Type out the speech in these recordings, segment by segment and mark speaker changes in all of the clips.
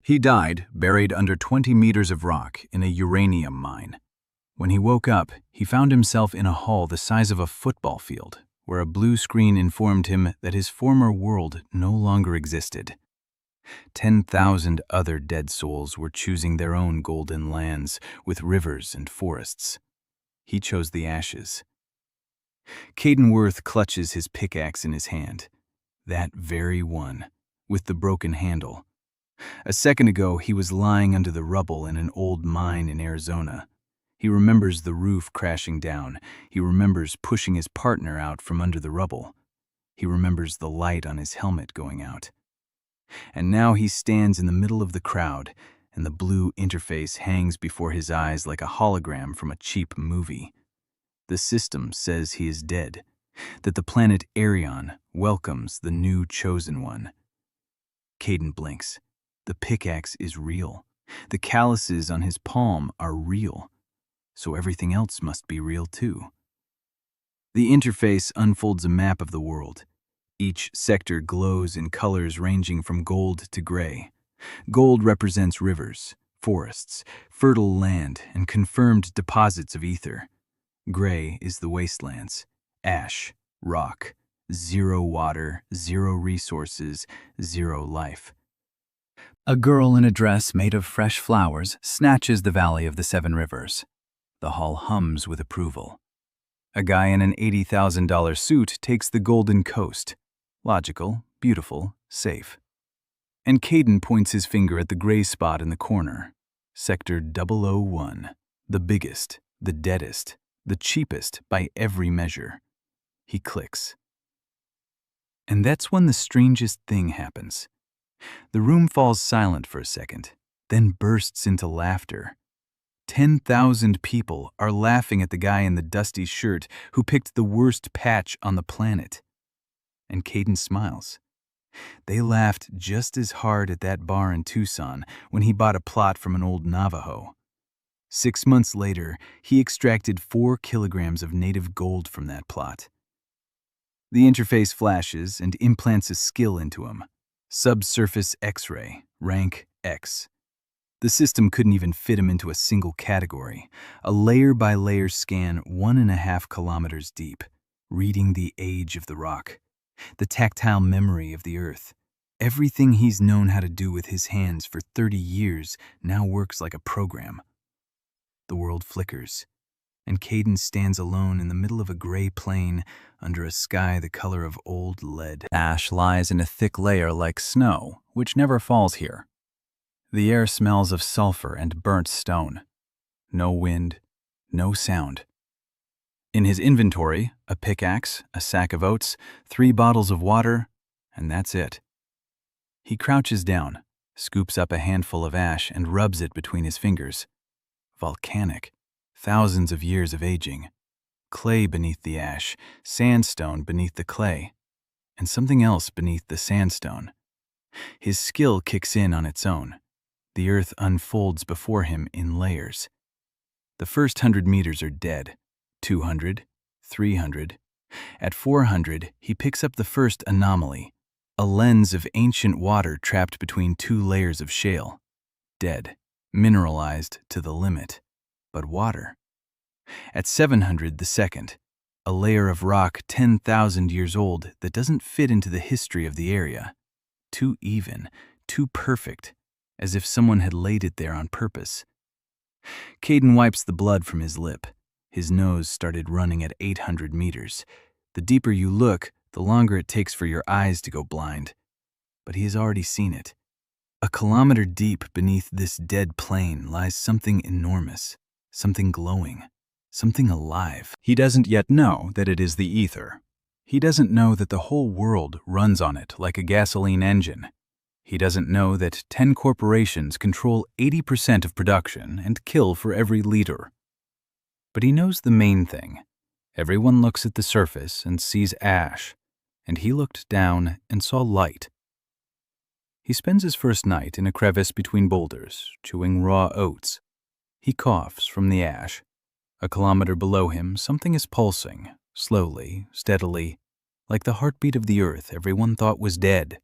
Speaker 1: He died buried under 20 meters of rock in a uranium mine. When he woke up, he found himself in a hall the size of a football field, where a blue screen informed him that his former world no longer existed. 10,000 other dead souls were choosing their own golden lands with rivers and forests. He chose the ashes. Caden Worth clutches his pickaxe in his hand. That very one, with the broken handle. A second ago, he was lying under the rubble in an old mine in Arizona. He remembers the roof crashing down. He remembers pushing his partner out from under the rubble. He remembers the light on his helmet going out. And now he stands in the middle of the crowd, and the blue interface hangs before his eyes like a hologram from a cheap movie. The system says he is dead, that the planet Arion welcomes the new chosen one. Caden blinks. The pickaxe is real. The calluses on his palm are real. So everything else must be real too. The interface unfolds a map of the world. Each sector glows in colors ranging from gold to gray. Gold represents rivers, forests, fertile land, and confirmed deposits of ether. Gray is the wastelands, ash, rock, zero water, zero resources, zero life. A girl in a dress made of fresh flowers snatches the Valley of the Seven Rivers. The hall hums with approval. A guy in an $80,000 suit takes the Golden Coast. Logical, beautiful, safe. And Caden points his finger at the gray spot in the corner. Sector 001. The biggest, the deadest, the cheapest by every measure. He clicks. And that's when the strangest thing happens. The room falls silent for a second, then bursts into laughter. 10,000 people are laughing at the guy in the dusty shirt who picked the worst patch on the planet. And Caden smiles. They laughed just as hard at that bar in Tucson when he bought a plot from an old Navajo. 6 months later, he extracted 4 kilograms of native gold from that plot. The interface flashes and implants a skill into him. Subsurface X-ray, rank X. The system couldn't even fit him into a single category. A layer-by-layer scan 1.5 kilometers deep, reading the age of the rock, the tactile memory of the earth. Everything he's known how to do with his hands for 30 years now works like a program. The world flickers, and Caden stands alone in the middle of a gray plain under a sky the color of old lead. Ash lies in a thick layer like snow, which never falls here. The air smells of sulfur and burnt stone. No wind, no sound. In his inventory, a pickaxe, a sack of oats, 3 bottles of water, and that's it. He crouches down, scoops up a handful of ash and rubs it between his fingers. Volcanic, thousands of years of aging. Clay beneath the ash, sandstone beneath the clay, and something else beneath the sandstone. His skill kicks in on its own. The earth unfolds before him in layers. The first 100 meters are dead. 200, 300. At 400, he picks up the first anomaly, a lens of ancient water trapped between 2 layers of shale. Dead, mineralized to the limit, but water. At 700, the second, a layer of rock 10,000 years old that doesn't fit into the history of the area. Too even, too perfect, as if someone had laid it there on purpose. Caden wipes the blood from his lip. His nose started running at 800 meters. The deeper you look, the longer it takes for your eyes to go blind. But he has already seen it. A kilometer deep beneath this dead plain lies something enormous, something glowing, something alive. He doesn't yet know that it is the ether. He doesn't know that the whole world runs on it like a gasoline engine. He doesn't know that 10 corporations control 80% of production and kill for every liter. But he knows the main thing. Everyone looks at the surface and sees ash, and he looked down and saw light. He spends his first night in a crevice between boulders, chewing raw oats. He coughs from the ash. A kilometer below him, something is pulsing, slowly, steadily, like the heartbeat of the earth everyone thought was dead.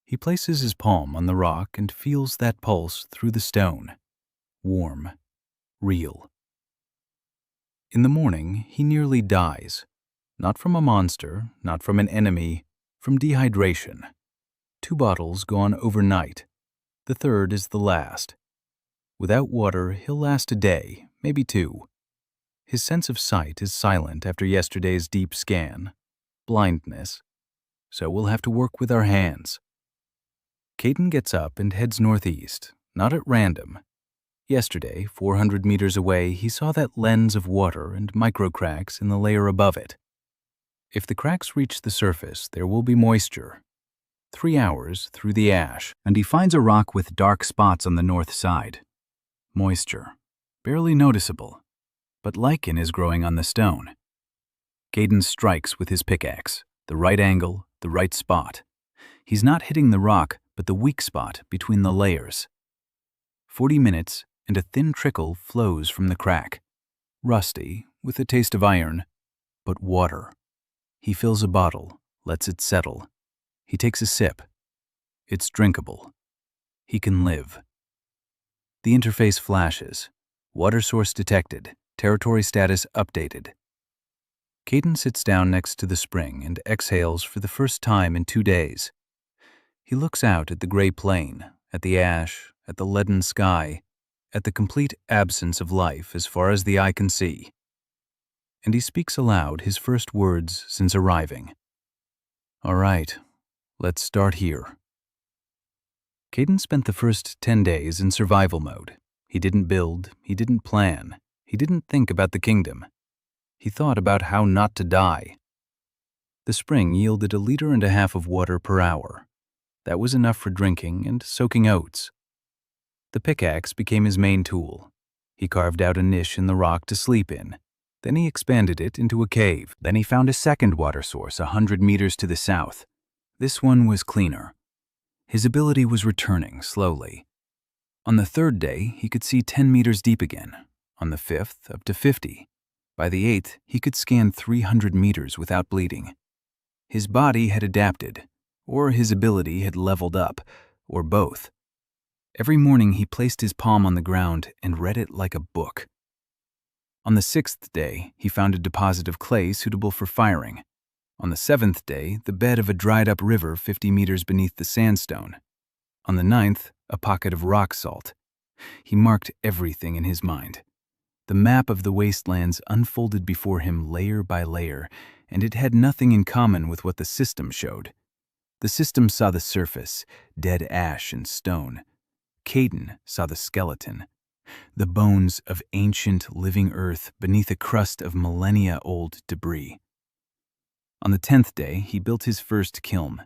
Speaker 1: He places his palm on the rock and feels that pulse through the stone. Warm. Real. In the morning, he nearly dies. Not from a monster, not from an enemy, from dehydration. 2 bottles gone overnight. The third is the last. Without water, he'll last a day, maybe 2. His sense of sight is silent after yesterday's deep scan. Blindness. So we'll have to work with our hands. Caden gets up and heads northeast, not at random. Yesterday, 400 meters away, he saw that lens of water and microcracks in the layer above it. If the cracks reach the surface, there will be moisture. 3 hours through the ash, and he finds a rock with dark spots on the north side. Moisture. Barely noticeable, but lichen is growing on the stone. Caden strikes with his pickaxe, the right angle, the right spot. He's not hitting the rock, but the weak spot between the layers. 40 minutes, and a thin trickle flows from the crack. Rusty, with a taste of iron, but water. He fills a bottle, lets it settle. He takes a sip. It's drinkable. He can live. The interface flashes. Water source detected. Territory status updated. Caden sits down next to the spring and exhales for the first time in 2 days. He looks out at the gray plain, at the ash, at the leaden sky, at the complete absence of life as far as the eye can see. And he speaks aloud his first words since arriving. All right, let's start here. Caden spent the first 10 days in survival mode. He didn't build, he didn't plan, he didn't think about the kingdom. He thought about how not to die. The spring yielded 1.5 liters of water per hour. That was enough for drinking and soaking oats. The pickaxe became his main tool. He carved out a niche in the rock to sleep in. Then he expanded it into a cave. Then he found a second water source 100 meters to the south. This one was cleaner. His ability was returning slowly. On the 3rd day, he could see 10 meters deep again. On the 5th, up to 50. By the 8th, he could scan 300 meters without bleeding. His body had adapted, or his ability had leveled up, or both. Every morning he placed his palm on the ground and read it like a book. On the 6th day, he found a deposit of clay suitable for firing. On the 7th day, the bed of a dried-up river 50 meters beneath the sandstone. On the 9th, a pocket of rock salt. He marked everything in his mind. The map of the wastelands unfolded before him layer by layer, and it had nothing in common with what the system showed. The system saw the surface, dead ash and stone. Caden saw the skeleton, the bones of ancient living earth beneath a crust of millennia-old debris. On the 10th day, he built his first kiln.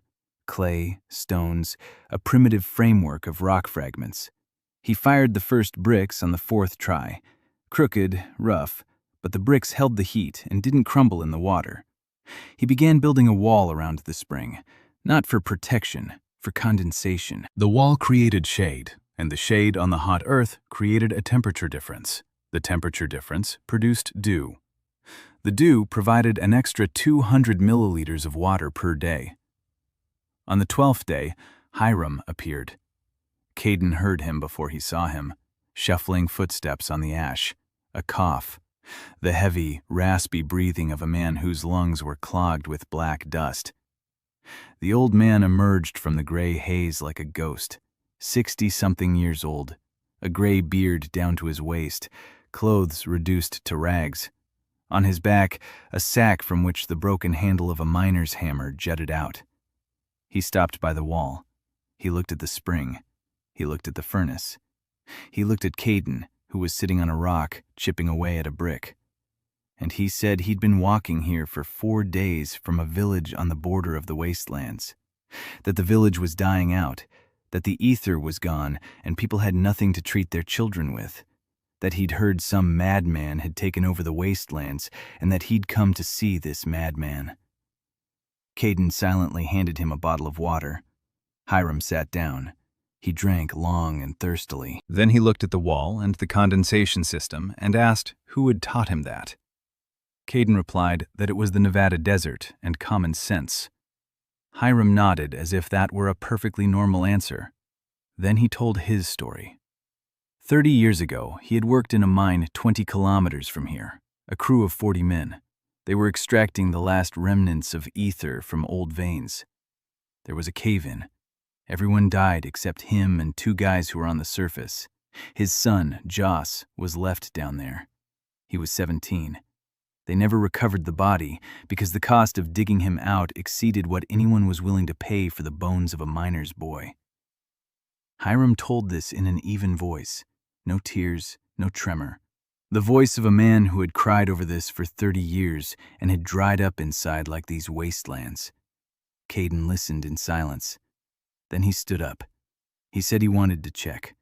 Speaker 1: Clay, stones, a primitive framework of rock fragments. He fired the first bricks on the 4th try. Crooked, rough, but the bricks held the heat and didn't crumble in the water. He began building a wall around the spring, not for protection, for condensation. The wall created shade, and the shade on the hot earth created a temperature difference. The temperature difference produced dew. The dew provided an extra 200 milliliters of water per day. On the 12th day, Hiram appeared. Caden heard him before he saw him, shuffling footsteps on the ash, a cough, the heavy, raspy breathing of a man whose lungs were clogged with black dust. The old man emerged from the gray haze like a ghost, 60-something years old, a gray beard down to his waist, clothes reduced to rags. On his back, a sack from which the broken handle of a miner's hammer jutted out. He stopped by the wall. He looked at the spring. He looked at the furnace. He looked at Caden, who was sitting on a rock, chipping away at a brick. And he said he'd been walking here for 4 days from a village on the border of the wastelands, that the village was dying out, that the ether was gone and people had nothing to treat their children with, that he'd heard some madman had taken over the wastelands and that he'd come to see this madman. Caden silently handed him a bottle of water. Hiram sat down. He drank long and thirstily. Then he looked at the wall and the condensation system and asked who had taught him that. Caden replied that it was the Nevada desert and common sense. Hiram nodded as if that were a perfectly normal answer. Then he told his story. 30 years ago, he had worked in a mine 20 kilometers from here, a crew of 40 men. They were extracting the last remnants of ether from old veins. There was a cave-in. Everyone died except him and 2 guys who were on the surface. His son, Joss, was left down there. He was 17. They never recovered the body because the cost of digging him out exceeded what anyone was willing to pay for the bones of a miner's boy. Hiram told this in an even voice. No tears, no tremor. The voice of a man who had cried over this for 30 years and had dried up inside like these wastelands. Caden listened in silence. Then he stood up. He said he wanted to check.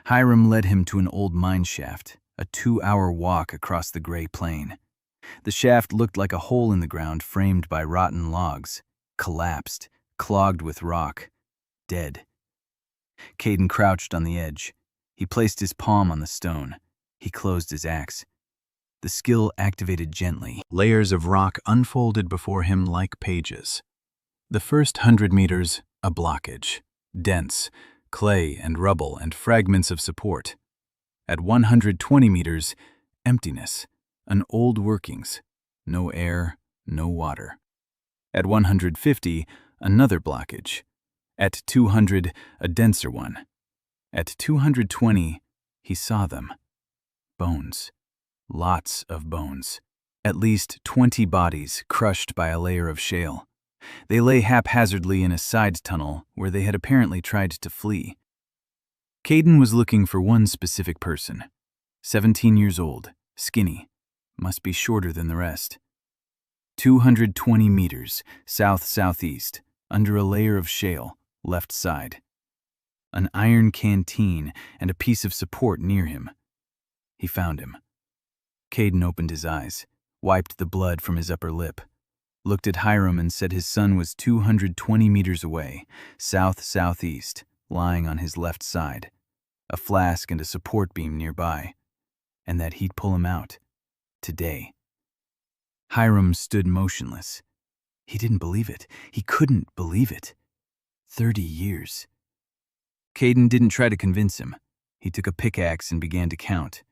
Speaker 1: Hiram led him to an old mine shaft, a 2-hour walk across the gray plain. The shaft looked like a hole in the ground framed by rotten logs, collapsed, clogged with rock, dead. Caden crouched on the edge. He placed his palm on the stone. He closed his axe. The skill activated gently. Layers of rock unfolded before him like pages. The first 100 meters, a blockage, dense, clay and rubble and fragments of support. At 120 meters, emptiness, an old workings, no air, no water. At 150, another blockage. At 200, a denser one. At 220, he saw them. Bones. Lots of bones. At least 20 bodies crushed by a layer of shale. They lay haphazardly in a side tunnel where they had apparently tried to flee. Caden was looking for one specific person. 17 years old, skinny, must be shorter than the rest. 220 meters, south-southeast, under a layer of shale, left side. An iron canteen and a piece of support near him. He found him. Caden opened his eyes, wiped the blood from his upper lip, looked at Hiram and said his son was 220 meters away, south-southeast, lying on his left side, a flask and a support beam nearby, and that he'd pull him out, today. Hiram stood motionless. He didn't believe it. He couldn't believe it. 30 years. Caden didn't try to convince him. He took a pickaxe and began to count.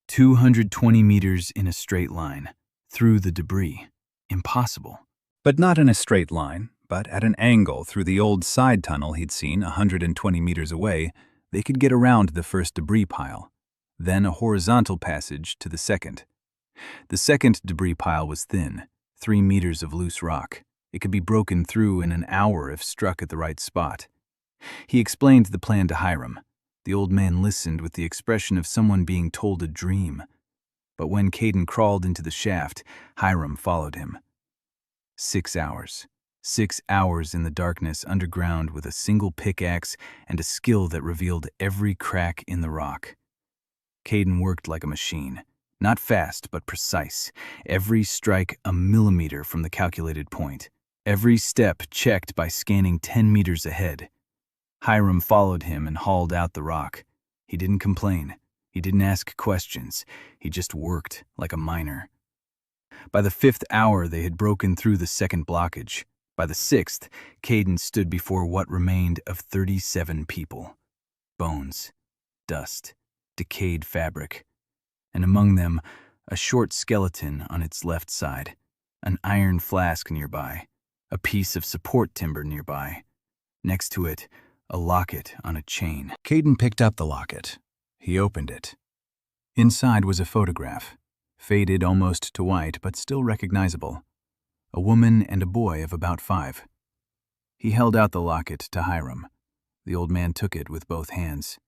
Speaker 1: 220 meters in a straight line, through the debris. Impossible. But not in a straight line, but at an angle through the old side tunnel he'd seen 120 meters away, they could get around the first debris pile, then a horizontal passage to the second. The second debris pile was thin, 3 meters of loose rock. It could be broken through in an hour if struck at the right spot. He explained the plan to Hiram. The old man listened with the expression of someone being told a dream. But when Caden crawled into the shaft, Hiram followed him. 6 hours. 6 hours in the darkness underground with a single pickaxe and a skill that revealed every crack in the rock. Caden worked like a machine. Not fast, but precise. Every strike a millimeter from the calculated point. Every step checked by scanning 10 meters ahead. Hiram followed him and hauled out the rock. He didn't complain. He didn't ask questions. He just worked like a miner. By the 5th hour, they had broken through the second blockage. By the 6th, Caden stood before what remained of 37 people. Bones, dust, decayed fabric, and among them, a short skeleton on its left side, an iron flask nearby, a piece of support timber nearby. Next to it, a locket on a chain. Caden picked up the locket. He opened it. Inside was a photograph, faded almost to white but still recognizable. A woman and a boy of about 5. He held out the locket to Hiram. The old man took it with both hands.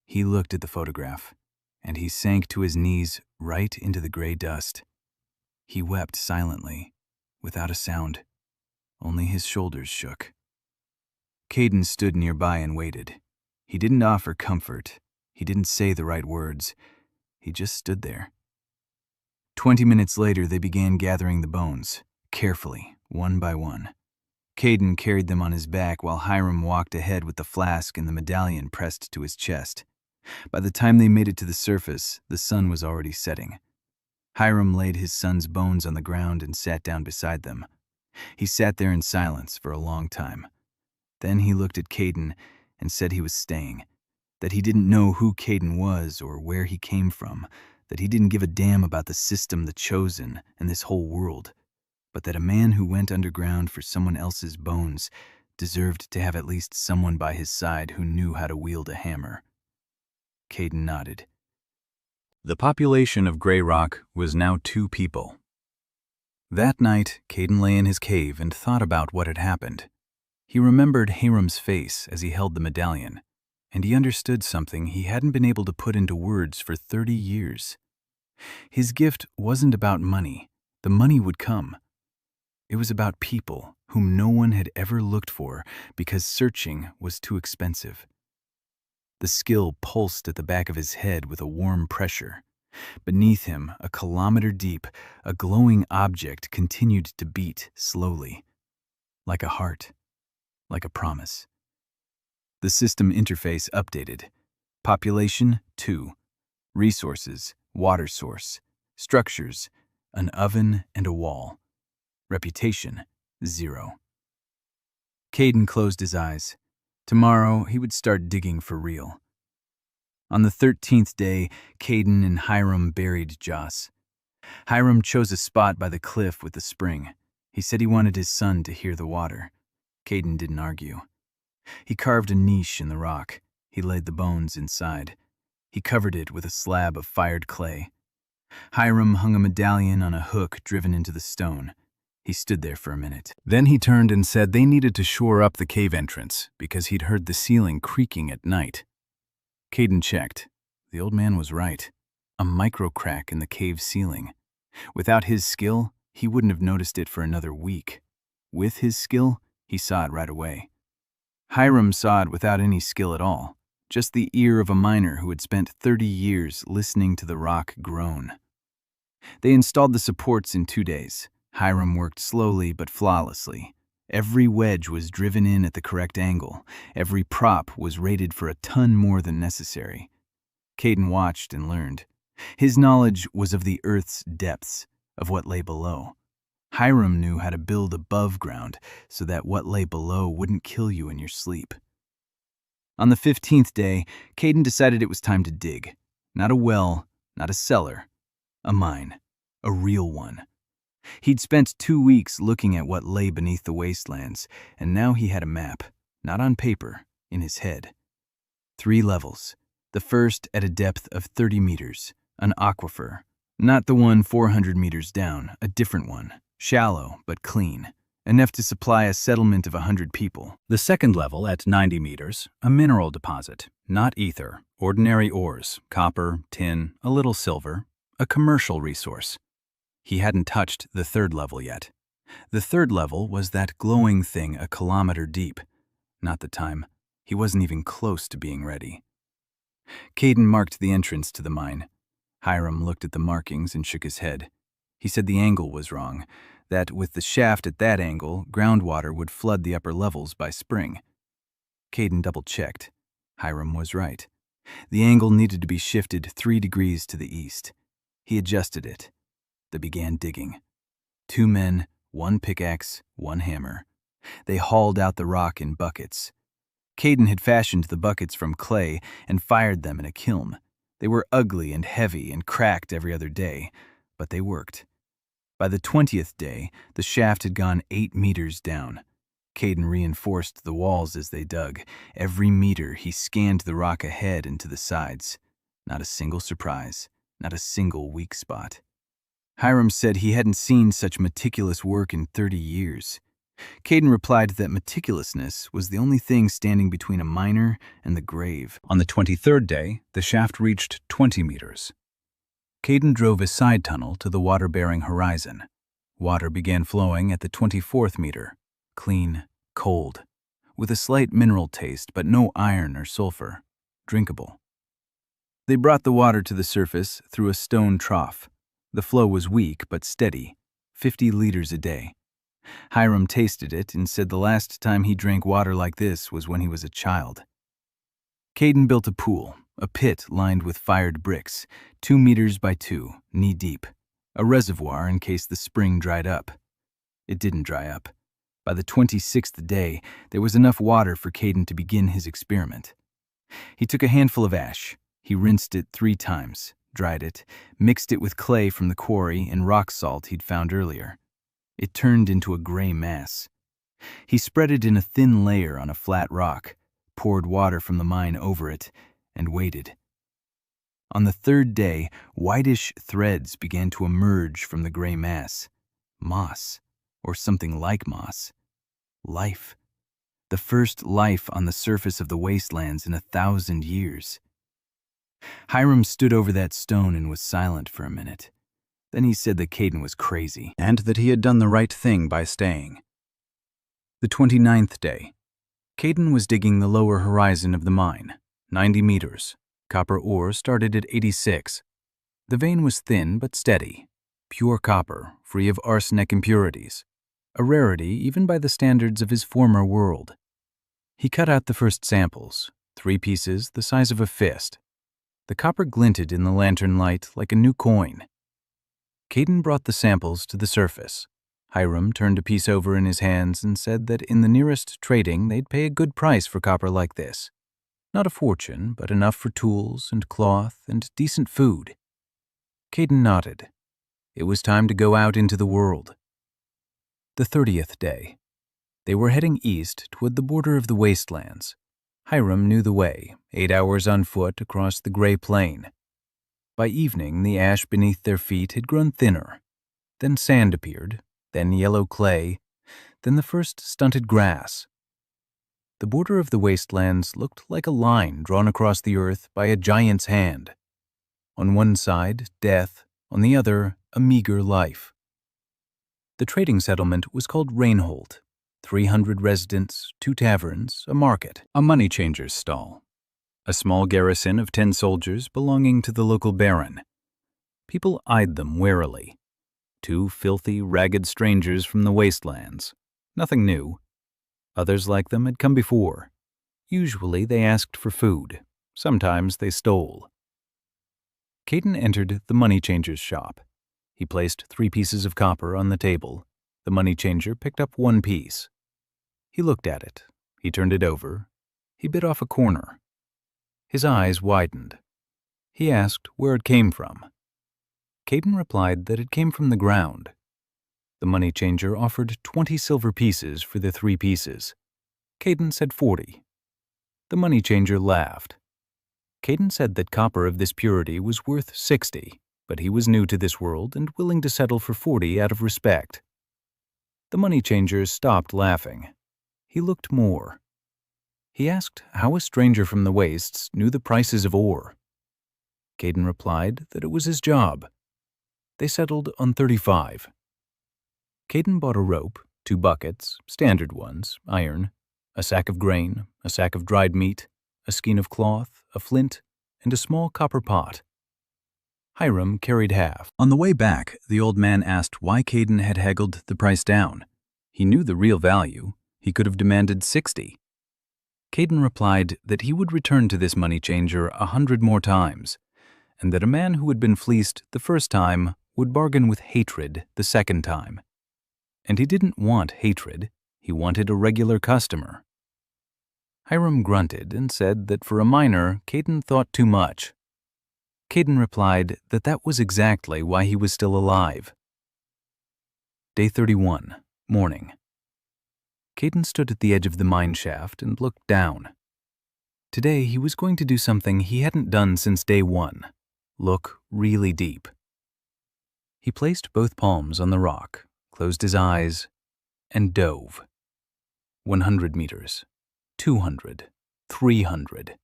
Speaker 1: He looked at the photograph, and he sank to his knees right into the gray dust. He wept silently, without a sound. Only his shoulders shook. Caden stood nearby and waited. He didn't offer comfort. He didn't say the right words. He just stood there. 20 minutes later, they began gathering the bones, carefully, one by one. Caden carried them on his back while Hiram walked ahead with the flask and the medallion pressed to his chest. By the time they made it to the surface, the sun was already setting. Hiram laid his son's bones on the ground and sat down beside them. He sat there in silence for a long time. Then he looked at Caden and said he was staying, that he didn't know who Caden was or where he came from, that he didn't give a damn about the system, the chosen, and this whole world, but that a man who went underground for someone else's bones deserved to have at least someone by his side who knew how to wield a hammer. Caden nodded. The population of Grey Rock was now 2 people. That night, Caden lay in his cave and thought about what had happened. He remembered Hiram's face as he held the medallion, and he understood something he hadn't been able to put into words for 30 years. His gift wasn't about money. The money would come. It was about people whom no one had ever looked for because searching was too expensive. The skill pulsed at the back of his head with a warm pressure. Beneath him, a kilometer deep, a glowing object continued to beat slowly, like a heart, like a promise. The system interface updated. Population 2. Resources, water source. Structures, an oven and a wall. Reputation, 0. Caden closed his eyes. Tomorrow, he would start digging for real. On the 13th day, Caden and Hiram buried Joss. Hiram chose a spot by the cliff with the spring. He said he wanted his son to hear the water. Caden didn't argue. He carved a niche in the rock. He laid the bones inside. He covered it with a slab of fired clay. Hiram hung a medallion on a hook driven into the stone. He stood there for a minute. Then he turned and said they needed to shore up the cave entrance because he'd heard the ceiling creaking at night. Caden checked. The old man was right. A micro crack in the cave ceiling. Without his skill, he wouldn't have noticed it for another week. With his skill, he saw it right away. Hiram saw it without any skill at all, just the ear of a miner who had spent 30 years listening to the rock groan. They installed the supports in 2 days. Hiram worked slowly but flawlessly. Every wedge was driven in at the correct angle. Every prop was rated for a ton more than necessary. Caden watched and learned. His knowledge was of the Earth's depths, of what lay below. Hiram knew how to build above ground so that what lay below wouldn't kill you in your sleep. On the 15th day, Caden decided it was time to dig. Not a well, not a cellar. A mine. A real one. He'd spent 2 weeks looking at what lay beneath the wastelands, and now he had a map, not on paper, in his head. 3 levels. The first at a depth of 30 meters, an aquifer. Not the one 400 meters down, a different one, shallow but clean, enough to supply a settlement of 100 people. The second level at 90 meters, a mineral deposit, not ether, ordinary ores, copper, tin, a little silver, a commercial resource. He hadn't touched the third level yet. The third level was that glowing thing a kilometer deep. Not the time. He wasn't even close to being ready. Caden marked the entrance to the mine. Hiram looked at the markings and shook his head. He said the angle was wrong, that with the shaft at that angle, groundwater would flood the upper levels by spring. Caden double-checked. Hiram was right. The angle needed to be shifted 3 degrees to the east. He adjusted it. They began digging. 2 men, 1 pickaxe, 1 hammer. They hauled out the rock in buckets. Caden had fashioned the buckets from clay and fired them in a kiln. They were ugly and heavy and cracked every other day, but they worked. By the 20th day, the shaft had gone 8 meters down. Caden reinforced the walls as they dug. Every meter he scanned the rock ahead and to the sides. Not a single surprise, not a single weak spot. Hiram said he hadn't seen such meticulous work in 30 years. Caden replied that meticulousness was the only thing standing between a miner and the grave. On the 23rd day, the shaft reached 20 meters. Caden drove a side tunnel to the water-bearing horizon. Water began flowing at the 24th meter. Clean, cold, with a slight mineral taste but no iron or sulfur. Drinkable. They brought the water to the surface through a stone trough. The flow was weak but steady, 50 liters a day. Hiram tasted it and said the last time he drank water like this was when he was a child. Caden built a pool, a pit lined with fired bricks, 2 meters by 2, knee-deep, a reservoir in case the spring dried up. It didn't dry up. By the 26th day, there was enough water for Caden to begin his experiment. He took a handful of ash. He rinsed it 3 times, dried it, mixed it with clay from the quarry and rock salt he'd found earlier. It turned into a gray mass. He spread it in a thin layer on a flat rock, poured water from the mine over it, and waited. On the 3rd day, whitish threads began to emerge from the gray mass. Moss, or something like moss. Life. The first life on the surface of the wastelands in 1,000 years. Hiram stood over that stone and was silent for a minute. Then he said that Caden was crazy, and that he had done the right thing by staying. The 29th day. Caden was digging the lower horizon of the mine, 90 meters. Copper ore started at 86. The vein was thin but steady, pure copper, free of arsenic impurities, a rarity even by the standards of his former world. He cut out the first samples, 3 pieces the size of a fist. The copper glinted in the lantern light like a new coin. Caden brought the samples to the surface. Hiram turned a piece over in his hands and said that in the nearest trading they'd pay a good price for copper like this. Not a fortune, but enough for tools and cloth and decent food. Caden nodded. It was time to go out into the world. The 30th day. They were heading east toward the border of the wastelands. Hiram knew the way, 8 hours on foot across the gray plain. By evening, the ash beneath their feet had grown thinner. Then sand appeared, then yellow clay, then the first stunted grass. The border of the wastelands looked like a line drawn across the earth by a giant's hand. On one side, death, on the other, a meager life. The trading settlement was called Rainholt. 300 residents, 2 taverns, a market, a money changer's stall, a small garrison of 10 soldiers belonging to the local baron. People eyed them warily. 2 filthy, ragged strangers from the wastelands. Nothing new. Others like them had come before. Usually they asked for food. Sometimes they stole. Caden entered the money changer's shop. He placed 3 pieces of copper on the table. The money changer picked up 1 piece. He looked at it. He turned it over. He bit off a corner. His eyes widened. He asked where it came from. Caden replied that it came from the ground. The money changer offered 20 silver pieces for the 3 pieces. Caden said 40. The money changer laughed. Caden said that copper of this purity was worth 60, but he was new to this world and willing to settle for 40 out of respect. The money changer stopped laughing. He looked more. He asked how a stranger from the wastes knew the prices of ore. Caden replied that it was his job. They settled on 35. Caden bought a rope, 2 buckets, standard ones, iron, a sack of grain, a sack of dried meat, a skein of cloth, a flint, and a small copper pot. Hiram carried half. On the way back, the old man asked why Caden had haggled the price down. He knew the real value. He could have demanded 60. Caden replied that he would return to this money changer 100 more times, and that a man who had been fleeced the first time would bargain with hatred the second time. And he didn't want hatred. He wanted a regular customer. Hiram grunted and said that for a miner, Caden thought too much. Caden replied that that was exactly why he was still alive. Day 31, morning. Caden stood at the edge of the mine shaft and looked down. Today he was going to do something he hadn't done since day 1. Look really deep. He placed both palms on the rock, closed his eyes, and dove. 100 meters, 200, 300.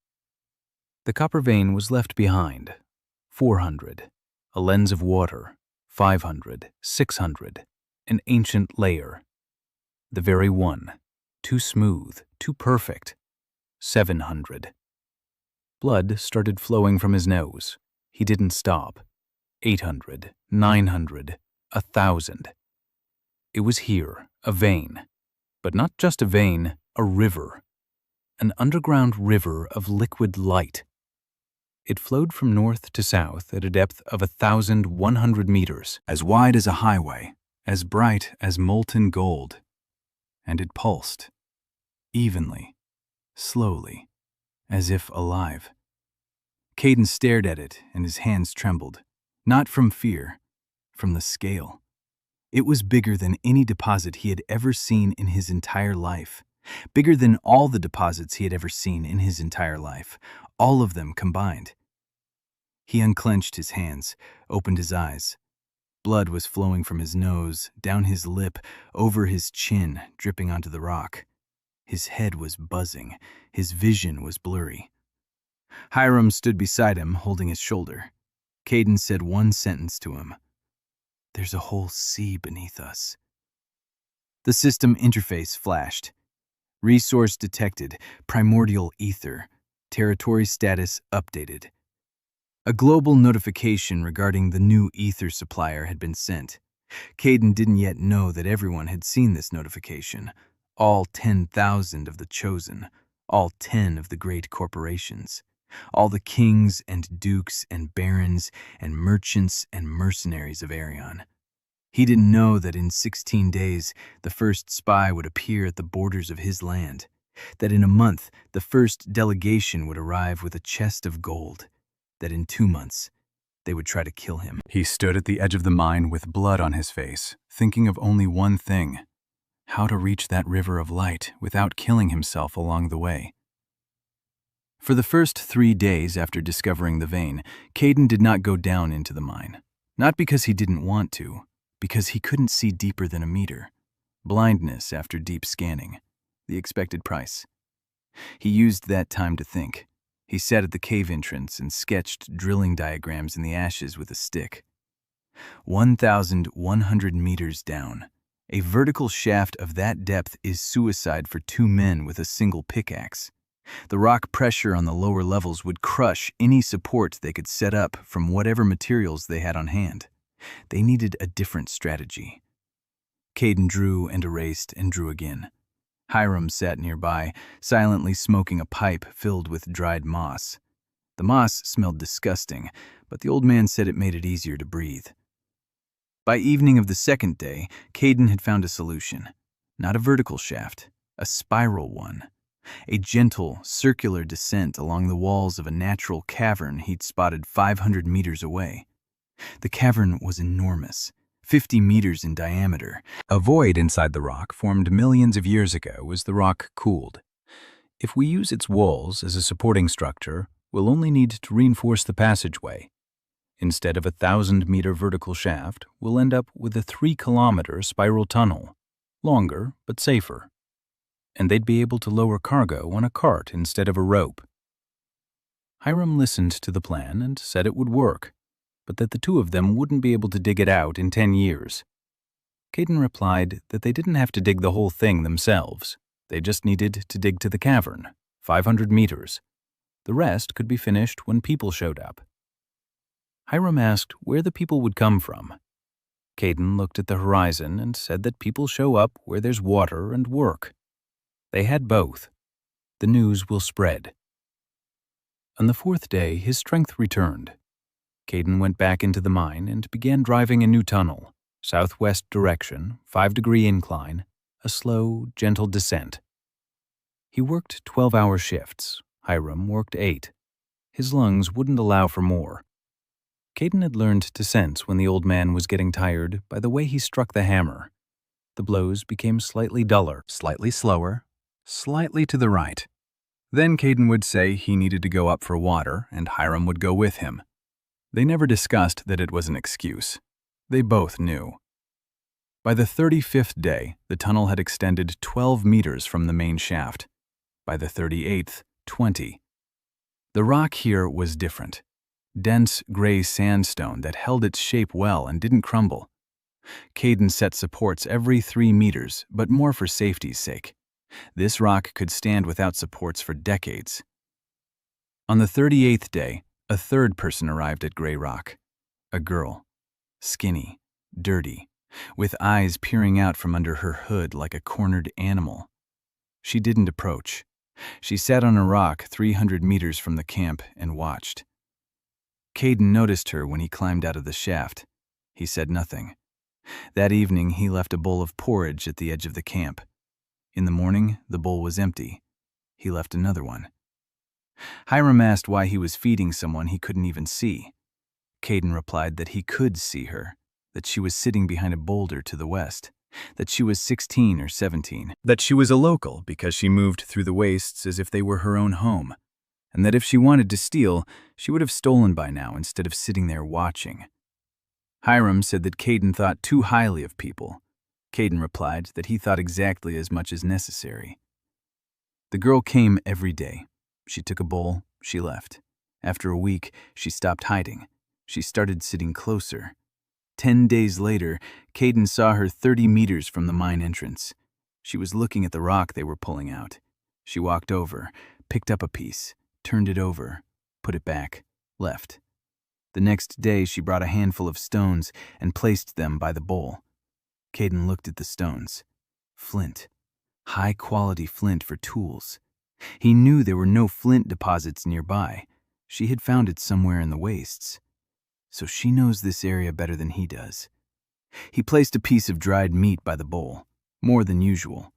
Speaker 1: The copper vein was left behind. 400, a lens of water. 500, 600, an ancient layer. The very one, too smooth, too perfect. 700. Blood started flowing from his nose. He didn't stop. 800, 900, 1,000. It was here, a vein. But not just a vein, a river. An underground river of liquid light. It flowed from north to south at a depth of 1,100 meters, as wide as a highway, as bright as molten gold, and it pulsed, evenly, slowly, as if alive. Caden stared at it, and his hands trembled, not from fear, from the scale. It was bigger than any deposit he had ever seen in his entire life, bigger than all the deposits he had ever seen in his entire life, all of them combined. He unclenched his hands, opened his eyes. Blood was flowing from his nose, down his lip, over his chin, dripping onto the rock. His head was buzzing. His vision was blurry. Hiram stood beside him, holding his shoulder. Caden said one sentence to him. "There's a whole sea beneath us." The system interface flashed. Resource detected, primordial ether, territory status updated. A global notification regarding the new ether supplier had been sent. Caden didn't yet know that everyone had seen this notification. All 10,000 of the chosen, all 10 of the great corporations, all the kings and dukes and barons and merchants and mercenaries of Arion. He didn't know that in 16 days the first spy would appear at the borders of his land, that in a month the first delegation would arrive with a chest of gold, that in 2 months they would try to kill him. He stood at the edge of the mine with blood on his face, thinking of only one thing: how to reach that river of light without killing himself along the way. For the first 3 days after discovering the vein, Caden did not go down into the mine. Not because he didn't want to, because he couldn't see deeper than a meter. Blindness after deep scanning, the expected price. He used that time to think. He sat at the cave entrance and sketched drilling diagrams in the ashes with a stick. 1,100 meters down. A vertical shaft of that depth is suicide for 2 men with a single pickaxe. The rock pressure on the lower levels would crush any support they could set up from whatever materials they had on hand. They needed a different strategy. Caden drew and erased and drew again. Hiram sat nearby, silently smoking a pipe filled with dried moss. The moss smelled disgusting, but the old man said it made it easier to breathe. By evening of the second day, Caden had found a solution. Not a vertical shaft, a spiral one. A gentle, circular descent along the walls of a natural cavern he'd spotted 500 meters away. The cavern was enormous, 50 meters in diameter. A void inside the rock formed millions of years ago as the rock cooled. If we use its walls as a supporting structure, we'll only need to reinforce the passageway. Instead of a 1,000-meter vertical shaft, we'll end up with a 3-kilometer spiral tunnel, longer but safer. And they'd be able to lower cargo on a cart instead of a rope. Hiram listened to the plan and said it would work, but that the two of them wouldn't be able to dig it out in 10 years. Caden replied that they didn't have to dig the whole thing themselves. They just needed to dig to the cavern, 500 meters. The rest could be finished when people showed up. Hiram asked where the people would come from. Caden looked at the horizon and said that people show up where there's water and work. They had both. The news will spread. On the 4th day, his strength returned. Caden went back into the mine and began driving a new tunnel, southwest direction, 5-degree incline, a slow, gentle descent. He worked 12-hour shifts. Hiram worked 8. His lungs wouldn't allow for more. Caden had learned to sense when the old man was getting tired by the way he struck the hammer. The blows became slightly duller, slightly slower, slightly to the right. Then Caden would say he needed to go up for water, and Hiram would go with him. They never discussed that it was an excuse. They both knew. By the 35th day, the tunnel had extended 12 meters from the main shaft. By the 38th, 20. The rock here was different. Dense gray sandstone that held its shape well and didn't crumble. Caden set supports every 3 meters, but more for safety's sake. This rock could stand without supports for decades. On the 38th day, a third person arrived at Gray Rock. A girl. Skinny, dirty, with eyes peering out from under her hood like a cornered animal. She didn't approach. She sat on a rock 300 meters from the camp and watched. Caden noticed her when he climbed out of the shaft. He said nothing. That evening, he left a bowl of porridge at the edge of the camp. In the morning, the bowl was empty. He left another one. Hiram asked why he was feeding someone he couldn't even see. Caden replied that he could see her, that she was sitting behind a boulder to the west, that she was 16 or 17, that she was a local because she moved through the wastes as if they were her own home, and that if she wanted to steal, she would have stolen by now instead of sitting there watching. Hiram said that Caden thought too highly of people. Caden replied that he thought exactly as much as necessary. The girl came every day. She took a bowl, she left. After a week, she stopped hiding. She started sitting closer. 10 days later, Caden saw her 30 meters from the mine entrance. She was looking at the rock they were pulling out. She walked over, picked up a piece, turned it over, put it back, left. The next day, she brought a handful of stones and placed them by the bowl. Caden looked at the stones. Flint. High-quality flint for tools. He knew there were no flint deposits nearby. She had found it somewhere in the wastes. So she knows this area better than he does. He placed a piece of dried meat by the bowl, more than usual.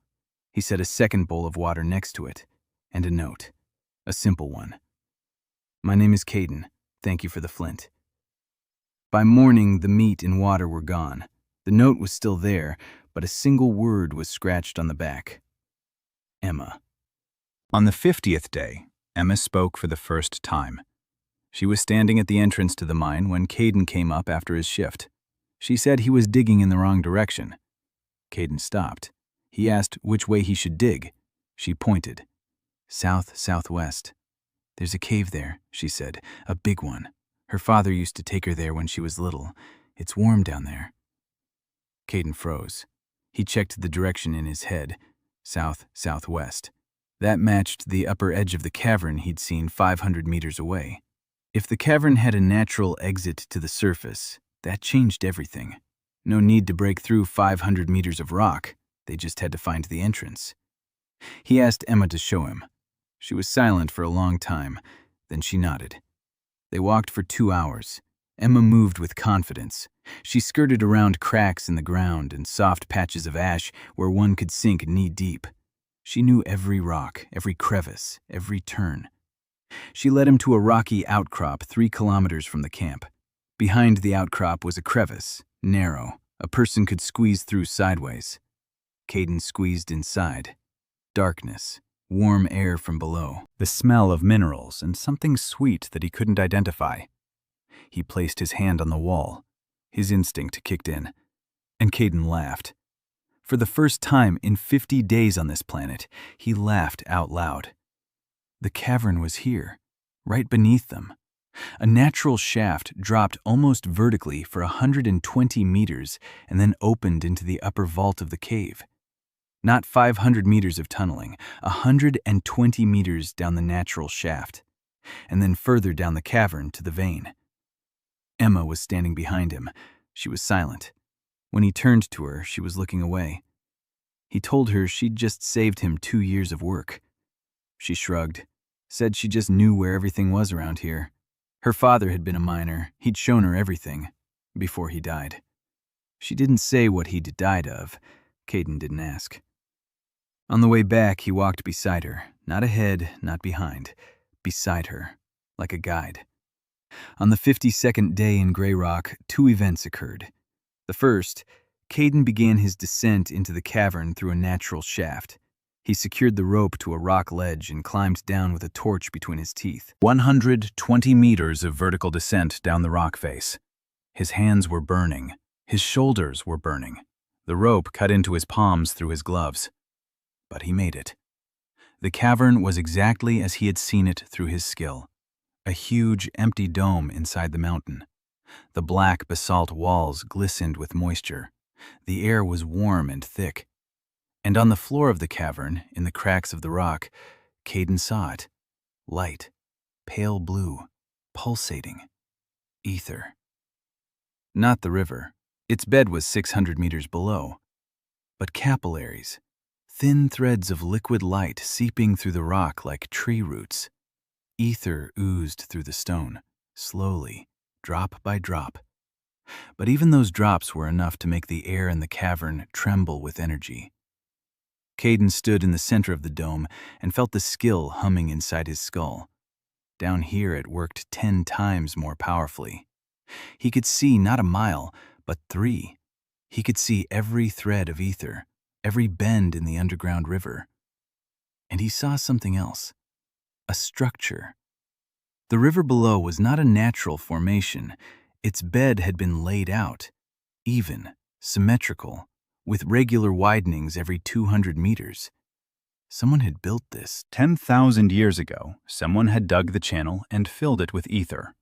Speaker 1: He set a second bowl of water next to it, and a note. A simple one. "My name is Caden. Thank you for the flint." By morning, the meat and water were gone. The note was still there, but a single word was scratched on the back. Emma. On the 50th day, Emma spoke for the first time. She was standing at the entrance to the mine when Caden came up after his shift. She said he was digging in the wrong direction. Caden stopped. He asked which way he should dig. She pointed. South-southwest. "There's a cave there," she said, "a big one. Her father used to take her there when she was little. It's warm down there." Caden froze. He checked the direction in his head. South-southwest. That matched the upper edge of the cavern he'd seen 500 meters away. If the cavern had a natural exit to the surface, that changed everything. No need to break through 500 meters of rock. They just had to find the entrance. He asked Emma to show him. She was silent for a long time. Then she nodded. They walked for 2 hours. Emma moved with confidence. She skirted around cracks in the ground and soft patches of ash where one could sink knee-deep. She knew every rock, every crevice, every turn. She led him to a rocky outcrop 3 kilometers from the camp. Behind the outcrop was a crevice, narrow. A person could squeeze through sideways. Caden squeezed inside. Darkness, warm air from below, the smell of minerals, and something sweet that he couldn't identify. He placed his hand on the wall. His instinct kicked in, and Caden laughed. For the first time in 50 days on this planet, he laughed out loud. The cavern was here, right beneath them. A natural shaft dropped almost vertically for 120 meters and then opened into the upper vault of the cave. Not 500 meters of tunneling, 120 meters down the natural shaft, and then further down the cavern to the vein. Emma was standing behind him. She was silent. When he turned to her, she was looking away. He told her she'd just saved him 2 years of work. She shrugged, said she just knew where everything was around here. Her father had been a miner. He'd shown her everything before he died. She didn't say what he'd died of. Caden didn't ask. On the way back, he walked beside her, not ahead, not behind, beside her, like a guide. On the 52nd day in Grey Rock, 2 events occurred. The first, Caden began his descent into the cavern through a natural shaft. He secured the rope to a rock ledge and climbed down with a torch between his teeth. 120 meters of vertical descent down the rock face. His hands were burning. His shoulders were burning. The rope cut into his palms through his gloves. But he made it. The cavern was exactly as he had seen it through his skill. A huge, empty dome inside the mountain. The black basalt walls glistened with moisture. The air was warm and thick. And on the floor of the cavern, in the cracks of the rock, Caden saw it. Light, pale blue, pulsating. Ether. Not the river. Its bed was 600 meters below. But capillaries. Thin threads of liquid light seeping through the rock like tree roots. Ether oozed through the stone, slowly, drop by drop. but even those drops were enough to make the air in the cavern tremble with energy. Caden stood in the center of the dome and felt the skill humming inside his skull. Down here it worked 10 times more powerfully. He could see not a mile, but 3. He could see every thread of ether, every bend in the underground river. And he saw something else, a structure. The river below was not a natural formation. Its bed had been laid out, even, symmetrical, with regular widenings every 200 meters. Someone had built this.
Speaker 2: 10,000 years ago, someone had dug the channel and filled it with ether.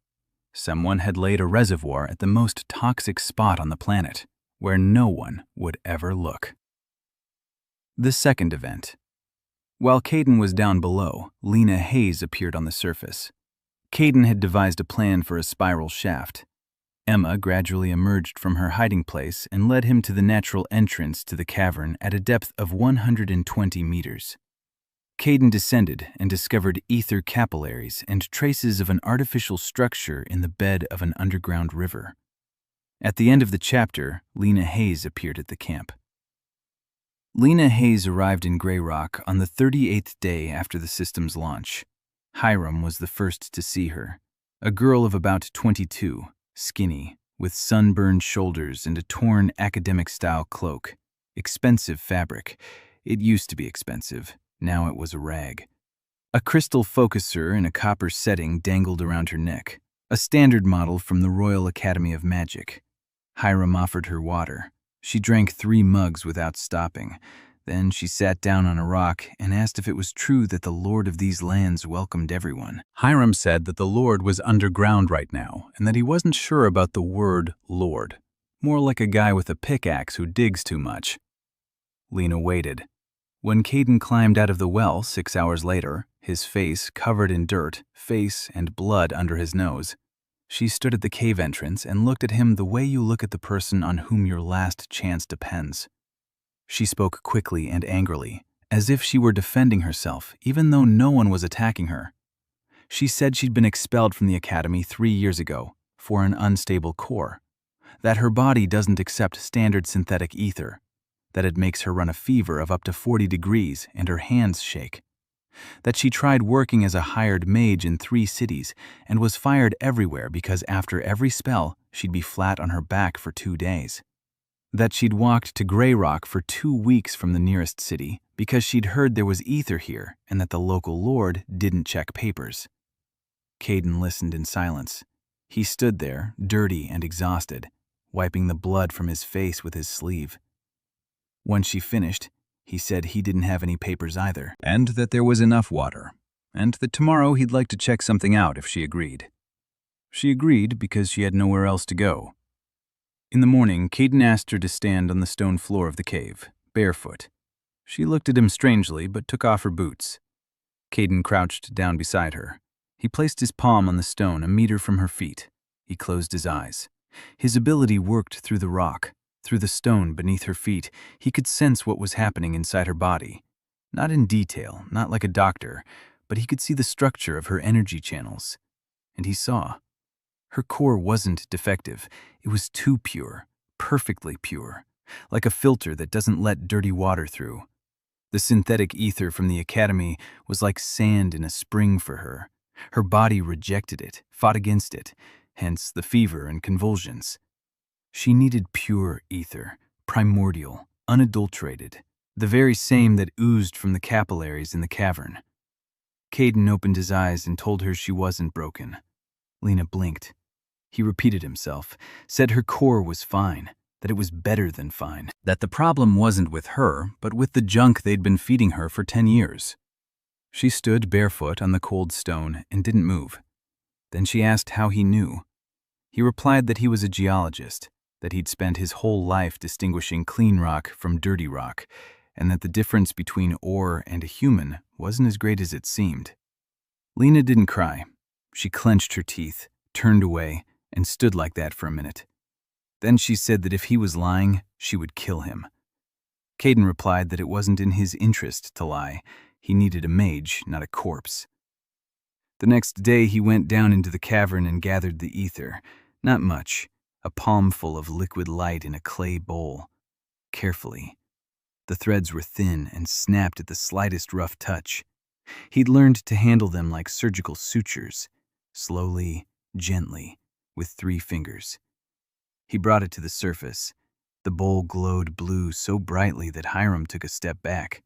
Speaker 2: Someone had laid a reservoir at the most toxic spot on the planet, where no one would ever look. The second event. While Caden was down below, Lena Hayes appeared on the surface. Caden had devised a plan for a spiral shaft. Emma gradually emerged from her hiding place and led him to the natural entrance to the cavern at a depth of 120 meters. Caden descended and discovered ether capillaries and traces of an artificial structure in the bed of an underground river. At the end of the chapter, Lena Hayes appeared at the camp. Lena Hayes arrived in Grey Rock on the 38th day after the system's launch. Hiram was the first to see her, a girl of about 22, skinny, with sunburned shoulders and a torn academic-style cloak. Expensive fabric. It used to be expensive. Now it was a rag. A crystal focuser in a copper setting dangled around her neck, a standard model from the Royal Academy of Magic. Hiram offered her water. She drank 3 mugs without stopping. Then she sat down on a rock and asked if it was true that the Lord of these lands welcomed everyone. Hiram said that the Lord was underground right now and that he wasn't sure about the word Lord. More like a guy with a pickaxe who digs too much. Lena waited. When Caden climbed out of the well 6 hours later, his face covered in dirt, face and blood under his nose, she stood at the cave entrance and looked at him the way you look at the person on whom your last chance depends. She spoke quickly and angrily, as if she were defending herself, even though no one was attacking her. She said she'd been expelled from the academy 3 years ago for an unstable core, that her body doesn't accept standard synthetic ether, that it makes her run a fever of up to 40 degrees and her hands shake, that she tried working as a hired mage in 3 cities and was fired everywhere because after every spell, she'd be flat on her back for 2 days. That she'd walked to Grey Rock for 2 weeks from the nearest city because she'd heard there was ether here and that the local lord didn't check papers. Caden listened in silence. He stood there, dirty and exhausted, wiping the blood from his face with his sleeve. When she finished, he said he didn't have any papers either,
Speaker 1: and that there was enough water, and that tomorrow he'd like to check something out if she agreed. She agreed because she had nowhere else to go. In the morning, Caden asked her to stand on the stone floor of the cave, barefoot. She looked at him strangely, but took off her boots. Caden crouched down beside her. He placed his palm on the stone a meter from her feet. He closed his eyes. His ability worked through the rock, through the stone beneath her feet. He could sense what was happening inside her body. Not in detail, not like a doctor, but he could see the structure of her energy channels. And he saw. Her core wasn't defective. It was too pure, perfectly pure, like a filter that doesn't let dirty water through. The synthetic ether from the academy was like sand in a spring for her. Her body rejected it, fought against it, hence the fever and convulsions. She needed pure ether, primordial, unadulterated, the very same that oozed from the capillaries in the cavern. Caden opened his eyes and told her she wasn't broken. Lena blinked. He repeated himself, said her core was fine, that it was better than fine, that the problem wasn't with her, but with the junk they'd been feeding her for 10 years. She stood barefoot on the cold stone and didn't move. Then she asked how he knew. He replied that he was a geologist, that he'd spent his whole life distinguishing clean rock from dirty rock, and that the difference between ore and a human wasn't as great as it seemed. Lena didn't cry. She clenched her teeth, turned away, and stood like that for a minute. Then she said that if he was lying, she would kill him. Caden replied that it wasn't in his interest to lie. He needed a mage, not a corpse. The next day he went down into the cavern and gathered the ether. Not much. a palmful of liquid light in a clay bowl. Carefully. The threads were thin and snapped at the slightest rough touch. He'd learned to handle them like surgical sutures, slowly, gently, with 3 fingers. He brought it to the surface. The bowl glowed blue so brightly that Hiram took a step back.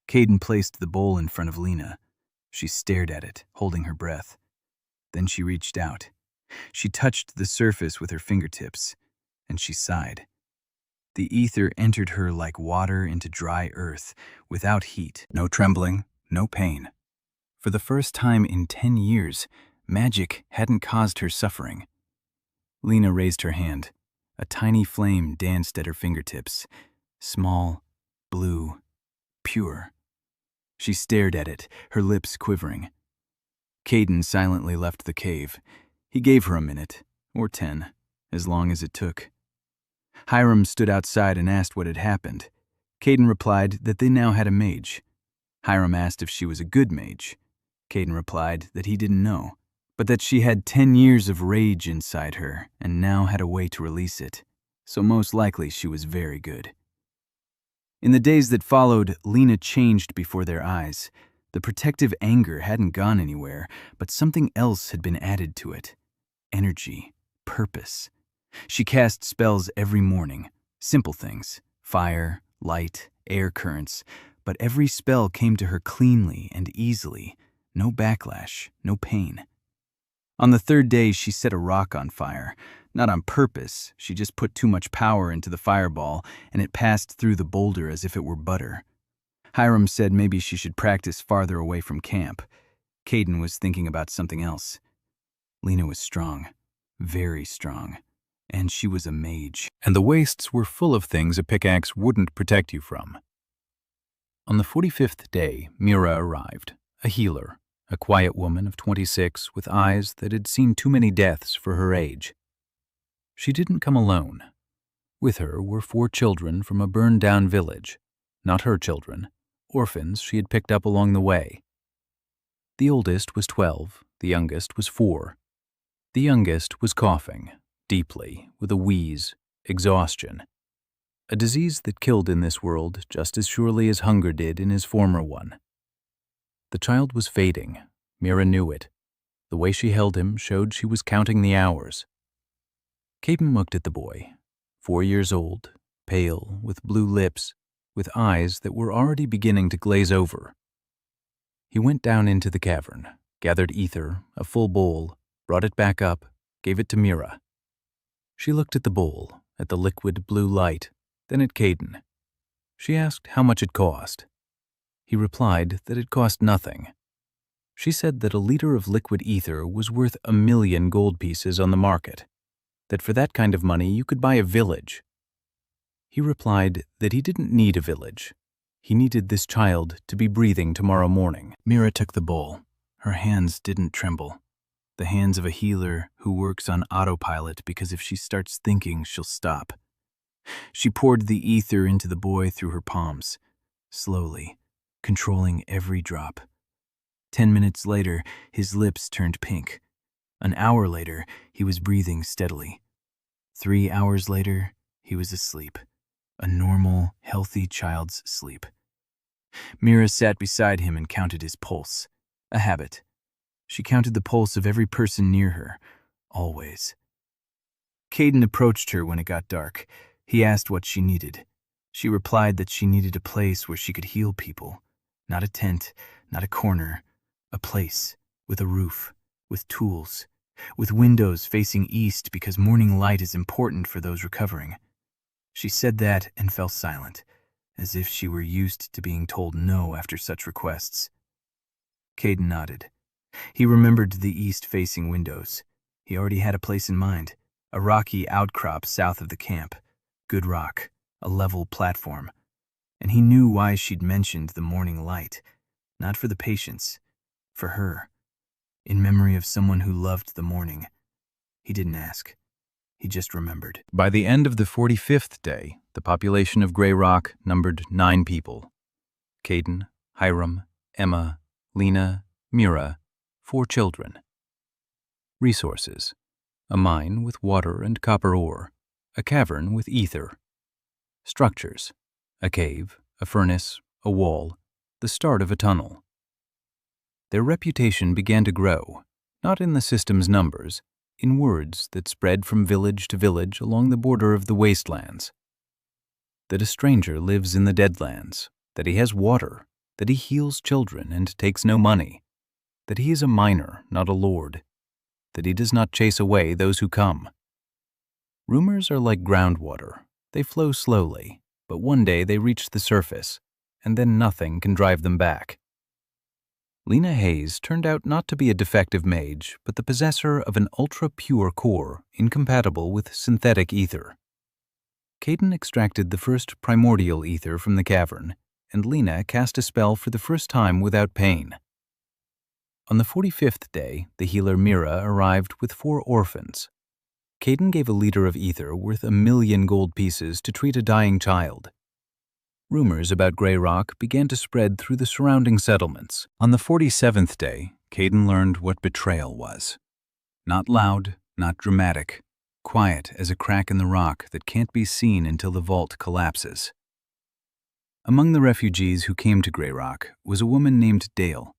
Speaker 1: Caden placed the bowl in front of Lena. She stared at it, holding her breath. Then she reached out. She touched the surface with her fingertips, and she sighed. The ether entered her like water into dry earth, without heat. No trembling, no pain. For the first time in 10 years, magic hadn't caused her suffering. Lena raised her hand. A tiny flame danced at her fingertips. Small, blue, pure. She stared at it, her lips quivering. Caden silently left the cave. He gave her a minute, or 10, as long as it took. Hiram stood outside and asked what had happened. Caden replied that they now had a mage. Hiram asked if she was a good mage. Caden replied that he didn't know, but that she had 10 years of rage inside her and now had a way to release it, so most likely she was very good. In the days that followed, Lena changed before their eyes. The protective anger hadn't gone anywhere, but something else had been added to it. Energy, purpose. She cast spells every morning, simple things, fire, light, air currents, but every spell came to her cleanly and easily, no backlash, no pain. On the 3rd day, she set a rock on fire. Not on purpose, she just put too much power into the fireball, and it passed through the boulder as if it were butter. Hiram said maybe she should practice farther away from camp. Caden was thinking about something else. Lena was strong, very strong, and she was a mage.
Speaker 2: And the wastes were full of things a pickaxe wouldn't protect you from. On the 45th day, Mira arrived, a healer, a quiet woman of 26 with eyes that had seen too many deaths for her age. She didn't come alone. With her were 4 children from a burned-down village, not her children, orphans she had picked up along the way. The oldest was 12, the youngest was 4. The youngest was coughing, deeply, with a wheeze, exhaustion. A disease that killed in this world just as surely as hunger did in his former one. The child was fading. Mira knew it. The way she held him showed she was counting the hours. Caden looked at the boy, 4 years old, pale, with blue lips, with eyes that were already beginning to glaze over. He went down into the cavern, gathered ether, a full bowl, brought it back up, gave it to Mira. She looked at the bowl, at the liquid blue light, then at Caden. She asked how much it cost. He replied that it cost nothing. She said that a liter of liquid ether was worth 1,000,000 gold pieces on the market, that for that kind of money you could buy a village. He replied that he didn't need a village. He needed this child to be breathing tomorrow morning.
Speaker 1: Mira took the bowl. Her hands didn't tremble. The hands of a healer who works on autopilot because if she starts thinking, she'll stop. She poured the ether into the boy through her palms, slowly, controlling every drop. 10 minutes later, his lips turned pink. An hour later, he was breathing steadily. 3 hours later, he was asleep. A normal, healthy child's sleep. Mira sat beside him and counted his pulse. A habit. She counted the pulse of every person near her, always. Caden approached her when it got dark. He asked what she needed. She replied that she needed a place where she could heal people. Not a tent, not a corner. A place with a roof, with tools, with windows facing east because morning light is important for those recovering. She said that and fell silent, as if she were used to being told no after such requests. Caden nodded. He remembered the east-facing windows. He already had a place in mind, a rocky outcrop south of the camp. Good rock, a level platform. And he knew why she'd mentioned the morning light. Not for the patients, for her. In memory of someone who loved the morning. He didn't ask. He just remembered.
Speaker 2: By the end of the 45th day, the population of Grey Rock numbered 9 people. Caden, Hiram, Emma, Lena, Mira, 4 children. Resources:
Speaker 1: A mine with water and copper ore. A cavern with ether. Structures. A cave, a furnace, a wall, the start of a tunnel. Their reputation began to grow, not in the system's numbers, in words that spread from village to village along the border of the Wastelands. That a stranger lives in the Deadlands, that he has water, that he heals children and takes no money, that he is a miner, not a lord, that he does not chase away those who come. Rumors are like groundwater. They flow slowly, but one day they reach the surface, and then nothing can drive them back. Lena Hayes turned out not to be a defective mage, but the possessor of an ultra-pure core incompatible with synthetic ether. Caden extracted the first primordial ether from the cavern, and Lena cast a spell for the first time without pain. On the 45th day, the healer Mira arrived with 4 orphans. Caden gave a liter of ether worth 1,000,000 gold pieces to treat a dying child. Rumors about Grey Rock began to spread through the surrounding settlements. On the 47th day, Caden learned what betrayal was. Not loud, not dramatic, quiet as a crack in the rock that can't be seen until the vault collapses. Among the refugees who came to Grey Rock was a woman named Dale.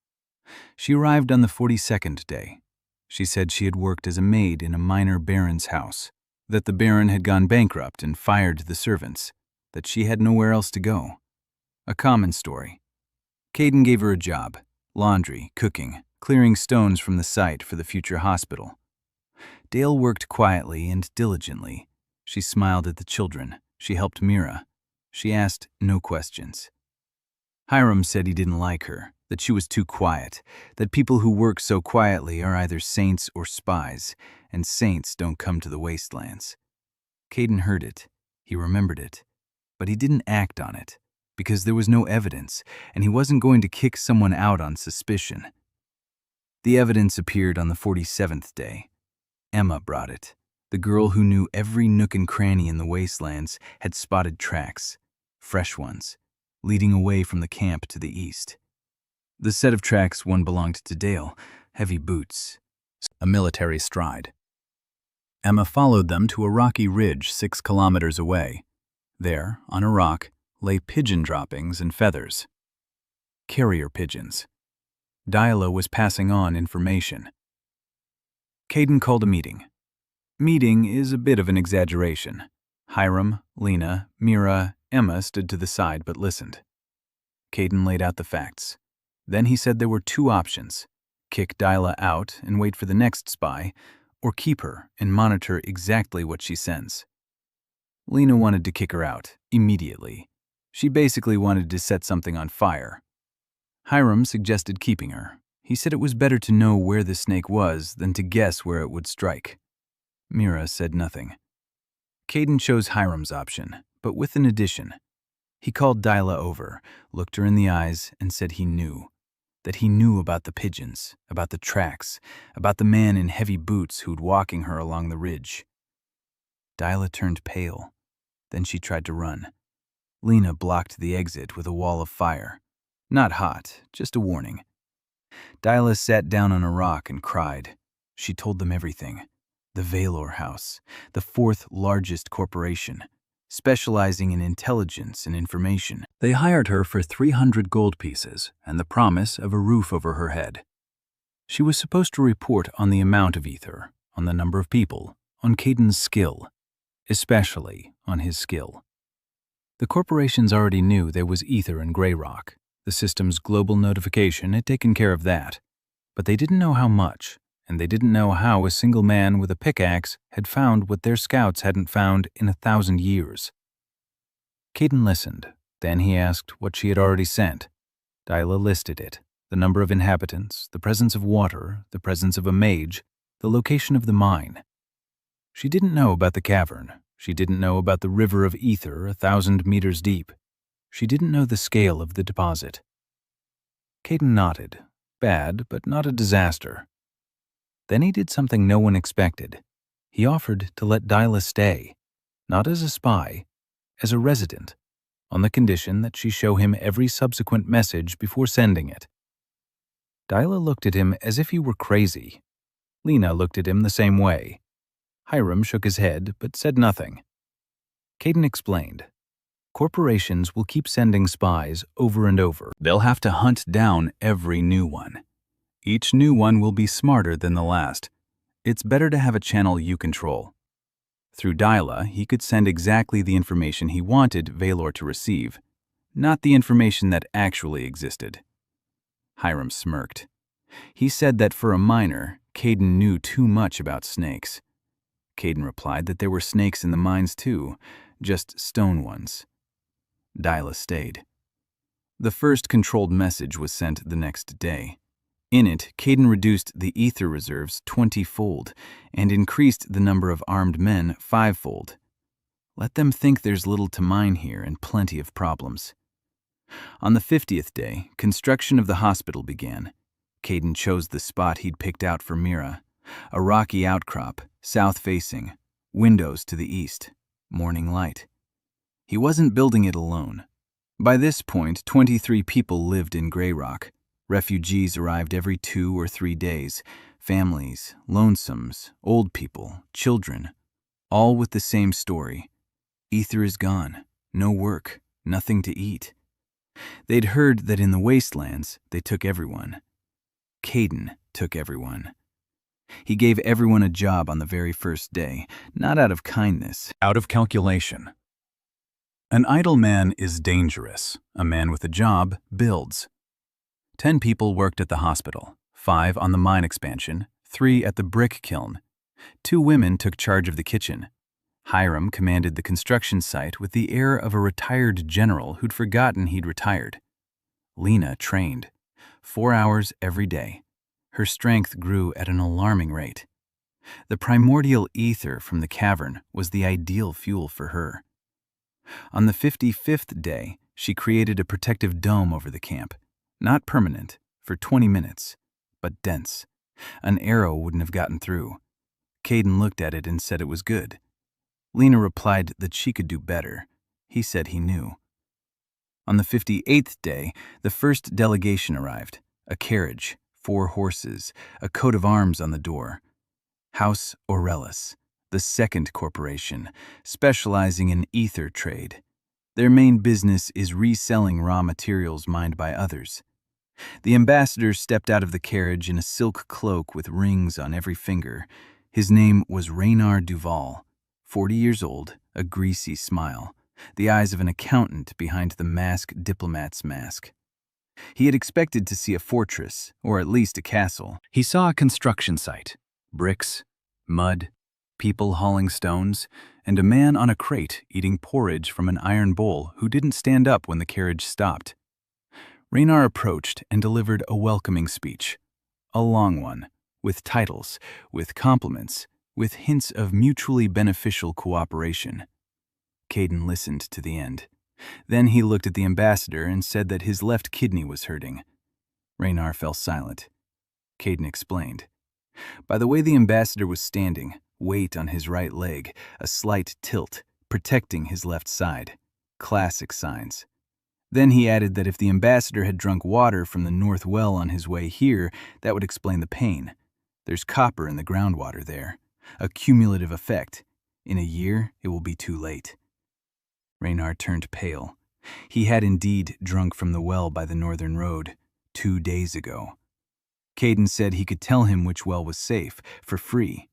Speaker 1: She arrived on the 42nd day. She said she had worked as a maid in a minor baron's house, that the baron had gone bankrupt and fired the servants, that she had nowhere else to go. A common story. Caden gave her a job: laundry, cooking, clearing stones from the site for the future hospital. Dale worked quietly and diligently. She smiled at the children. She helped Mira. She asked no questions. Hiram said he didn't like her, that she was too quiet, that people who work so quietly are either saints or spies, and saints don't come to the Wastelands. Caden heard it. He remembered it. But he didn't act on it, because there was no evidence, and he wasn't going to kick someone out on suspicion. The evidence appeared on the 47th day. Emma brought it. The girl who knew every nook and cranny in the Wastelands had spotted tracks, fresh ones, leading away from the camp to the east. The set of tracks one belonged to Dale, heavy boots, a military stride. Emma followed them to a rocky ridge 6 kilometers away. There, on a rock, lay pigeon droppings and feathers. Carrier pigeons. Diala was passing on information. Caden called a meeting. Meeting is a bit of an exaggeration. Hiram, Lena, Mira, Emma stood to the side but listened. Caden laid out the facts. Then he said there were 2 options: kick Diala out and wait for the next spy, or keep her and monitor exactly what she sends. Lena wanted to kick her out, immediately. She basically wanted to set something on fire. Hiram suggested keeping her. He said it was better to know where the snake was than to guess where it would strike. Mira said nothing. Caden chose Hiram's option, but with an addition. He called Diala over, looked her in the eyes, and said he knew. That he knew about the pigeons, about the tracks, about the man in heavy boots who'd walking her along the ridge. Diala turned pale. Then she tried to run. Lena blocked the exit with a wall of fire. Not hot, just a warning. Diala sat down on a rock and cried. She told them everything. The Valor House, the 4th largest corporation, specializing in intelligence and information. They hired her for 300 gold pieces and the promise of a roof over her head. She was supposed to report on the amount of ether, on the number of people, on Caden's skill, especially on his skill. The corporations already knew there was ether in Grey Rock. The system's global notification had taken care of that. But they didn't know how much, and they didn't know how a single man with a pickaxe had found what their scouts hadn't found in 1,000 years. Caden listened. Then he asked what she had already sent. Diala listed it: the number of inhabitants, the presence of water, the presence of a mage, the location of the mine. She didn't know about the cavern. She didn't know about the river of ether 1,000 meters deep. She didn't know the scale of the deposit. Caden nodded. Bad, but not a disaster. Then he did something no one expected. He offered to let Diala stay, not as a spy, as a resident, on the condition that she show him every subsequent message before sending it. Diala looked at him as if he were crazy. Lena looked at him the same way.
Speaker 2: Hiram shook his head but said nothing. Caden explained. Corporations will keep sending spies over and over. They'll have to hunt down every new one. Each new one will be smarter than the last. It's better to have a channel you control. Through Dyla, he could send exactly the information he wanted Valor to receive, not the information that actually existed. Hiram smirked. He said that for a miner, Caden knew too much about snakes. Caden replied that there were snakes in the mines too, just stone ones. Dyla stayed. The first controlled message was sent the next day. In it, Caden reduced the ether reserves 20-fold and increased the number of armed men 5-fold. Let them think there's little to mine here and plenty of problems. On the 50th day, construction of the hospital began. Caden chose the spot he'd picked out for Mira, a rocky outcrop, south-facing, windows to the east, morning light. He wasn't building it alone. By this point, 23 people lived in Grey Rock. Refugees arrived every 2 or 3 days, families, lonesomes, old people, children, all with the same story. Ether is gone, no work, nothing to eat. They'd heard that in the Wastelands, they took everyone. Caden took everyone. He gave everyone a job on the very first day, not out of kindness, out of calculation. An idle man is dangerous. A man with a job builds. 10 people worked at the hospital, 5 on the mine expansion, 3 at the brick kiln. 2 women took charge of the kitchen. Hiram commanded the construction site with the air of a retired general who'd forgotten he'd retired. Lena trained. 4 hours every day. Her strength grew at an alarming rate. The primordial ether from the cavern was the ideal fuel for her. On the 55th day, she created a protective dome over the camp. Not permanent, for 20 minutes, but dense. An arrow wouldn't have gotten through. Caden looked at it and said it was good. Lena replied that she could do better. He said he knew. On the 58th day, the first delegation arrived. A carriage, 4 horses, a coat of arms on the door. House Aurelis, the second corporation, specializing in ether trade. Their main business is reselling raw materials mined by others. The ambassador stepped out of the carriage in a silk cloak with rings on every finger. His name was Raynar Duval, 40 years old, a greasy smile, the eyes of an accountant behind the masked diplomat's mask. He had expected to see a fortress, or at least a castle. He saw a construction site, bricks, mud, people hauling stones, and a man on a crate eating porridge from an iron bowl who didn't stand up when the carriage stopped. Raynar approached and delivered a welcoming speech. A long one, with titles, with compliments, with hints of mutually beneficial cooperation. Caden listened to the end. Then he looked at the ambassador and said that his left kidney was hurting. Raynar fell silent. Caden explained. By the way the ambassador was standing, weight on his right leg, a slight tilt, protecting his left side. Classic signs. Then he added that if the ambassador had drunk water from the north well on his way here, that would explain the pain. There's copper in the groundwater there. A cumulative effect. In a year, it will be too late. Raynar turned pale. He had indeed drunk from the well by the northern road 2 days ago. Caden said he could tell him which well was safe, for free.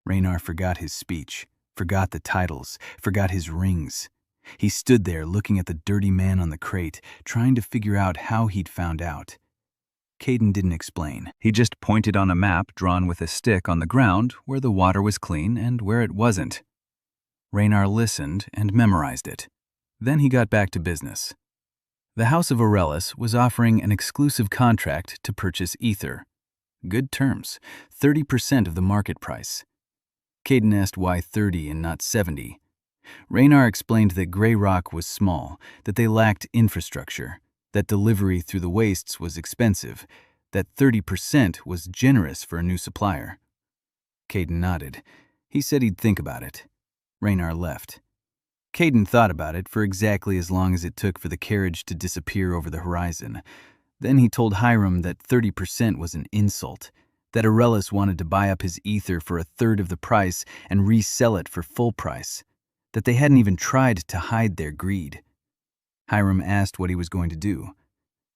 Speaker 2: Raynar forgot his speech, forgot the titles, forgot his rings. He stood there looking at the dirty man on the crate, trying to figure out how he'd found out. Caden didn't explain. He just pointed on a map drawn with a stick on the ground where the water was clean and where it wasn't. Raynar listened and memorized it. Then he got back to business. The House of Aurelis was offering an exclusive contract to purchase ether. Good terms, 30% of the market price. Caden asked why 30 and not 70. Raynar explained that Grey Rock was small, that they lacked infrastructure, that delivery through the wastes was expensive, that 30% was generous for a new supplier. Caden nodded. He said he'd think about it. Raynar left. Caden thought about it for exactly as long as it took for the carriage to disappear over the horizon. Then he told Hiram that 30% was an insult,
Speaker 1: that Aurelius wanted to buy up his ether for a third of the price and resell it for full price, that they hadn't even tried to hide their greed. Hiram asked what he was going to do.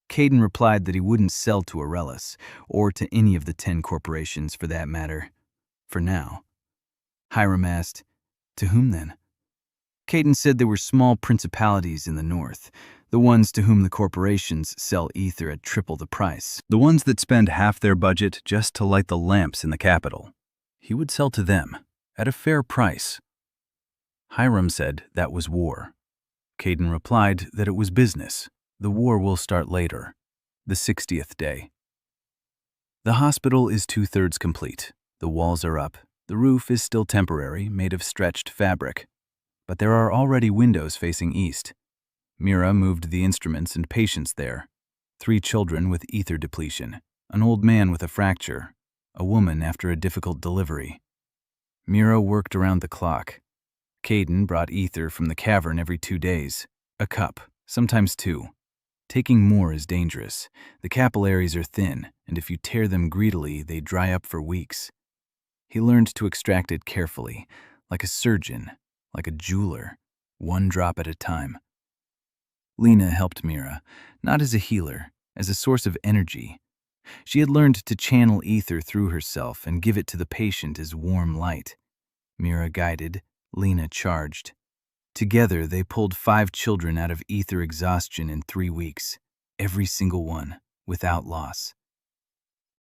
Speaker 1: Caden replied that he wouldn't sell to Aurelius, or to any of the 10 corporations for that matter, for now. Hiram asked, "To whom then?" Caden said there were small principalities in the north, the ones to whom the corporations sell ether at triple the price.
Speaker 2: The ones that spend half their budget just to light the lamps in the capital. He would sell to them, at a fair price. Hiram said that was war. Caden replied that it was business. The war will start later, the 60th day. The hospital is 2/3 complete. The walls are up. The roof is still temporary, made of stretched fabric. But there are already windows facing east. Mira moved the instruments and patients there. 3 children with ether depletion, an old man with a fracture, a woman after a difficult delivery. Mira worked around the clock. Caden brought ether from the cavern every 2 days, a cup, sometimes 2. Taking more is dangerous. The capillaries are thin, and if you tear them greedily, they dry up for weeks. He learned to extract it carefully, like a surgeon, like a jeweler, 1 drop at a time. Lena helped Mira, not as a healer, as a source of energy. She had learned to channel ether through herself and give it to the patient as warm light. Mira guided, Lena charged. Together, they pulled 5 children out of ether exhaustion in 3 weeks, every single one, without loss.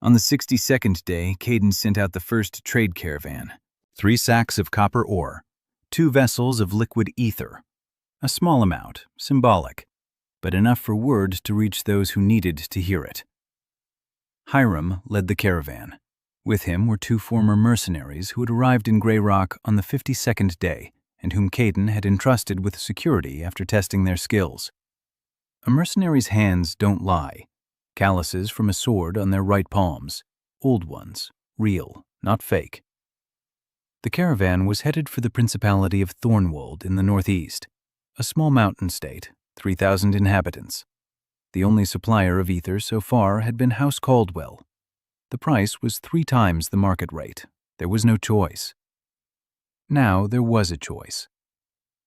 Speaker 2: On the 62nd day, Caden sent out the first trade caravan. 3 sacks of copper ore, 2 vessels of liquid ether. A small amount, symbolic, but enough for word to reach those who needed to hear it. Hiram led the caravan. With him were 2 former mercenaries who had arrived in Grey Rock on the 52nd day, and whom Caden had entrusted with security after testing their skills. A mercenary's hands don't lie. Calluses from a sword on their right palms, old ones, real, not fake. The caravan was headed for the Principality of Thornwold in the northeast, a small mountain state, 3,000 inhabitants. The only supplier of ether so far had been House Caldwell. The price was 3 times the market rate. There was no choice. Now there was a choice.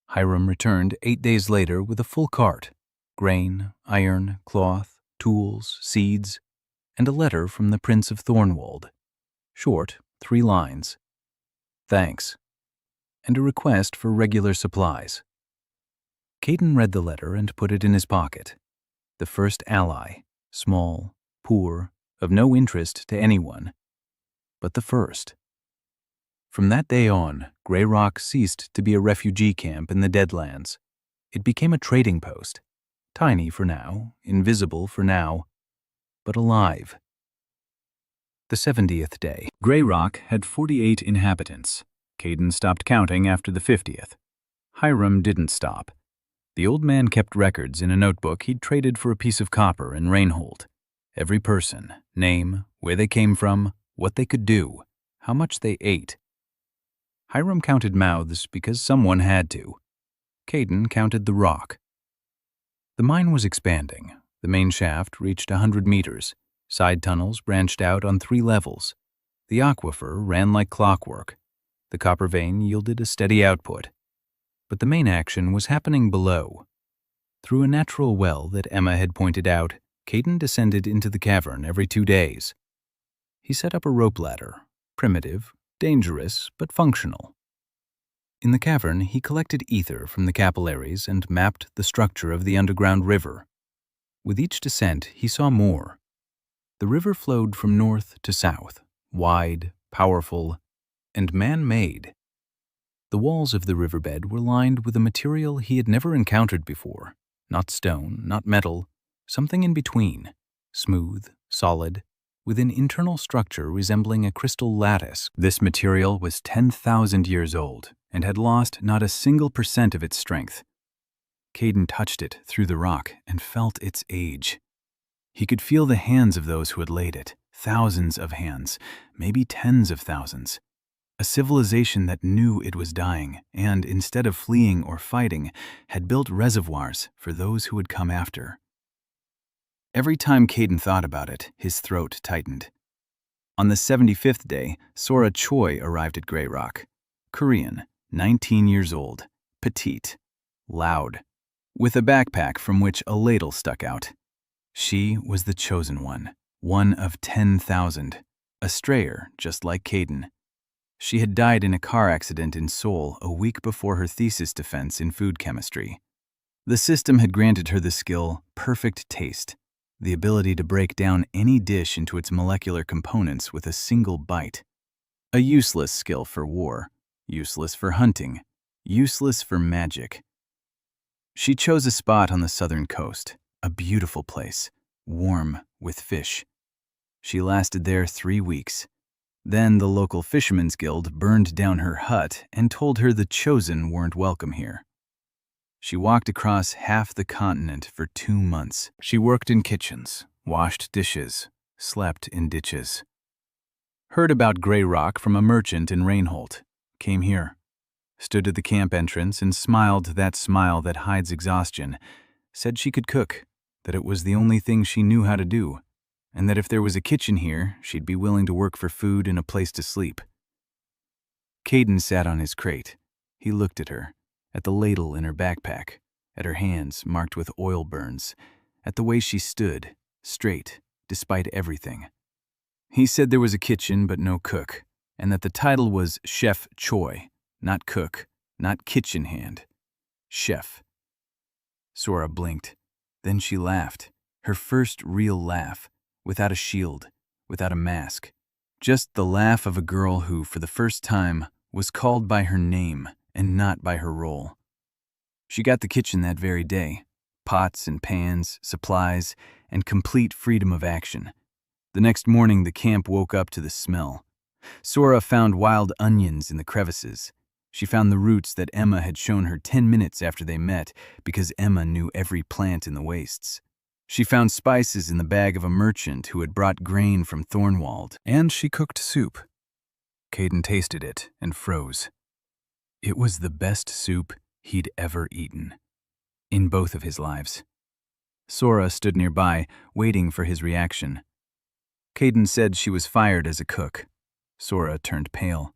Speaker 2: Hiram returned 8 days later with a full cart, grain, iron, cloth, tools, seeds, and a letter from the Prince of Thornwold. Short, 3 lines. Thanks. And a request for regular supplies. Caden read the letter and put it in his pocket. The first ally, small, poor, of no interest to anyone, but the first. From that day on, Grey Rock ceased to be a refugee camp in the Deadlands. It became a trading post, tiny for now, invisible for now, but alive. The 70th day. Grey Rock had 48 inhabitants. Caden stopped counting after the 50th. Hiram didn't stop. The old man kept records in a notebook he'd traded for a piece of copper in Rainhold. Every person, name, where they came from, what they could do, how much they ate. Hiram counted mouths because someone had to. Caden counted the rock. The mine was expanding. The main shaft reached 100 meters. Side tunnels branched out on 3 levels. The aquifer ran like clockwork. The copper vein yielded a steady output. But the main action was happening below. Through a natural well that Emma had pointed out, Caden descended into the cavern every 2 days. He set up a rope ladder, primitive, dangerous, but functional. In the cavern, he collected ether from the capillaries and mapped the structure of the underground river. With each descent, he saw more. The river flowed from north to south, wide, powerful, and man-made. The walls of the riverbed were lined with a material he had never encountered before, not stone, not metal, something in between, smooth, solid, with an internal structure resembling a crystal lattice. This material was 10,000 years old and had lost not a single % of its strength. Caden touched it through the rock and felt its age. He could feel the hands of those who had laid it, thousands of hands, maybe tens of thousands. A civilization that knew it was dying and, instead of fleeing or fighting, had built reservoirs for those who would come after. Every time Caden thought about it, his throat tightened. On the 75th day, Sora Choi arrived at Grey Rock. Korean, 19 years old, petite, loud, with a backpack from which a ladle stuck out. She was the chosen one of 10,000, a strayer just like Caden. She had died in a car accident in Seoul a week before her thesis defense in food chemistry. The system had granted her the skill perfect taste, the ability to break down any dish into its molecular components with a single bite. A useless skill for war, useless for hunting, useless for magic. She chose a spot on the southern coast, a beautiful place, warm with fish. She lasted there 3 weeks. Then the local Fishermen's Guild burned down her hut and told her the chosen weren't welcome here. She walked across half the continent for 2 months. She worked in kitchens, washed dishes, slept in ditches. Heard about Grey Rock from a merchant in Reinhold. Came here. Stood at the camp entrance and smiled that smile that hides exhaustion. Said she could cook, that it was the only thing she knew how to do, and that if there was a kitchen here, she'd be willing to work for food and a place to sleep. Caden sat on his crate. He looked at her, at the ladle in her backpack, at her hands marked with oil burns, at the way she stood, straight, despite everything. He said there was a kitchen but no cook, and that the title was Chef Choi, not cook, not kitchen hand. Chef. Sora blinked. Then she laughed, her first real laugh, without a shield, without a mask. Just the laugh of a girl who, for the first time, was called by her name and not by her role. She got the kitchen that very day. Pots and pans, supplies, and complete freedom of action. The next morning, the camp woke up to the smell. Sora found wild onions in the crevices. She found the roots that Emma had shown her 10 minutes after they met because Emma knew every plant in the wastes. She found spices in the bag of a merchant who had brought grain from Thornwald, and she cooked soup. Caden tasted it and froze. It was the best soup he'd ever eaten, in both of his lives. Sora stood nearby, waiting for his reaction. Caden said she was fired as a cook. Sora turned pale.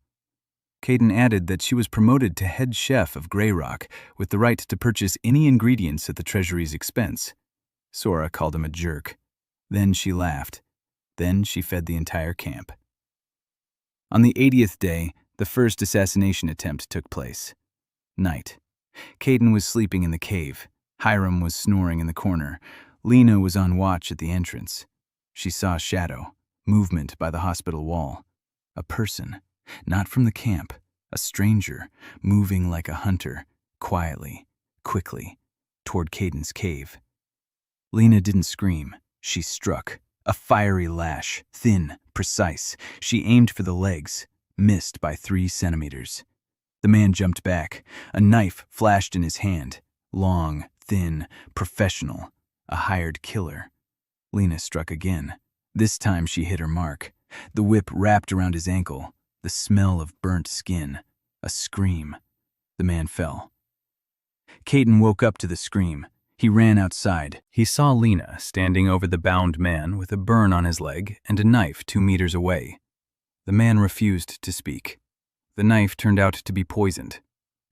Speaker 2: Caden added that she was promoted to head chef of Grey Rock with the right to purchase any ingredients at the Treasury's expense. Sora called him a jerk. Then she laughed. Then she fed the entire camp. On the 80th day, the first assassination attempt took place. Night. Caden was sleeping in the cave. Hiram was snoring in the corner. Lena was on watch at the entrance. She saw a shadow, movement by the hospital wall. A person, not from the camp, a stranger, moving like a hunter, quietly, quickly, toward Caden's cave. Lena didn't scream. She struck. A fiery lash, thin, precise. She aimed for the legs, missed by 3 centimeters. The man jumped back. A knife flashed in his hand. Long, thin, professional. A hired killer. Lena struck again. This time she hit her mark. The whip wrapped around his ankle. The smell of burnt skin. A scream. The man fell. Caden woke up to the scream. He ran outside. He saw Lena standing over the bound man with a burn on his leg and a knife 2 meters away. The man refused to speak. The knife turned out to be poisoned.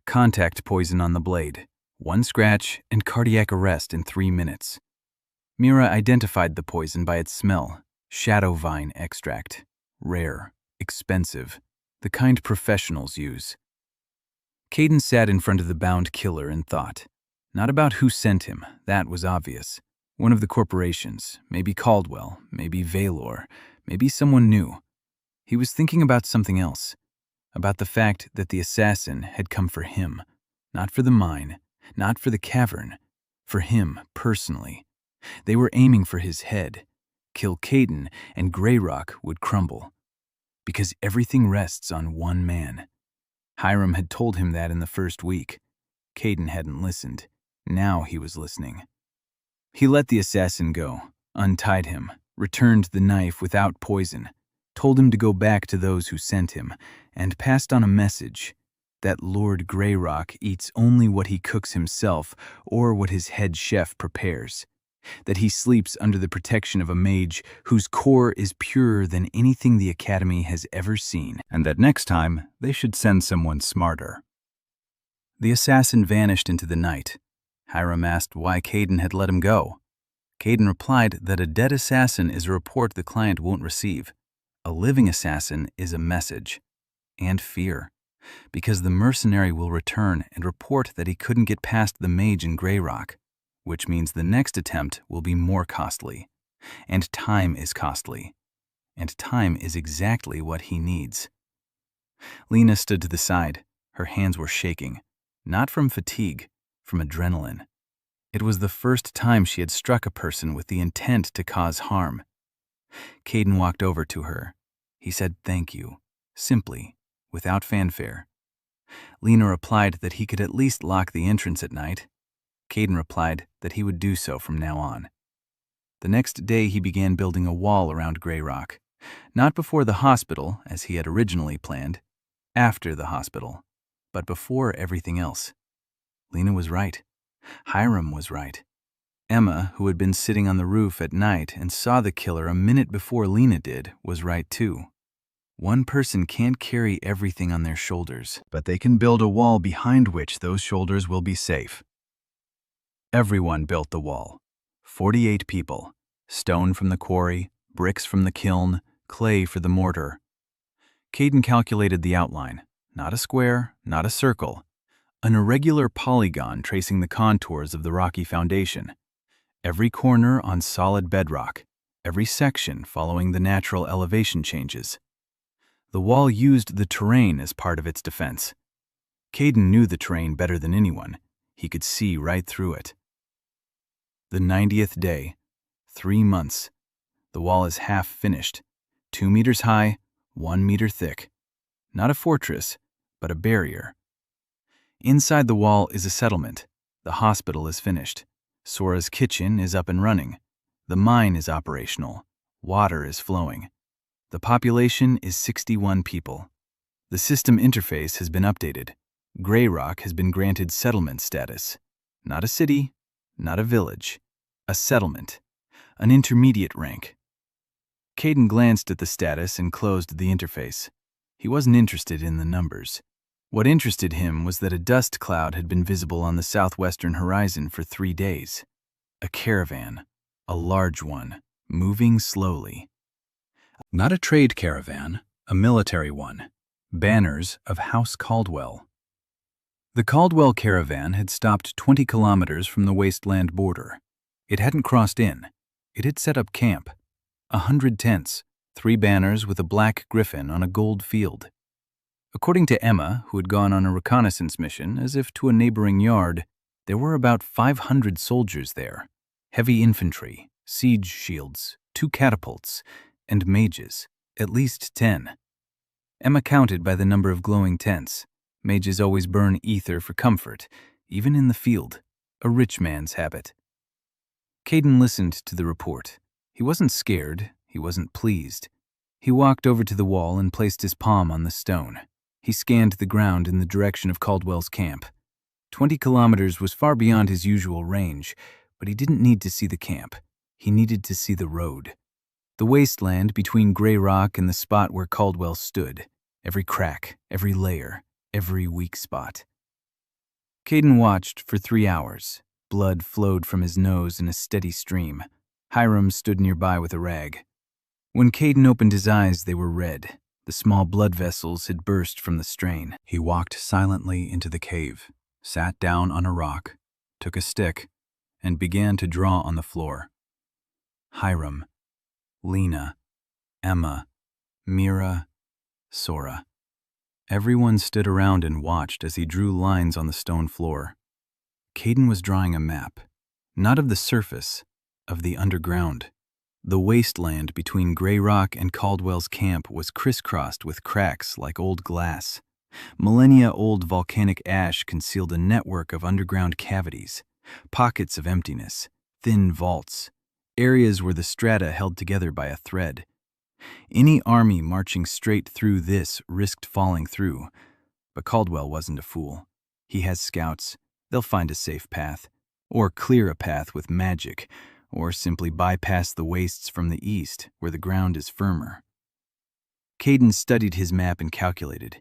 Speaker 2: Contact poison on the blade. 1 scratch and cardiac arrest in 3 minutes. Mira identified the poison by its smell. Shadow vine extract. Rare, expensive, the kind professionals use. Caden sat in front of the bound killer and thought. Not about who sent him, that was obvious. One of the corporations, maybe Caldwell, maybe Valor, maybe someone new. He was thinking about something else, about the fact that the assassin had come for him, not for the mine, not for the cavern, for him personally. They were aiming for his head. Kill Caden and Grey Rock would crumble. Because everything rests on one man. Hiram had told him that in the first week. Caden hadn't listened. Now he was listening. He let the assassin go, untied him, returned the knife without poison, told him to go back to those who sent him, and passed on a message that Lord Grey Rock eats only what he cooks himself or what his head chef prepares.
Speaker 1: that he sleeps under the protection of a mage whose core is purer than anything the Academy has ever seen,
Speaker 2: and that next time they should send someone smarter.
Speaker 1: The assassin vanished into the night. Hiram asked why Caden had let him go. Caden replied that a dead assassin is a report the client won't receive. A living assassin is a message. And fear. Because the mercenary will return and report that he couldn't get past the mage in Grey Rock, which means the next attempt will be more costly. And time is costly. And time is exactly what he needs. Lena stood to the side. Her hands were shaking. Not from fatigue, from adrenaline. It was the first time she had struck a person with the intent to cause harm. Caden walked over to her. He said thank you, simply, without fanfare. Lena replied that he could at least lock the entrance at night. Caden replied that he would do so from now on. The next day he began building a wall around Grey Rock. Not before the hospital, as he had originally planned. After the hospital. But before everything else. Lena was right. Hiram was right. Emma, who had been sitting on the roof at night and saw the killer a minute before Lena did, was right too. One person can't carry everything on their shoulders,
Speaker 2: but they can build a wall behind which those shoulders will be safe.
Speaker 1: Everyone built the wall. 48 people. Stone from the quarry, bricks from the kiln, clay for the mortar. Caden calculated the outline. Not a square, not a circle. An irregular polygon tracing the contours of the rocky foundation. Every corner on solid bedrock. Every section following the natural elevation changes. The wall used the terrain as part of its defense. Caden knew the terrain better than anyone. He could see right through it. The 90th day. 3 months. The wall is half finished. 2 meters high, 1 meter thick. Not a fortress, but a barrier. Inside the wall is a settlement. The hospital is finished. Sora's kitchen is up and running. The mine is operational. Water is flowing. The population is 61 people. The system interface has been updated. Grey Rock has been granted settlement status. Not a city, not a village. A settlement. An intermediate rank. Caden glanced at the status and closed the interface. He wasn't interested in the numbers. What interested him was that a dust cloud had been visible on the southwestern horizon for 3 days. A caravan, a large one, moving slowly.
Speaker 2: Not a trade caravan, a military one. Banners of House Caldwell.
Speaker 1: The Caldwell caravan had stopped 20 kilometers from the Wasteland border. It hadn't crossed in. It had set up camp. 100 tents, 3 banners with a black griffin on a gold field. According to Emma, who had gone on a reconnaissance mission, as if to a neighboring yard, there were about 500 soldiers there. Heavy infantry, siege shields, 2 catapults, and mages, at least 10. Emma counted by the number of glowing tents. Mages always burn ether for comfort, even in the field, a rich man's habit. Caden listened to the report. He wasn't scared, he wasn't pleased. He walked over to the wall and placed his palm on the stone. He scanned the ground in the direction of Caldwell's camp. 20 kilometers was far beyond his usual range, but he didn't need to see the camp. He needed to see the road. The wasteland between Grey Rock and the spot where Caldwell stood. Every crack, every layer, every weak spot. Caden watched for 3 hours. Blood flowed from his nose in a steady stream. Hiram stood nearby with a rag. When Caden opened his eyes, they were red. The small blood vessels had burst from the strain.
Speaker 2: He walked silently into the cave, sat down on a rock, took a stick, and began to draw on the floor.
Speaker 1: Hiram, Lena, Emma, Mira, Sora. Everyone stood around and watched as he drew lines on the stone floor. Caden was drawing a map, not of the surface, of the underground. The wasteland between Grey Rock and Caldwell's camp was crisscrossed with cracks like old glass. Millennia-old volcanic ash concealed a network of underground cavities, pockets of emptiness, thin vaults, areas where the strata held together by a thread. Any army marching straight through this risked falling through, but Caldwell wasn't a fool. He has scouts. They'll find a safe path, or clear a path with magic, or simply bypass the wastes from the east where the ground is firmer. Caden studied his map and calculated.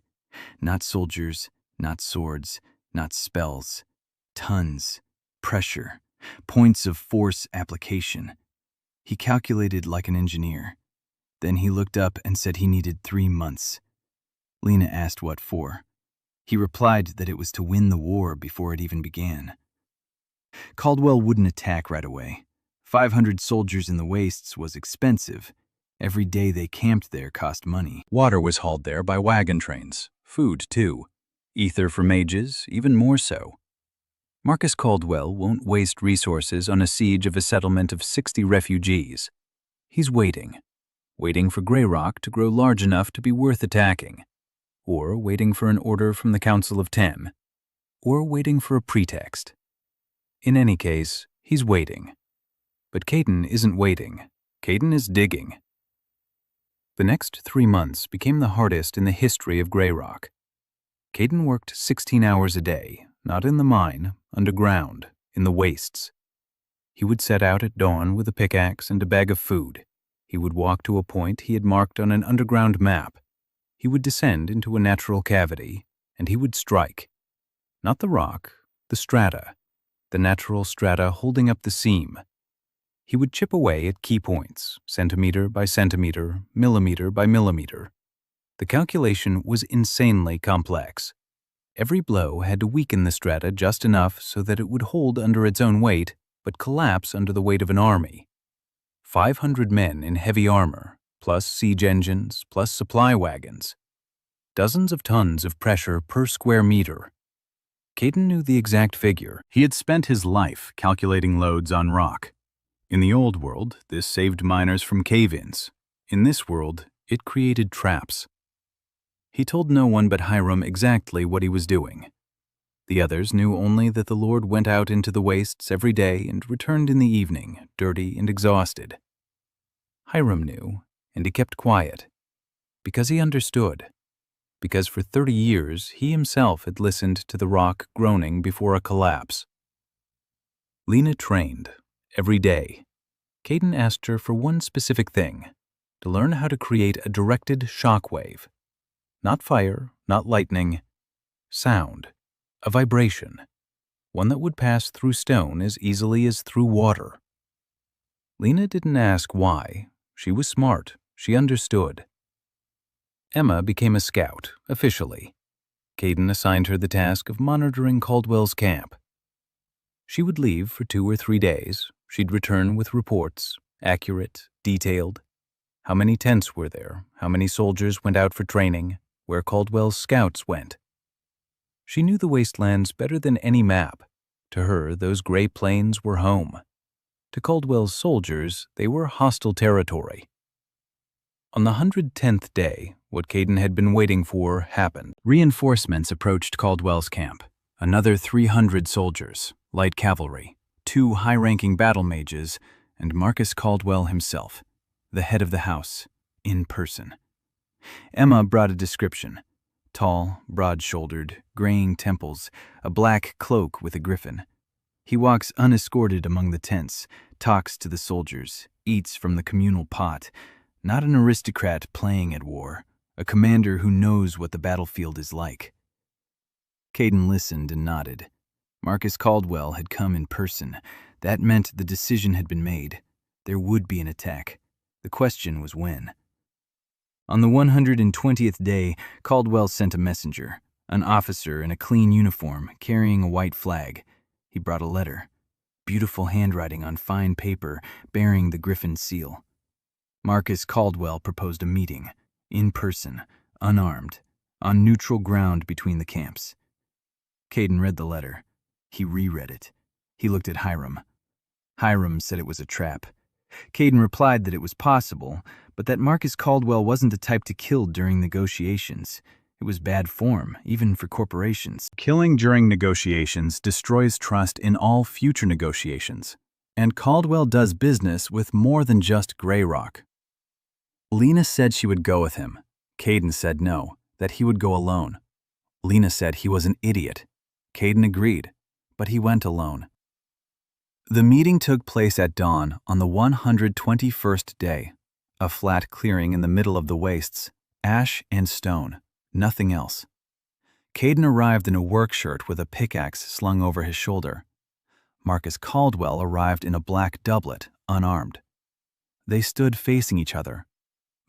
Speaker 1: Not soldiers, not swords, not spells. Tons, pressure, points of force application. He calculated like an engineer. Then he looked up and said he needed 3 months. Lena asked what for. He replied that it was to win the war before it even began. Caldwell wouldn't attack right away. 500 soldiers in the wastes was expensive. Every day they camped there cost money.
Speaker 2: Water was hauled there by wagon trains. Food, too. Ether for mages, even more so. Marcus Caldwell won't waste resources on a siege of a settlement of 60 refugees. He's waiting for Grey Rock to grow large enough to be worth attacking, or waiting for an order from the Council of 10, or waiting for a pretext. In any case, he's waiting. But Caden isn't waiting. Caden is digging. The next 3 months became the hardest in the history of Grey Rock. Caden worked 16 hours a day, not in the mine, underground, in the wastes. He would set out at dawn with a pickaxe and a bag of food. He would walk to a point he had marked on an underground map. He would descend into a natural cavity, and he would strike. Not the rock, the strata, the natural strata holding up the seam. He would chip away at key points, centimeter by centimeter, millimeter by millimeter. The calculation was insanely complex. Every blow had to weaken the strata just enough so that it would hold under its own weight, but collapse under the weight of an army. 500 men in heavy armor, plus siege engines, plus supply wagons. Dozens of tons of pressure per square meter. Caden knew the exact figure. He had spent his life calculating loads on rock. In the old world, this saved miners from cave-ins. In this world, it created traps. He told no one but Hiram exactly what he was doing. The others knew only that the Lord went out into the wastes every day and returned in the evening, dirty and exhausted. Hiram knew, and he kept quiet. Because he understood. Because for 30 years he himself had listened to the rock groaning before a collapse. Lena trained, every day. Caden asked her for one specific thing, to learn how to create a directed shock wave. Not fire, not lightning. Sound. A vibration. One that would pass through stone as easily as through water. Lena didn't ask why. She was smart. She understood. Emma became a scout, officially. Caden assigned her the task of monitoring Caldwell's camp. She would leave for 2 or 3 days. She'd return with reports, accurate, detailed. How many tents were there? How many soldiers went out for training? Where Caldwell's scouts went. She knew the wastelands better than any map. To her, those gray plains were home. To Caldwell's soldiers, they were hostile territory. On the 110th day, what Caden had been waiting for happened. Reinforcements approached Caldwell's camp. Another 300 soldiers, light cavalry, 2 high-ranking battle mages, and Marcus Caldwell himself, the head of the house, in person. Emma brought a description. Tall, broad-shouldered, graying temples, a black cloak with a griffin. He walks unescorted among the tents, talks to the soldiers, eats from the communal pot. Not an aristocrat playing at war, a commander who knows what the battlefield is like. Caden listened and nodded. Marcus Caldwell had come in person. That meant the decision had been made. There would be an attack. The question was when. On the 120th day, Caldwell sent a messenger, an officer in a clean uniform carrying a white flag. He brought a letter, beautiful handwriting on fine paper bearing the Griffin seal. Marcus Caldwell proposed a meeting, in person, unarmed, on neutral ground between the camps. Caden read the letter. He reread it. He looked at Hiram. Hiram said it was a trap. Caden replied that it was possible, but that Marcus Caldwell wasn't the type to kill during negotiations. It was bad form, even for corporations. Killing during negotiations destroys trust in all future negotiations, and Caldwell does business with more than just Grey Rock. Lena said she would go with him. Caden said no, that he would go alone. Lena said he was an idiot. Caden agreed, but he went alone. The meeting took place at dawn on the 121st day, a flat clearing in the middle of the wastes, ash and stone, nothing else. Caden arrived in a work shirt with a pickaxe slung over his shoulder. Marcus Caldwell arrived in a black doublet, unarmed. They stood facing each other.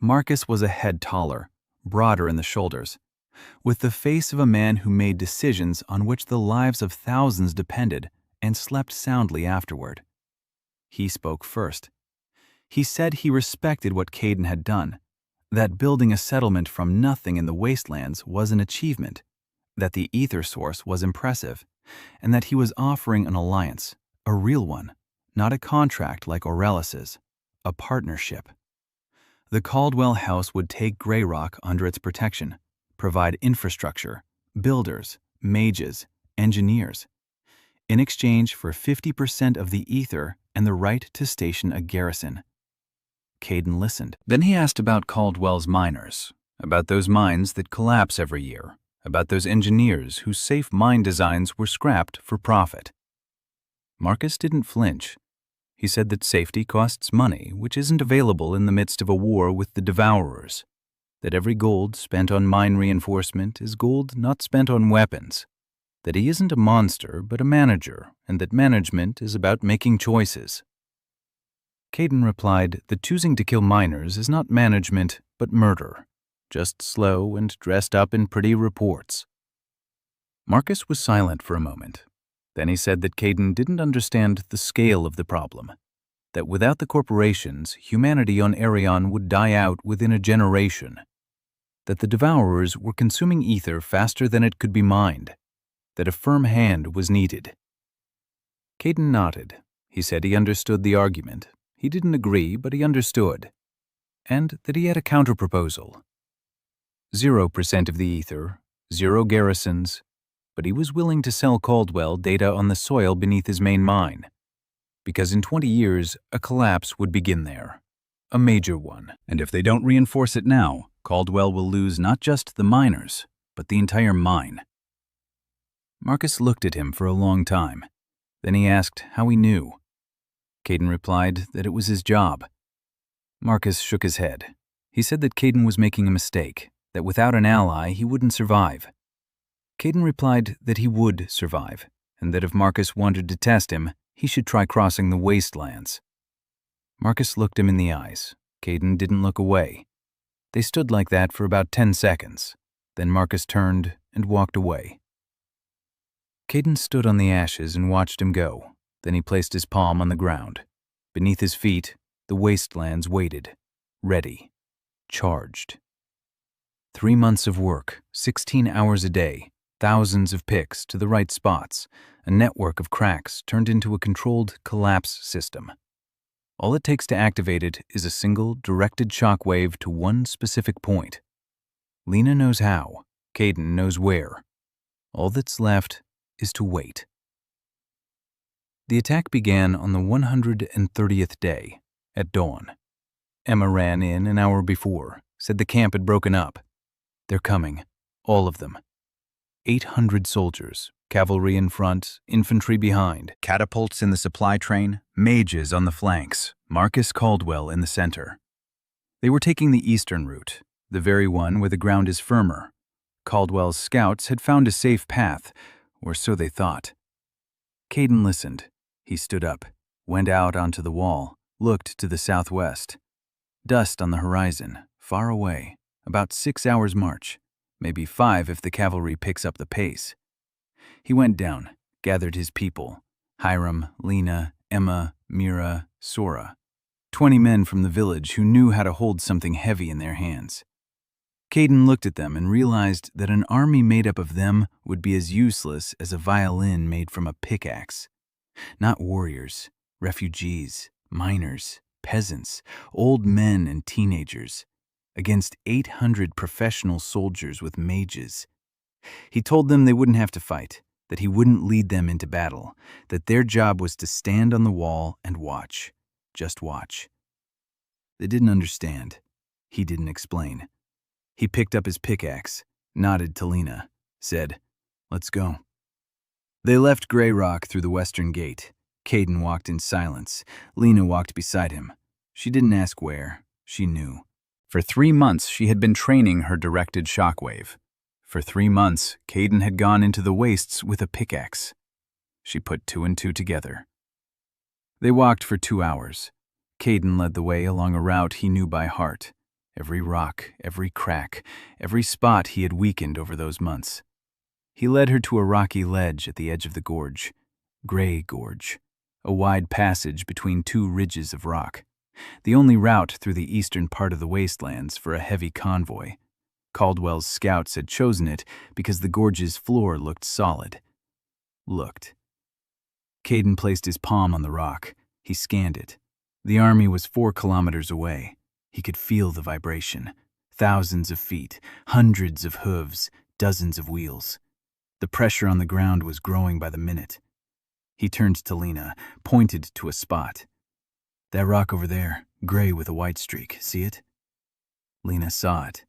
Speaker 2: Marcus was a head taller, broader in the shoulders, with the face of a man who made decisions on which the lives of thousands depended and slept soundly afterward. He spoke first. He said he respected what Caden had done, that building a settlement from nothing in the Wastelands was an achievement, that the ether source was impressive, and that he was offering an alliance, a real one, not a contract like Aurelis's, a partnership. The Caldwell house would take Grey Rock under its protection, provide infrastructure, builders, mages, engineers, in exchange for 50% of the ether and the right to station a garrison. Caden listened. Then he asked about Caldwell's miners, about those mines that collapse every year, about those engineers whose safe mine designs were scrapped for profit. Marcus didn't flinch. He said that safety costs money, which isn't available in the midst of a war with the Devourers, that every gold spent on mine reinforcement is gold not spent on weapons, that he isn't a monster but a manager, and that management is about making choices. Caden replied that choosing to kill miners is not management but murder, just slow and dressed up in pretty reports. Marcus was silent for a moment. Then he said that Caden didn't understand the scale of the problem, that without the corporations, humanity on Arion would die out within a generation, that the Devourers were consuming ether faster than it could be mined, that a firm hand was needed. Caden nodded. He said he understood the argument. He didn't agree, but he understood, and that he had a counterproposal. 0% of the ether, 0 garrisons, but he was willing to sell Caldwell data on the soil beneath his main mine, because in 20 years, a collapse would begin there, a major one. And if they don't reinforce it now, Caldwell will lose not just the miners, but the entire mine. Marcus looked at him for a long time. Then he asked how he knew. Caden replied that it was his job. Marcus shook his head. He said that Caden was making a mistake, that without an ally he wouldn't survive. Caden replied that he would survive, and that if Marcus wanted to test him, he should try crossing the Wastelands. Marcus looked him in the eyes. Caden didn't look away. They stood like that for about 10 seconds. Then Marcus turned and walked away. Caden stood on the ashes and watched him go. Then he placed his palm on the ground. Beneath his feet, the Wastelands waited, ready, charged. 3 months of work, 16 hours a day, thousands of picks to the right spots, a network of cracks turned into a controlled collapse system. All it takes to activate it is a single directed shockwave to one specific point. Lena knows how, Caden knows where. All that's left is to wait. The attack began on the 130th day, at dawn. Emma ran in an hour before, said the camp had broken up. They're coming, all of them. 800 soldiers, cavalry in front, infantry behind, catapults in the supply train, mages on the flanks, Marcus Caldwell in the center. They were taking the eastern route, the very one where the ground is firmer. Caldwell's scouts had found a safe path, or so they thought. Caden listened. He stood up, went out onto the wall, looked to the southwest. Dust on the horizon, far away, about 6 hours' march, maybe 5 if the cavalry picks up the pace. He went down, gathered his people, Hiram, Lena, Emma, Mira, Sora. 20 men from the village who knew how to hold something heavy in their hands. Caden looked at them and realized that an army made up of them would be as useless as a violin made from a pickaxe. Not warriors, refugees, miners, peasants, old men and teenagers, against 800 professional soldiers with mages. He told them they wouldn't have to fight, that he wouldn't lead them into battle, that their job was to stand on the wall and watch, just watch. They didn't understand. He didn't explain. He picked up his pickaxe, nodded to Lena, said, "Let's go." They left Grey Rock through the western gate.
Speaker 1: Caden walked in silence. Lena walked beside him. She didn't ask where. She knew.
Speaker 2: For 3 months, she had been training her directed shockwave. For 3 months, Caden had gone into the wastes with a pickaxe. She put 2 and 2 together. They walked for 2 hours. Caden led the way along a route he knew by heart. Every rock, every crack, every spot he had weakened over those months. He led her to a rocky ledge at the edge of the gorge. Gray Gorge. A wide passage between 2 ridges of rock. The only route through the eastern part of the wastelands for a heavy convoy. Caldwell's scouts had chosen it because the gorge's floor looked solid. Caden placed his palm on the rock. He scanned it. The army was 4 kilometers away. He could feel the vibration. Thousands of feet, hundreds of hooves, dozens of wheels. The pressure on the ground was growing by the minute. He turned to Lena, pointed to a spot. "That rock over there, gray with a white streak, see it?" Lena saw it.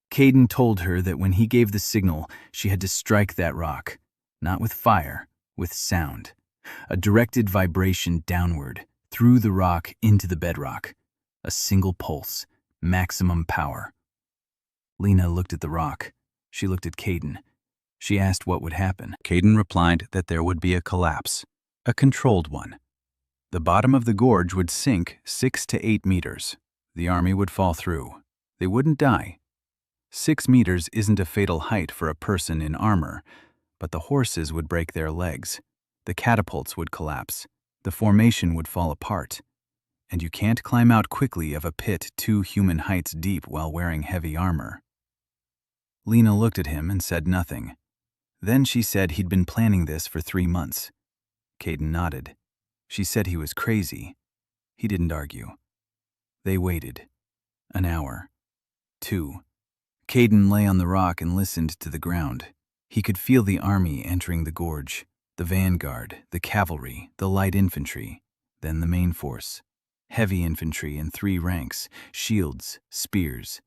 Speaker 2: Caden told her that when he gave the signal, she had to strike that rock, not with fire, with sound. A directed vibration downward, through the rock into the bedrock. A single pulse, maximum power. Lena looked at the rock. She looked at Caden. She asked what would happen. Caden replied that there would be a collapse, a controlled one. The bottom of the gorge would sink 6 to 8 meters. The army would fall through. They wouldn't die. 6 meters isn't a fatal height for a person in armor, but the horses would break their legs. The catapults would collapse. The formation would fall apart. And you can't climb out quickly of a pit 2 human heights deep while wearing heavy armor. Lena looked at him and said nothing. Then she said he'd been planning this for 3 months. Caden nodded. She said he was crazy. He didn't argue. They waited. An hour. 2. Caden lay on the rock and listened to the ground. He could feel the army entering the gorge, the vanguard, the cavalry, the light infantry, then the main force. Heavy infantry in 3 ranks, shields, spears,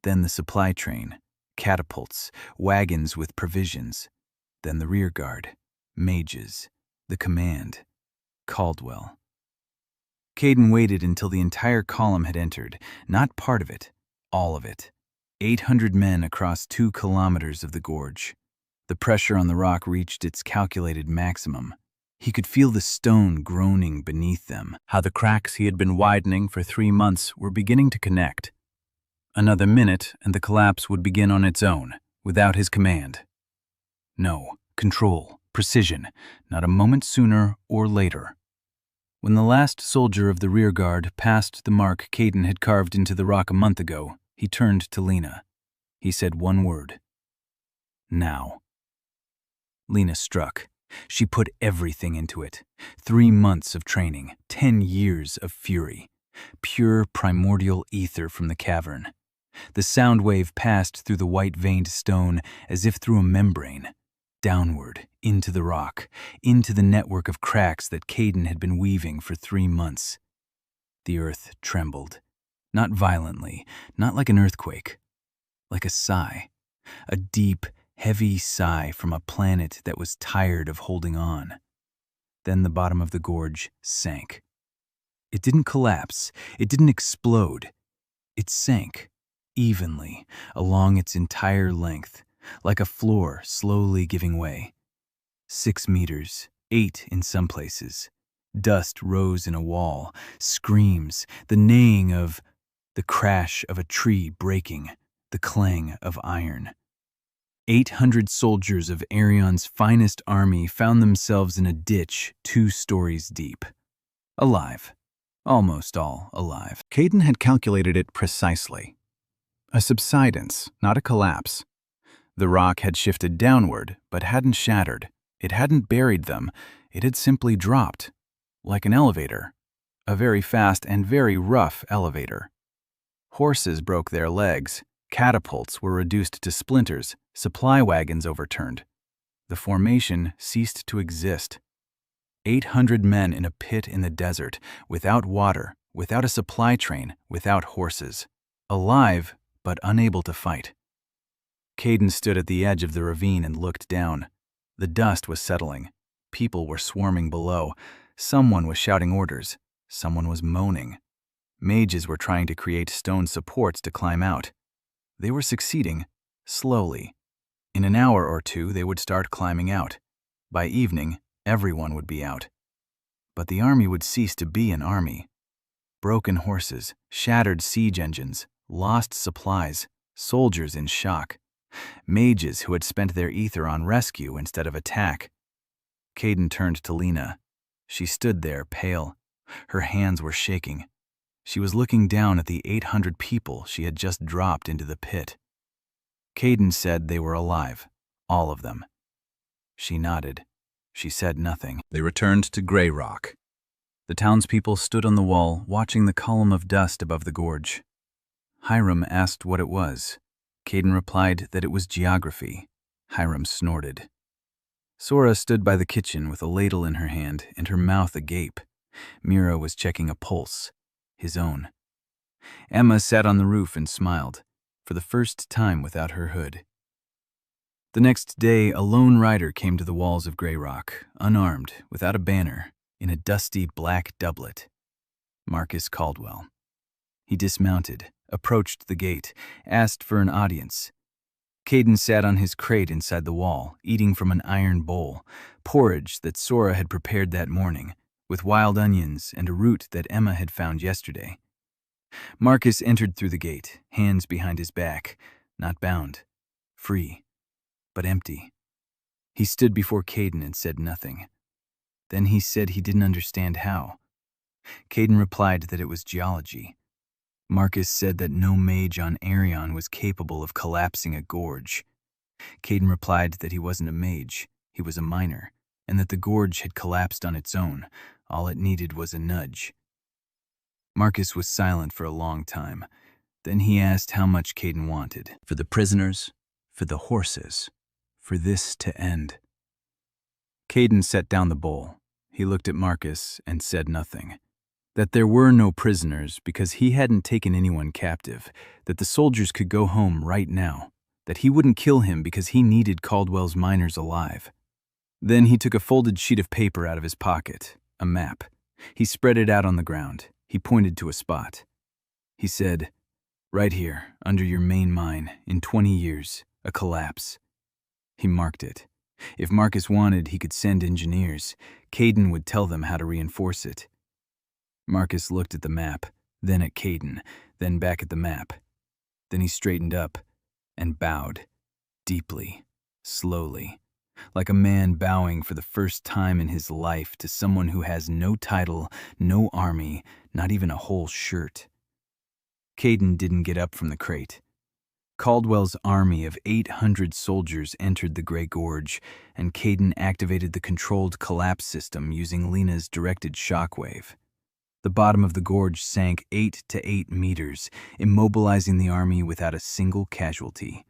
Speaker 2: then the supply train, catapults, wagons with provisions, then the rear guard, mages, the command, Caldwell. Caden waited until the entire column had entered, not part of it, all of it. 800 men across 2 kilometers of the gorge. The pressure on the rock reached its calculated maximum. He could feel the stone groaning beneath them, how the cracks he had been widening for 3 months were beginning to connect. Another minute and the collapse would begin on its own, without his command. No, control, precision, not a moment sooner or later. When the last soldier of the rear guard passed the mark Caden had carved into the rock a month ago, he turned to Lena. He said one word. Now. Lena struck. She put everything into it. 3 months of training, 10 years of fury. Pure primordial ether from the cavern. The sound wave passed through the white-veined stone as if through a membrane. Downward, into the rock, into the network of cracks that Caden had been weaving for 3 months. The earth trembled. Not violently, not like an earthquake. Like a sigh. A deep, heavy sigh from a planet that was tired of holding on. Then the bottom of the gorge sank. It didn't collapse. It didn't explode. It sank, evenly, along its entire length, like a floor slowly giving way. 6 meters, 8 in some places. Dust rose in a wall, screams, the neighing of, the crash of a tree breaking, the clang of iron. 800 soldiers of Arion's finest army found themselves in a ditch 2 stories deep. Alive. Almost all alive. Caden had calculated it precisely. A subsidence, not a collapse. The rock had shifted downward, but hadn't shattered. It hadn't buried them. It had simply dropped. Like an elevator. A very fast and very rough elevator. Horses broke their legs. Catapults were reduced to splinters. Supply wagons overturned. The formation ceased to exist. 800 men in a pit in the desert, without water, without a supply train, without horses. Alive, but unable to fight. Caden stood at the edge of the ravine and looked down. The dust was settling. People were swarming below. Someone was shouting orders. Someone was moaning. Mages were trying to create stone supports to climb out. They were succeeding, slowly. In an hour or two, they would start climbing out. By evening, everyone would be out. But the army would cease to be an army. Broken horses, shattered siege engines, lost supplies, soldiers in shock. Mages who had spent their ether on rescue instead of attack. Caden turned to Lena. She stood there, pale. Her hands were shaking. She was looking down at the 800 people she had just dropped into the pit. Caden said they were alive, all of them. She nodded. She said nothing. They returned to Grey Rock. The townspeople stood on the wall, watching the column of dust above the gorge. Hiram asked what it was. Caden replied that it was geography. Hiram snorted. Sora stood by the kitchen with a ladle in her hand and her mouth agape. Mira was checking a pulse, his own. Emma sat on the roof and smiled, for the first time without her hood. The next day, a lone rider came to the walls of Grey Rock, unarmed, without a banner, in a dusty black doublet. Marcus Caldwell. He dismounted, approached the gate, asked for an audience. Caden sat on his crate inside the wall, eating from an iron bowl, porridge that Sora had prepared that morning, with wild onions and a root that Emma had found yesterday. Marcus entered through the gate, hands behind his back, not bound, free, but empty. He stood before Caden and said nothing. Then he said he didn't understand how. Caden replied that it was geology. Marcus said that no mage on Arion was capable of collapsing a gorge. Caden replied that he wasn't a mage, he was a miner, and that the gorge had collapsed on its own. All it needed was a nudge. Marcus was silent for a long time. Then he asked how much Caden wanted. For the prisoners, for the horses, for this to end. Caden set down the bowl. He looked at Marcus and said nothing. That there were no prisoners because he hadn't taken anyone captive, that the soldiers could go home right now, that he wouldn't kill him because he needed Caldwell's miners alive. Then he took a folded sheet of paper out of his pocket, a map. He spread it out on the ground. He pointed to a spot. He said, "Right here, under your main mine, in 20 years, a collapse." He marked it. If Marcus wanted, he could send engineers. Caden would tell them how to reinforce it. Marcus looked at the map, then at Caden, then back at the map. Then he straightened up and bowed, deeply, slowly, like a man bowing for the first time in his life to someone who has no title, no army, not even a whole shirt. Caden didn't get up from the crate. Caldwell's army of 800 soldiers entered the Grey Gorge, and Caden activated the controlled collapse system using Lena's directed shockwave. The bottom of the gorge sank 8 to 8 meters, immobilizing the army without a single casualty.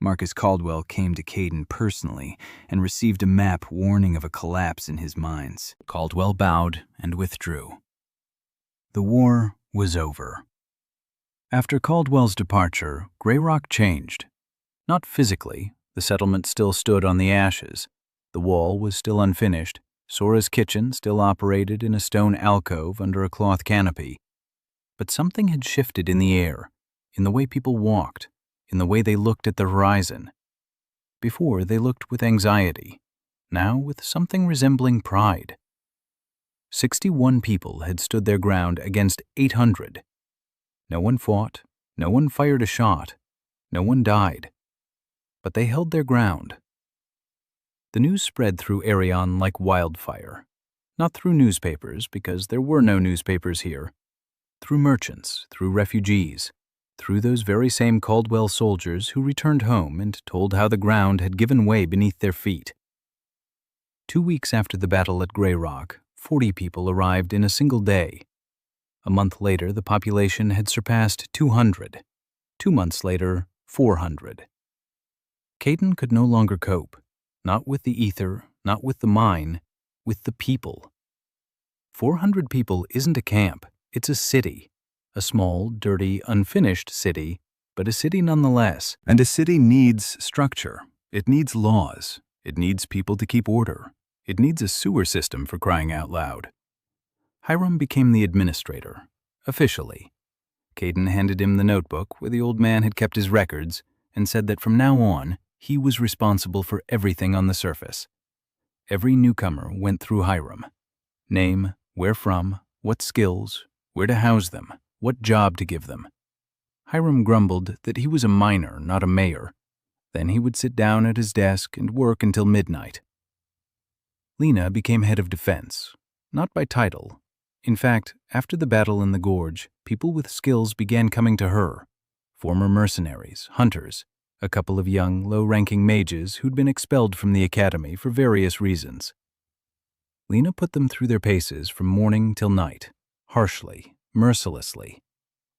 Speaker 2: Marcus Caldwell came to Caden personally and received a map warning of a collapse in his mines. Caldwell bowed and withdrew. The war was over. After Caldwell's departure, Grey Rock changed. Not physically, the settlement still stood on the ashes. The wall was still unfinished. Sora's kitchen still operated in a stone alcove under a cloth canopy. But something had shifted in the air, in the way people walked, in the way they looked at the horizon. Before, they looked with anxiety, now with something resembling pride. 61 people had stood their ground against 800. No one fought, no one fired a shot, no one died. But they held their ground. The news spread through Arion like wildfire. Not through newspapers, because there were no newspapers here. Through merchants, through refugees, through those very same Caldwell soldiers who returned home and told how the ground had given way beneath their feet. 2 weeks after the battle at Grey Rock, 40 people arrived in a single day. A month later, the population had surpassed 200. 2 months later, 400. Caden could no longer cope. Not with the ether, not with the mine, with the people. 400 people isn't a camp, it's a city. A small, dirty, unfinished city, but a city nonetheless. And a city needs structure. It needs laws. It needs people to keep order. It needs a sewer system, for crying out loud. Hiram became the administrator, officially. Caden handed him the notebook where the old man had kept his records and said that from now on, he was responsible for everything on the surface. Every newcomer went through Hiram. Name, where from, what skills, where to house them, what job to give them. Hiram grumbled that he was a miner, not a mayor. Then he would sit down at his desk and work until midnight. Lena became head of defense, not by title. In fact, after the battle in the gorge, people with skills began coming to her. Former mercenaries, hunters, a couple of young, low-ranking mages who'd been expelled from the academy for various reasons. Lena put them through their paces from morning till night, harshly, mercilessly,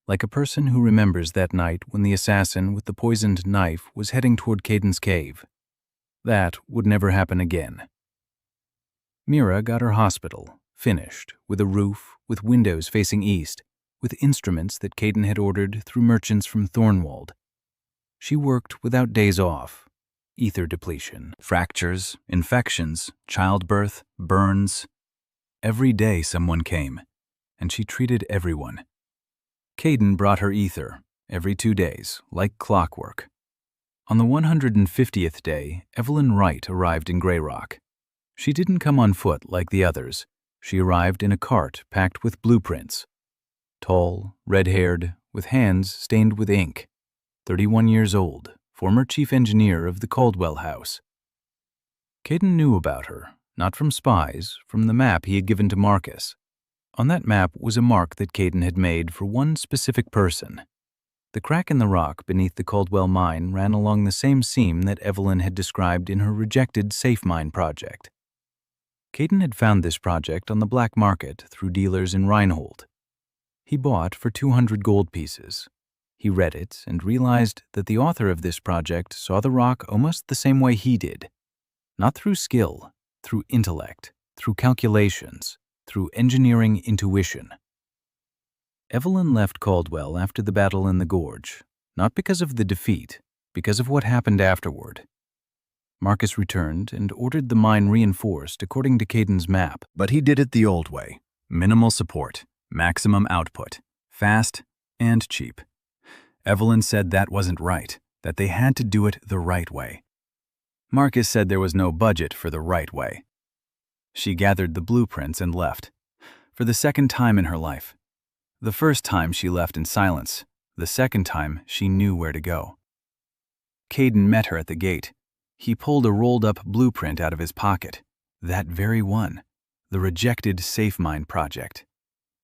Speaker 2: like a person who remembers that night when the assassin with the poisoned knife was heading toward Caden's cave. That would never happen again. Mira got her hospital, finished, with a roof, with windows facing east, with instruments that Caden had ordered through merchants from Thornwald. She worked without days off. Ether depletion, fractures, infections, childbirth, burns. Every day someone came, and she treated everyone. Caden brought her ether, every 2 days, like clockwork. On the 150th day, Evelyn Wright arrived in Grey Rock. She didn't come on foot like the others. She arrived in a cart packed with blueprints. Tall, red-haired, with hands stained with ink. 31 years old, former chief engineer of the Caldwell House. Caden knew about her, not from spies, from the map he had given to Marcus. On that map was a mark that Caden had made for one specific person. The crack in the rock beneath the Caldwell mine ran along the same seam that Evelyn had described in her rejected safe mine project. Caden had found this project on the black market through dealers in Reinhold. He bought for 200 gold pieces. He read it and realized that the author of this project saw the rock almost the same way he did. Not through skill, through intellect, through calculations, through engineering intuition. Evelyn left Caldwell after the battle in the gorge, not because of the defeat, because of what happened afterward. Marcus returned and ordered the mine reinforced according to Caden's map.
Speaker 1: But he did it the old way. Minimal support, maximum output, fast and cheap. Evelyn said that wasn't right, that they had to do it the right way. Marcus said there was no budget for the right way. She gathered the blueprints and left, for the second time in her life. The first time she left in silence, the second time she knew where to go. Caden met her at the gate. He pulled a rolled-up blueprint out of his pocket, that very one, the rejected safe mine project.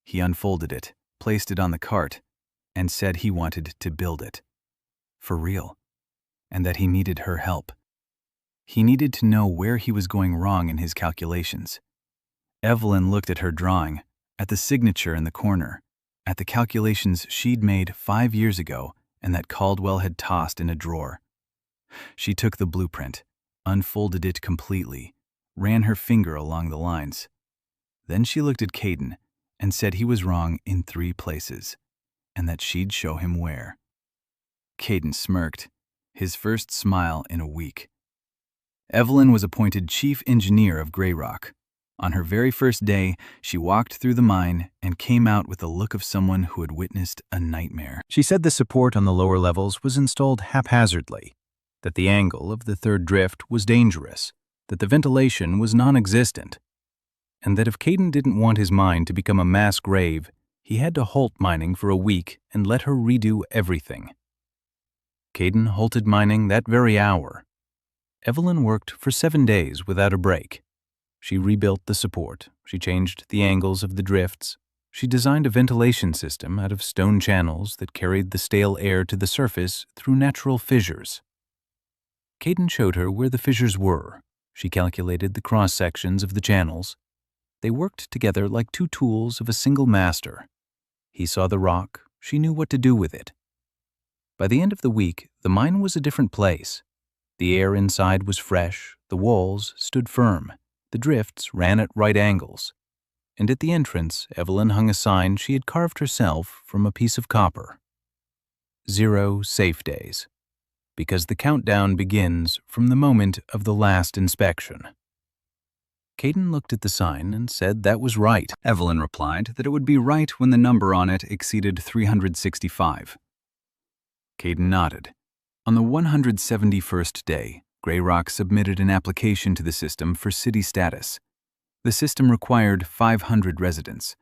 Speaker 1: He unfolded it, placed it on the cart, and said he wanted to build it. For real. And that he needed her help. He needed to know where he was going wrong in his calculations. Evelyn looked at her drawing, at the signature in the corner, at the calculations she'd made 5 years ago and that Caldwell had tossed in a drawer. She took the blueprint, unfolded it completely, ran her finger along the lines. Then she looked at Caden and said he was wrong in 3 places, and that she'd show him where. Caden smirked, his first smile in a week. Evelyn was appointed chief engineer of Grey Rock. On her very first day, she walked through the mine and came out with the look of someone who had witnessed a nightmare. She said the support on the lower levels was installed haphazardly, that the angle of the third drift was dangerous, that the ventilation was non-existent, and that if Caden didn't want his mine to become a mass grave, he had to halt mining for a week and let her redo everything. Caden halted mining that very hour. Evelyn worked for 7 days without a break. She rebuilt the support, she changed the angles of the drifts, she designed a ventilation system out of stone channels that carried the stale air to the surface through natural fissures. Caden showed her where the fissures were. She calculated the cross-sections of the channels. They worked together like 2 tools of a single master. He saw the rock, she knew what to do with it. By the end of the week, the mine was a different place. The air inside was fresh, the walls stood firm, the drifts ran at right angles. And at the entrance, Evelyn hung a sign she had carved herself from a piece of copper. 0 safe days. Because the countdown begins from the moment of the last inspection. Caden looked at the sign and said that was right.
Speaker 2: Evelyn replied that it would be right when the number on it exceeded 365.
Speaker 1: Caden nodded. On the 171st day, Grey Rock submitted an application to the system for city status. The system required 500 residents.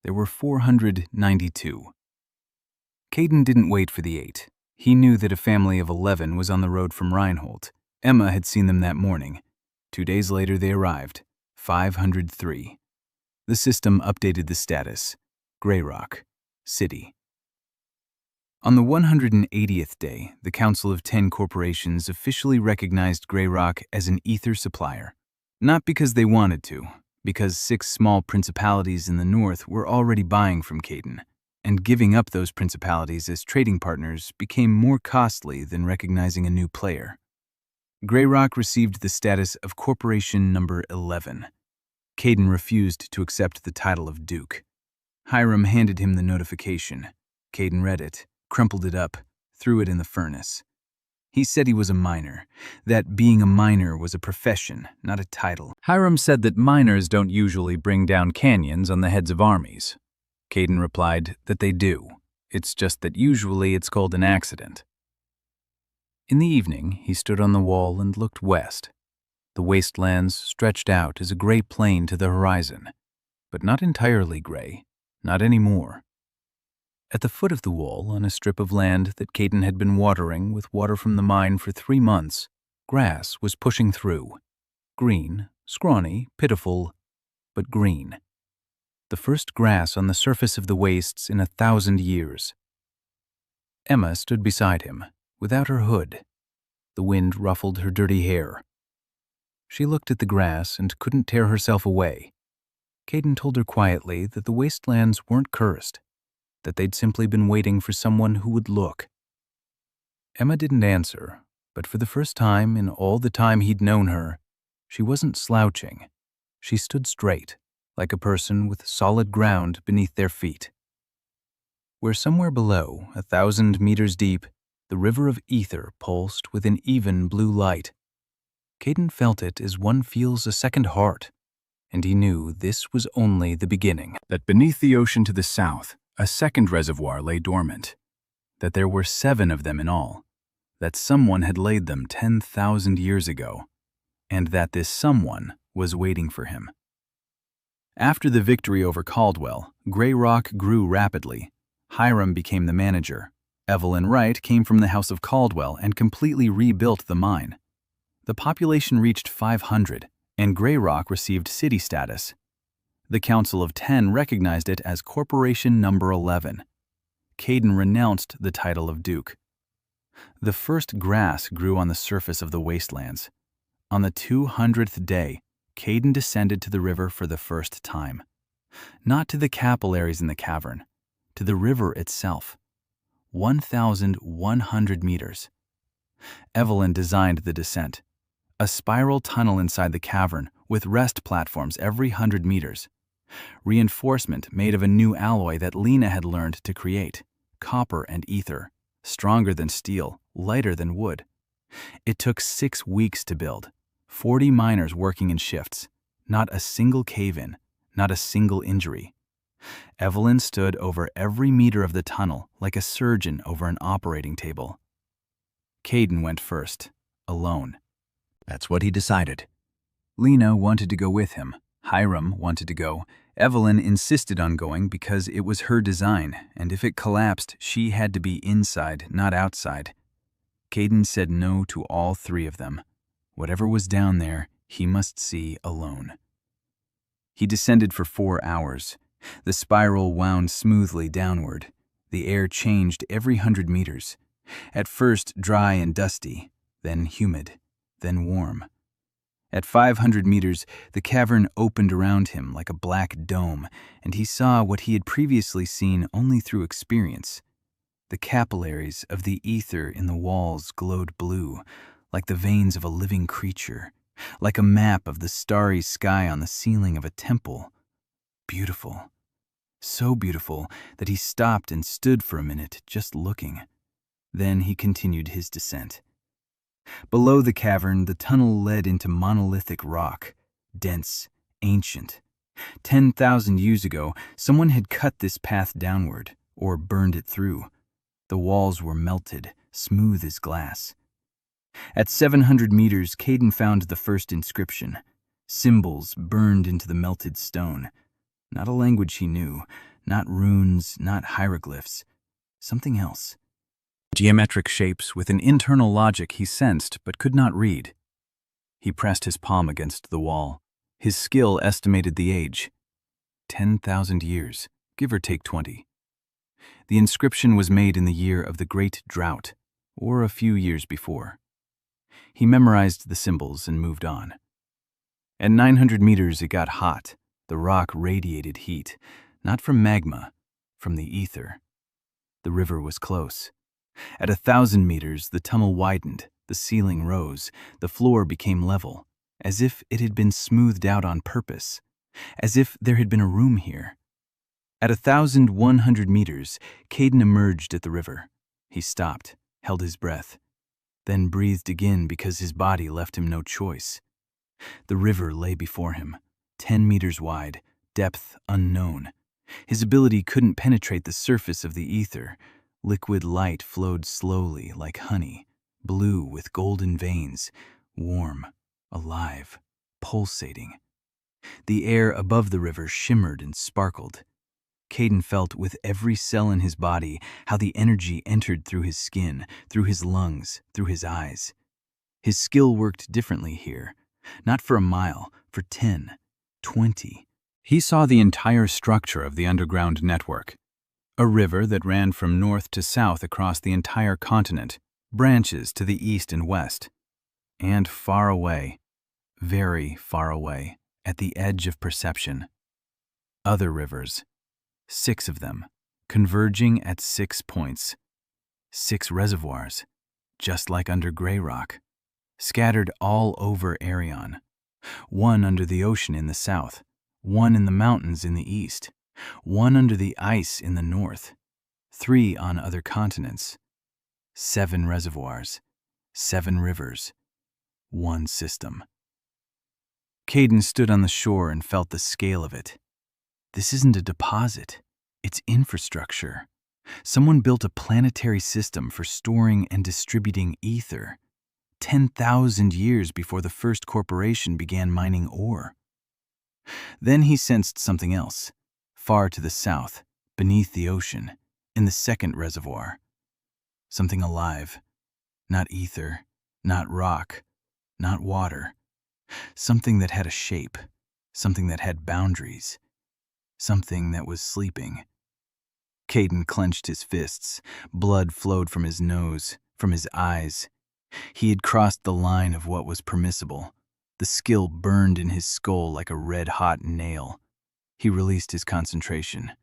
Speaker 1: There were 492. Caden didn't wait for the 8. He knew that a family of 11 was on the road from Reinhold. Emma had seen them that morning. 2 days later they arrived, 503. The system updated the status, Grey Rock, City. On the 180th day, the Council of 10 Corporations officially recognized Grey Rock as an ether supplier. Not because they wanted to, because 6 small principalities in the north were already buying from Caden, and giving up those principalities as trading partners became more costly than recognizing a new player. Grey Rock received the status of Corporation Number 11. Caden refused to accept the title of Duke. Hiram handed him the notification. Caden read it, crumpled it up, threw it in the furnace. He said he was a miner, that being a miner was a profession, not a title.
Speaker 2: Hiram said that miners don't usually bring down canyons on the heads of armies. Caden replied that they do. It's just that usually it's called an accident. In the evening, he stood on the wall and looked west. The wastelands stretched out as a gray plain to the horizon, but not entirely gray, not anymore. At the foot of the wall, on a strip of land that Caden had been watering with water from the mine for 3 months, grass was pushing through. Green, scrawny, pitiful, but green. The first grass on the surface of the wastes in 1,000 years. Emma stood beside him, without her hood. The wind ruffled her dirty hair. She looked at the grass and couldn't tear herself away. Caden told her quietly that the wastelands weren't cursed, that they'd simply been waiting for someone who would look. Emma didn't answer, but for the first time in all the time he'd known her, she wasn't slouching. She stood straight, like a person with solid ground beneath their feet. Where somewhere below, 1,000 meters deep, the river of ether pulsed with an even blue light. Caden felt it as one feels a second heart, and he knew this was only the beginning. That beneath the ocean to the south, a second reservoir lay dormant. That there were 7 of them in all. That someone had laid them 10,000 years ago. And that this someone was waiting for him. After the victory over Caldwell, Grey Rock grew rapidly. Hiram became the manager. Evelyn Wright came from the House of Caldwell and completely rebuilt the mine. The population reached 500, and Grey Rock received city status. The Council of 10 recognized it as Corporation Number 11. Caden renounced the title of Duke. The first grass grew on the surface of the wastelands. On the 200th day, Caden descended to the river for the first time. Not to the capillaries in the cavern, to the river itself. 1,100 meters. Evelyn designed the descent. A spiral tunnel inside the cavern with rest platforms every 100 meters. Reinforcement made of a new alloy that Lena had learned to create, copper and ether, stronger than steel, lighter than wood. It took 6 weeks to build, 40 miners working in shifts, not a single cave-in, not a single injury. Evelyn stood over every meter of the tunnel like a surgeon over an operating table. Caden went first, alone. That's what he decided. Lena wanted to go with him. Hiram wanted to go. Evelyn insisted on going because it was her design, and if it collapsed, she had to be inside, not outside. Caden said no to all 3 of them. Whatever was down there, he must see alone. He descended for 4 hours. The spiral wound smoothly downward. The air changed every 100 meters. At first dry and dusty, then humid, then warm. At 500 meters, the cavern opened around him like a black dome, and he saw what he had previously seen only through experience. The capillaries of the ether in the walls glowed blue, like the veins of a living creature, like a map of the starry sky on the ceiling of a temple. Beautiful. So beautiful that he stopped and stood for a minute, just looking. Then he continued his descent. Below the cavern, the tunnel led into monolithic rock, dense, ancient. 10,000 years ago, someone had cut this path downward, or burned it through. The walls were melted, smooth as glass. At 700 meters, Caden found the first inscription. Symbols burned into the melted stone. Not a language he knew, not runes, not hieroglyphs. Something else. Geometric shapes with an internal logic he sensed but could not read. He pressed his palm against the wall. His skill estimated the age. 10,000 years, give or take 20. The inscription was made in the year of the Great Drought, or a few years before. He memorized the symbols and moved on. At 900 meters, it got hot. The rock radiated heat, not from magma, from the ether. The river was close. At 1,000 meters, the tunnel widened, the ceiling rose, the floor became level, as if it had been smoothed out on purpose, as if there had been a room here. At 1,100 meters, Caden emerged at the river. He stopped, held his breath, then breathed again because his body left him no choice. The river lay before him, 10 meters wide, depth unknown. His ability couldn't penetrate the surface of the ether. Liquid light flowed slowly like honey, blue with golden veins, warm, alive, pulsating. The air above the river shimmered and sparkled. Caden felt with every cell in his body how the energy entered through his skin, through his lungs, through his eyes. His skill worked differently here, not for a mile, for 10, 20. He saw the entire structure of the underground network. A river that ran from north to south across the entire continent, branches to the east and west. And far away, very far away, at the edge of perception, other rivers. 6 of them, converging at 6 points. 6 reservoirs, just like under Grey Rock, scattered all over Arion. 1 under the ocean in the south, 1 in the mountains in the east, 1 under the ice in the north, 3 on other continents. 7 reservoirs, 7 rivers, 1 system. Caden stood on the shore and felt the scale of it. This isn't a deposit, it's infrastructure. Someone built a planetary system for storing and distributing ether, 10,000 years before the first corporation began mining ore. Then he sensed something else, far to the south, beneath the ocean, in the second reservoir. Something alive, not ether, not rock, not water. Something that had a shape, something that had boundaries. Something that was sleeping. Caden clenched his fists. Blood flowed from his nose, from his eyes. He had crossed the line of what was permissible. The skill burned in his skull like a red-hot nail. He released his concentration.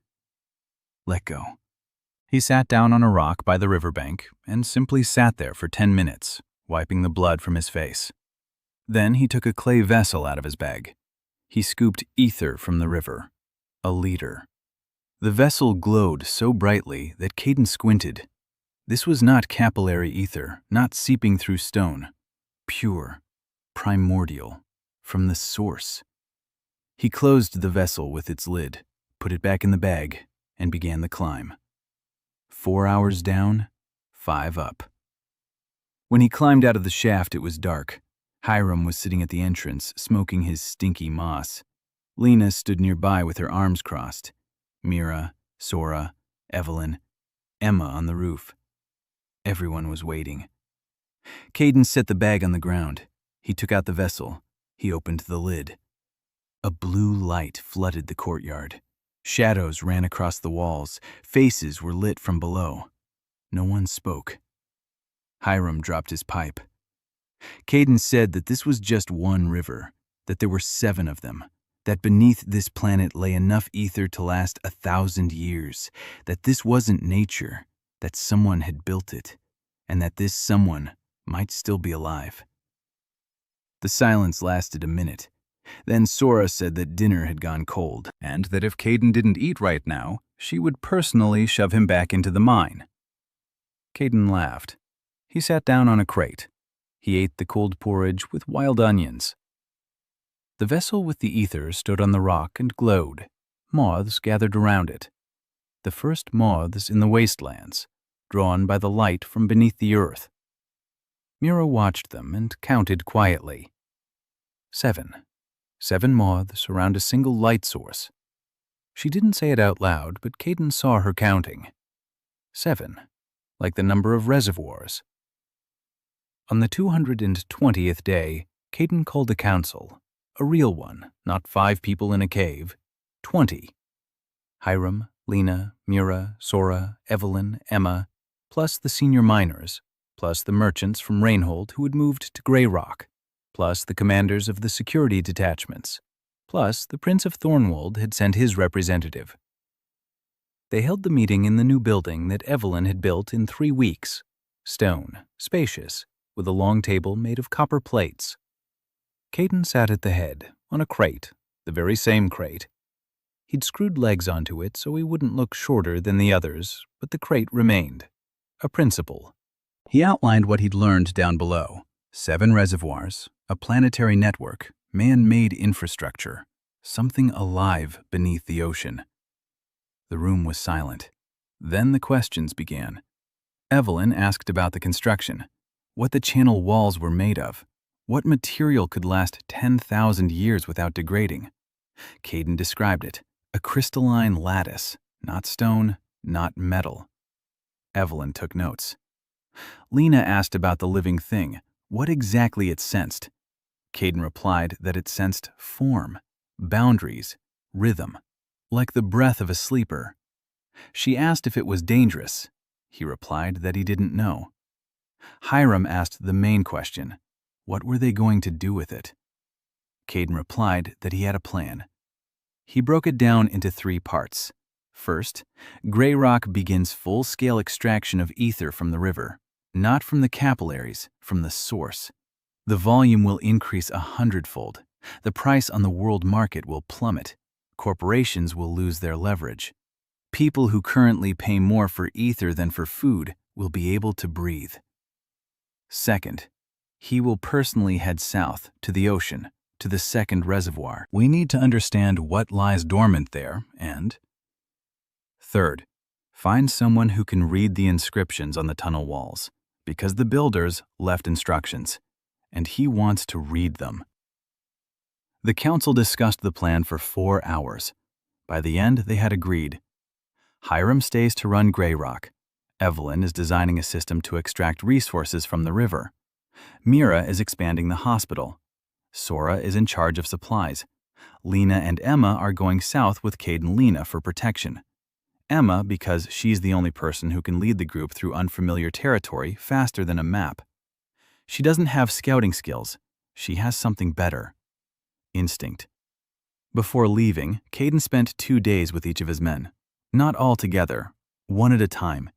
Speaker 2: Let go. He sat down on a rock by the riverbank and simply sat there for 10 minutes, wiping the blood from his face. Then he took a clay vessel out of his bag. He scooped ether from the river. A liter. The vessel glowed so brightly that Caden squinted. This was not capillary ether, not seeping through stone. Pure, primordial, from the source. He closed the vessel with its lid, put it back in the bag, and began the climb. 4 hours down, 5 up. When he climbed out of the shaft, it was dark. Hiram was sitting at the entrance, smoking his stinky moss. Lena stood nearby with her arms crossed. Mira, Sora, Evelyn, Emma on the roof. Everyone was waiting. Caden set the bag on the ground. He took out the vessel. He opened the lid. A blue light flooded the courtyard. Shadows ran across the walls. Faces were lit from below. No one spoke. Hiram dropped his pipe. Caden said that this was just one river, that there were 7 of them. That beneath this planet lay enough ether to last 1,000 years, that this wasn't nature, that someone had built it, and that this someone might still be alive. The silence lasted a minute. Then Sora said that dinner had gone cold, and that if Caden didn't eat right now, she would personally shove him back into the mine. Caden laughed. He sat down on a crate. He ate the cold porridge with wild onions. The vessel with the ether stood on the rock and glowed. Moths gathered around it. The first moths in the wastelands, drawn by the light from beneath the earth. Mira watched them and counted quietly. 7. 7 moths around a single light source. She didn't say it out loud, but Caden saw her counting. 7, like the number of reservoirs. On the 220th day, Caden called a council, a real one, not 5 people in a cave, 20. Hiram, Lena, Mira, Sora, Evelyn, Emma, plus the senior miners, plus the merchants from Rainhold who had moved to Grey Rock, plus the commanders of the security detachments, plus the Prince of Thornwold had sent his representative. They held the meeting in the new building that Evelyn had built in 3 weeks, stone, spacious, with a long table made of copper plates. Caden sat at the head, on a crate, the very same crate. He'd screwed legs onto it so he wouldn't look shorter than the others, but the crate remained. A principle. He outlined what he'd learned down below. 7 reservoirs, a planetary network, man-made infrastructure, something alive beneath the ocean. The room was silent. Then the questions began. Evelyn asked about the construction, what the channel walls were made of, what material could last 10,000 years without degrading. Caden described it, a crystalline lattice, not stone, not metal. Evelyn took notes. Lena asked about the living thing, what exactly it sensed. Caden replied that it sensed form, boundaries, rhythm, like the breath of a sleeper. She asked if it was dangerous. He replied that he didn't know. Hiram asked the main question, what were they going to do with it? Caden replied that he had a plan. He broke it down into 3 parts. First, Grey Rock begins full-scale extraction of ether from the river, not from the capillaries, from the source. The volume will increase 100-fold. The price on the world market will plummet. Corporations will lose their leverage. People who currently pay more for ether than for food will be able to breathe. Second, he will personally head south to the ocean, to the second reservoir. We need to understand what lies dormant there, and third, find someone who can read the inscriptions on the tunnel walls, because the builders left instructions, and he wants to read them. The council discussed the plan for 4 hours. By the end, they had agreed. Hiram stays to run Grey Rock. Evelyn is designing a system to extract resources from the river. Mira is expanding the hospital. Sora is in charge of supplies. Lena and Emma are going south with Cade and Lena for protection. Emma, because she's the only person who can lead the group through unfamiliar territory faster than a map. She doesn't have scouting skills. She has something better. Instinct. Before leaving, Caden spent 2 days with each of his men. Not all together, one at a time.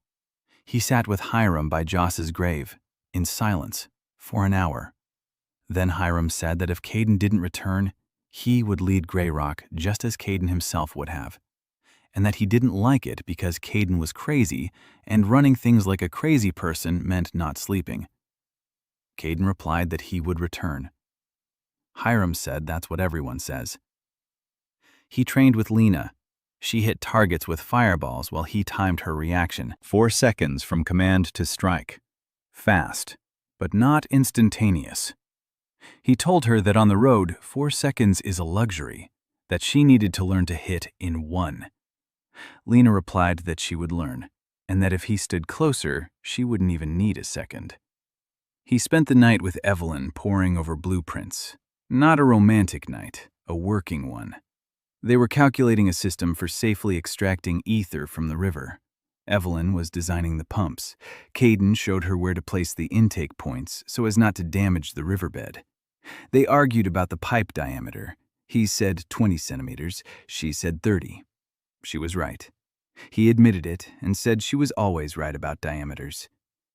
Speaker 2: He sat with Hiram by Joss's grave, in silence, for an hour. Then Hiram said that if Caden didn't return, he would lead Grey Rock just as Caden himself would have, and that he didn't like it because Caden was crazy, and running things like a crazy person meant not sleeping. Caden replied that he would return. Hiram said that's what everyone says. He trained with Lena. She hit targets with fireballs while he timed her reaction. 4 seconds from command to strike. Fast, but not instantaneous. He told her that on the road, 4 seconds is a luxury, that she needed to learn to hit in 1. Lena replied that she would learn, and that if he stood closer, she wouldn't even need a second. He spent the night with Evelyn poring over blueprints. Not a romantic night, a working one. They were calculating a system for safely extracting ether from the river. Evelyn was designing the pumps. Caden showed her where to place the intake points so as not to damage the riverbed. They argued about the pipe diameter. He said 20 centimeters, she said 30. She was right. He admitted it and said she was always right about diameters.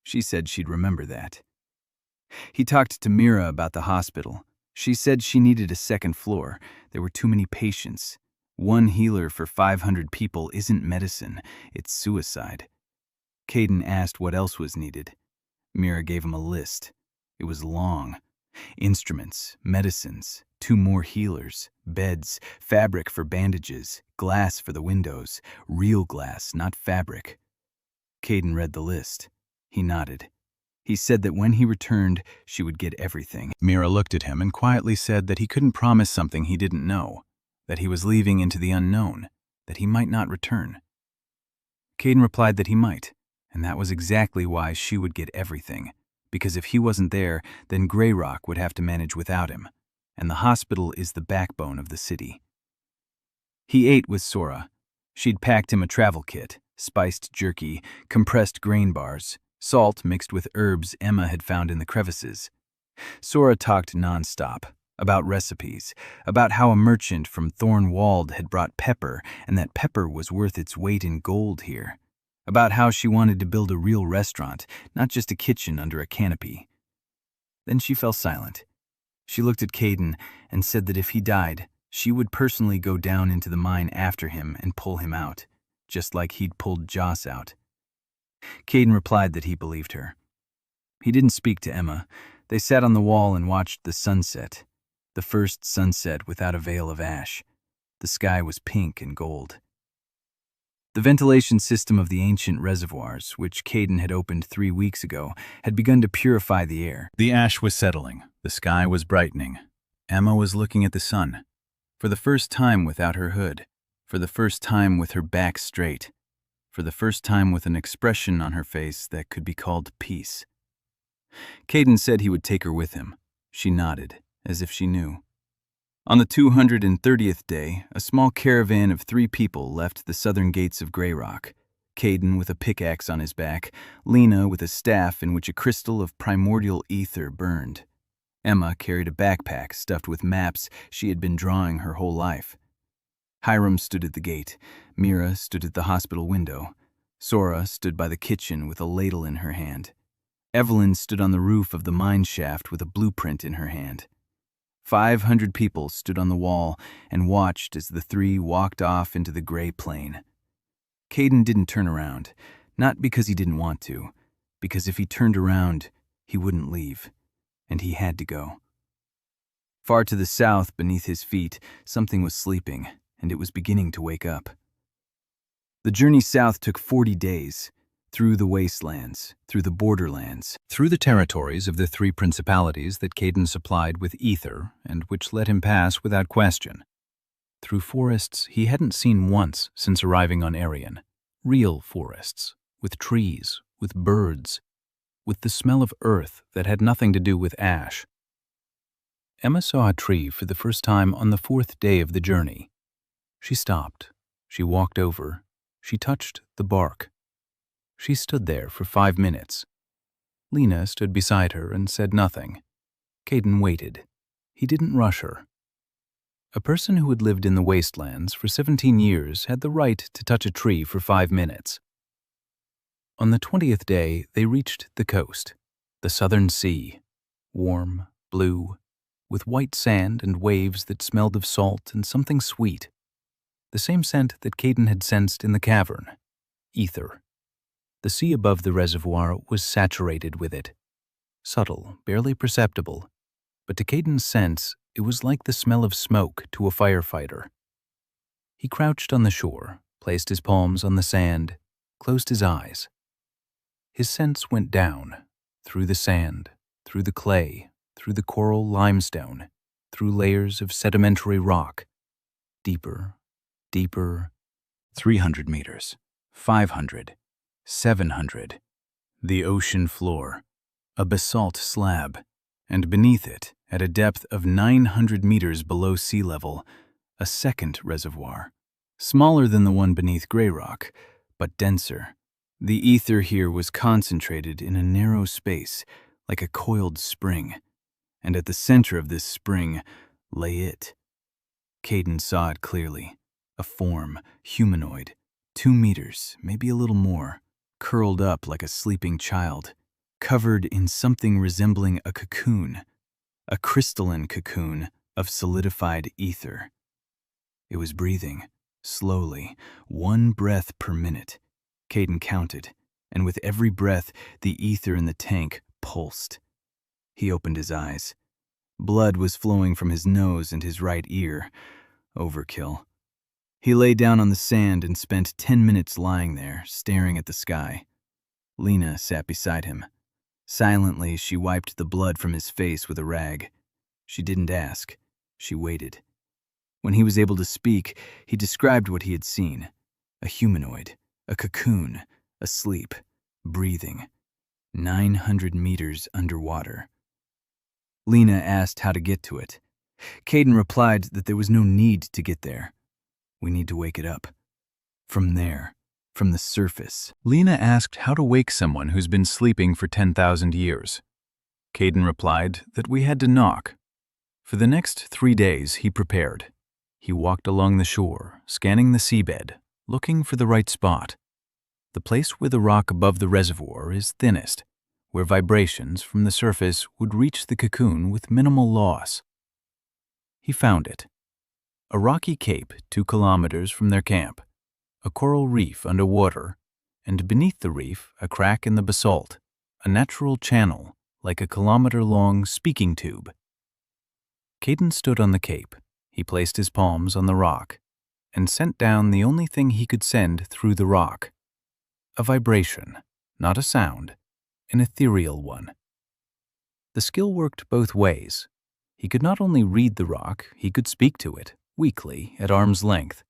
Speaker 2: She said she'd remember that. He talked to Mira about the hospital. She said she needed a second floor. There were too many patients. 1 healer for 500 people isn't medicine, it's suicide. Caden asked what else was needed. Mira gave him a list. It was long.
Speaker 1: Instruments, medicines, 2 more healers, beds, fabric for bandages, glass for the windows, real glass, not fabric. Caden read the list. He nodded. He said that when he returned, she would get everything. Mira looked at him and quietly said that he couldn't promise something he didn't know, that he was leaving into the unknown, that he might not return. Caden replied that he might, and that was exactly why she would get everything, because if he wasn't there, then Grey Rock would have to manage without him, and the hospital is the backbone of the city. He ate with Sora. She'd packed him a travel kit, spiced jerky, compressed grain bars, salt mixed with herbs Emma had found in the crevices. Sora talked nonstop, about recipes, about how a merchant from Thornwald had brought pepper and that pepper was worth its weight in gold here, about how she wanted to build a real restaurant, not just a kitchen under a canopy. Then she fell silent. She looked at Caden and said that if he died, she would personally go down into the mine after him and pull him out, just like he'd pulled Joss out. Caden replied that he believed her. He didn't speak to Emma. They sat on the wall and watched the sunset, the first sunset without a veil of ash. The sky was pink and gold. The ventilation system of the ancient reservoirs, which Caden had opened 3 weeks ago, had begun to purify the air. The ash was settling. The sky was brightening. Emma was looking at the sun. For the first time without her hood. For the first time with her back straight. For the first time with an expression on her face that could be called peace. Caden said he would take her with him. She nodded, as if she knew. On the 230th day, a small caravan of 3 people left the southern gates of Grey Rock. Caden with a pickaxe on his back, Lena with a staff in which a crystal of primordial ether burned. Emma carried a backpack stuffed with maps she had been drawing her whole life. Hiram stood at the gate. Mira stood at the hospital window. Sora stood by the kitchen with a ladle in her hand. Evelyn stood on the roof of the mine shaft with a blueprint in her hand. 500 people stood on the wall and watched as the 3 walked off into the gray plain. Caden didn't turn around, not because he didn't want to, because if he turned around, he wouldn't leave, and he had to go. Far to the south, beneath his feet, something was sleeping, and it was beginning to wake up. The journey south took 40 days, through the wastelands, through the borderlands, through the territories of the 3 principalities that Caden supplied with ether and which let him pass without question. Through forests he hadn't seen once since arriving on Arion. Real forests, with trees, with birds, with the smell of earth that had nothing to do with ash. Emma saw a tree for the first time on the 4th day of the journey. She stopped. She walked over. She touched the bark. She stood there for 5 minutes. Lena stood beside her and said nothing. Caden waited. He didn't rush her. A person who had lived in the wastelands for 17 years had the right to touch a tree for 5 minutes. On the 20th day, they reached the coast, the southern sea, warm, blue, with white sand and waves that smelled of salt and something sweet. The same scent that Caden had sensed in the cavern, ether. The sea above the reservoir was saturated with it. Subtle, barely perceptible, but to Caden's sense, it was like the smell of smoke to a firefighter. He crouched on the shore, placed his palms on the sand, closed his eyes. His sense went down, through the sand, through the clay, through the coral limestone, through layers of sedimentary rock, deeper, deeper, 300 meters, 500, 700. The ocean floor, a basalt slab, and beneath it, at a depth of 900 meters below sea level, a second reservoir, smaller than the one beneath Grey Rock, but denser. The ether here was concentrated in a narrow space, like a coiled spring, and at the center of this spring lay it. Caden saw it clearly, a form, humanoid, 2 meters, maybe a little more, curled up like a sleeping child, covered in something resembling a cocoon, a crystalline cocoon of solidified ether. It was breathing, slowly, 1 breath per minute. Caden counted, and with every breath, the ether in the tank pulsed. He opened his eyes. Blood was flowing from his nose and his right ear. Overkill. He lay down on the sand and spent 10 minutes lying there, staring at the sky. Lena sat beside him. Silently, she wiped the blood from his face with a rag. She didn't ask. She waited. When he was able to speak, he described what he had seen. A humanoid, a cocoon, asleep, breathing. 900 meters underwater. Lena asked how to get to it. Caden replied that there was no need to get there. We need to wake it up. From there, from the surface.
Speaker 2: Lena asked how to wake someone who's been sleeping for 10,000 years. Caden replied that we had to knock. For the next 3 days, he prepared. He walked along the shore, scanning the seabed, looking for the right spot. The place where the rock above the reservoir is thinnest, where vibrations from the surface would reach the cocoon with minimal loss. He found it. A rocky cape 2 kilometers from their camp, a coral reef underwater, and beneath the reef a crack in the basalt, a natural channel like a kilometer-long speaking tube. Caden stood on the cape. He placed his palms on the rock and sent down the only thing he could send through the rock. A vibration, not a sound, an ethereal one. The skill worked both ways. He could not only read the rock, he could speak to it, weakly, at arm's length.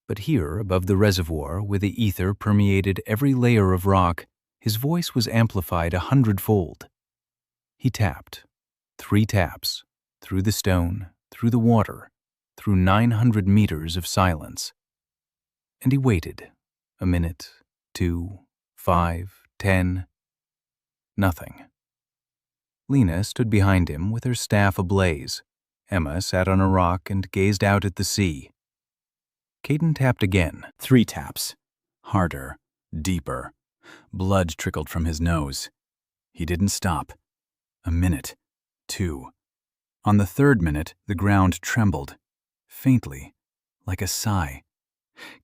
Speaker 2: But here, above the reservoir, where the ether permeated every layer of rock, his voice was amplified 100-fold. He tapped. 3 taps, through the stone, through the water, through 900 meters of silence. And he waited. A minute, 2, 5, 10. Nothing. Lena stood behind him with her staff ablaze. Emma sat on a rock and gazed out at the sea. Caden tapped again. 3 taps. Harder, deeper. Blood trickled from his nose. He didn't stop. A minute, 2. On the 3rd minute, the ground trembled. Faintly, like a sigh.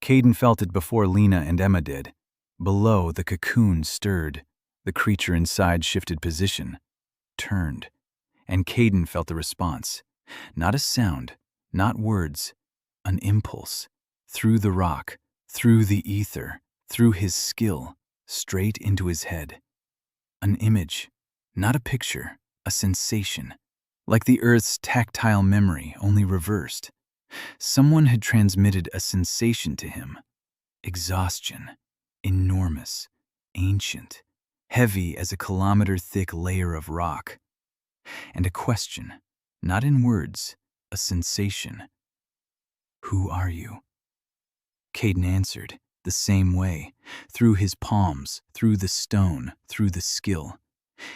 Speaker 2: Caden felt it before Lena and Emma did. Below, the cocoon stirred. The creature inside shifted position, turned, and Caden felt the response. Not a sound, not words, an impulse. Through the rock, through the ether, through his skill, straight into his head. An image, not a picture, a sensation. Like the Earth's tactile memory, only reversed. Someone had transmitted a sensation to him. Exhaustion, enormous, ancient, heavy as a kilometer-thick layer of rock. And a question, not in words, a sensation. Who are you? Caden answered, the same way, through his palms, through the stone, through the skill.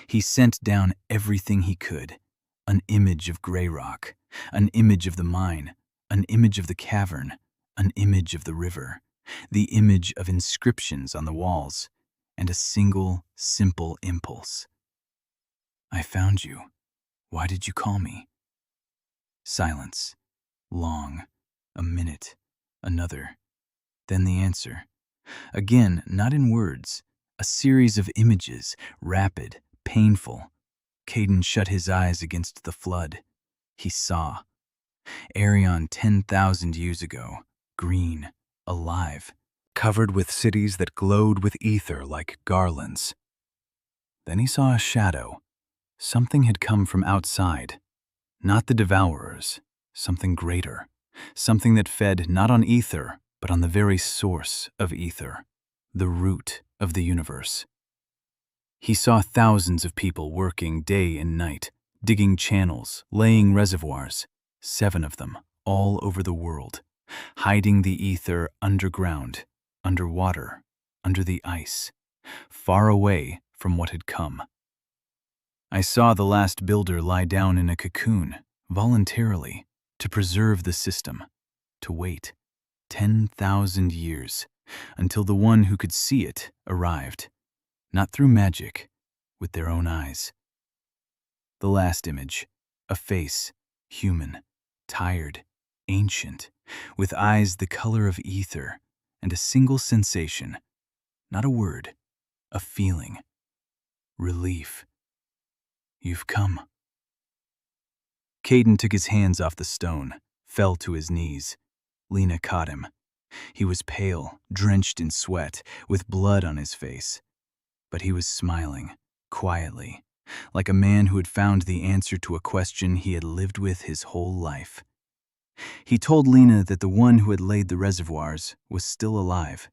Speaker 2: He sent down everything he could. An image of gray rock, an image of the mine, an image of the cavern, an image of the river, the image of inscriptions on the walls, and a single, simple impulse. I found you. Why did you call me? Silence. Long. A minute. Another. Then the answer. Again, not in words. A series of images, rapid, painful. Caden shut his eyes against the flood. He saw. Arion 10,000 years ago, green, alive, covered with cities that glowed with ether like garlands. Then he saw a shadow. Something had come from outside. Not the devourers, something greater. Something that fed not on ether, but on the very source of ether, the root of the universe. He saw thousands of people working day and night, digging channels, laying reservoirs, 7 of them, all over the world, hiding the ether underground, underwater, under the ice, far away from what had come. I saw the last builder lie down in a cocoon, voluntarily, to preserve the system, to wait 10,000 years, until the one who could see it arrived. Not through magic, with their own eyes. The last image, a face, human, tired, ancient, with eyes the color of ether, and a single sensation, not a word, a feeling. Relief. You've come.
Speaker 1: Caden took his hands off the stone, fell to his knees. Lena caught him. He was pale, drenched in sweat, with blood on his face. But he was smiling, quietly, like a man who had found the answer to a question he had lived with his whole life. He told Lena that the one who had laid the reservoirs was still alive,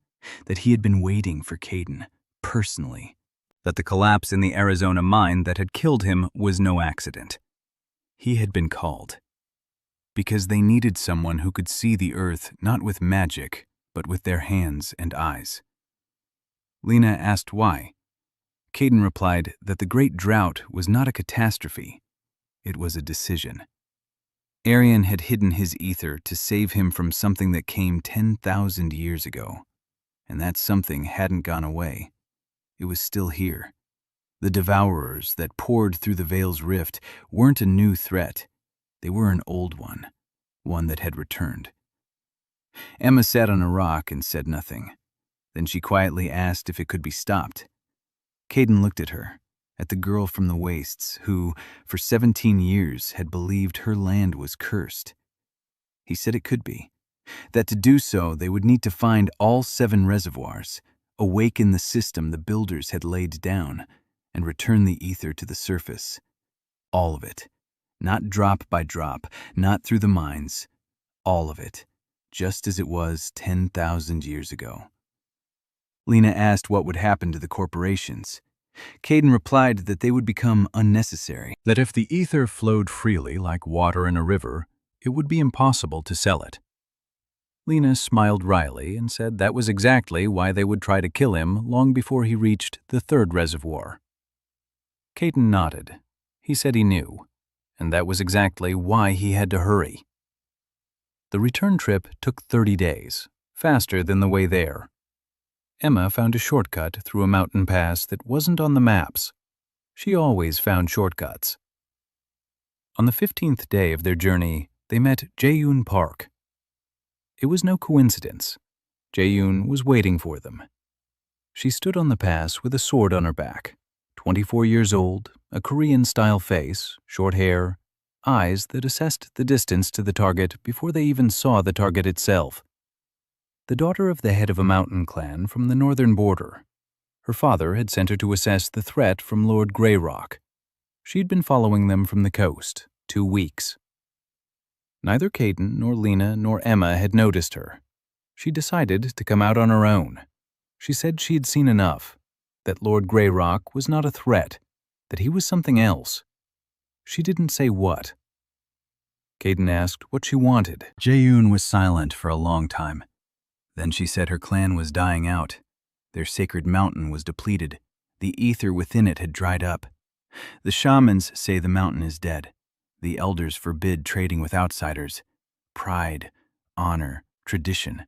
Speaker 1: that he had been waiting for Caden, personally, that the collapse in the Arizona mine that had killed him was no accident. He had been called because they needed someone who could see the earth not with magic, but with their hands and eyes. Lena asked why. Caden replied that the Great Drought was not a catastrophe, it was a decision. Arian had hidden his ether to save him from something that came 10,000 years ago, and that something hadn't gone away. It was still here. The devourers that poured through the veil's rift weren't a new threat. They were an old one that had returned. Emma sat on a rock and said nothing. Then she quietly asked if it could be stopped. Caden looked at her, at the girl from the wastes who, for 17 years, had believed her land was cursed. He said it could be, that to do so they would need to find all 7 reservoirs, awaken the system the builders had laid down, and return the ether to the surface. All of it. Not drop by drop, not through the mines. All of it, just as it was 10,000 years ago. Lena asked what would happen to the corporations. Caden replied that they would become unnecessary, that if the ether flowed freely like water in a river, it would be impossible to sell it. Lena smiled wryly and said that was exactly why they would try to kill him long before he reached the 3rd reservoir. Caden nodded. He said he knew, and that was exactly why he had to hurry. The return trip took 30 days, faster than the way there. Emma found a shortcut through a mountain pass that wasn't on the maps. She always found shortcuts. On the 15th day of their journey, they met Jae-yoon Park. It was no coincidence. Jae-yoon was waiting for them. She stood on the pass with a sword on her back, 24 years old, a Korean-style face, short hair, eyes that assessed the distance to the target before they even saw the target itself. The daughter of the head of a mountain clan from the northern border. Her father had sent her to assess the threat from Lord Greyrock. She'd been following them from the coast, 2 weeks. Neither Caden nor Lena nor Emma had noticed her. She decided to come out on her own. She said she'd seen enough, that Lord Greyrock was not a threat, that he was something else. She didn't say what. Caden asked what she wanted. Jae-yoon was silent for a long time. Then she said her clan was dying out. Their sacred mountain was depleted. The ether within it had dried up. The shamans say the mountain is dead. The elders forbid trading with outsiders. Pride, honor, tradition.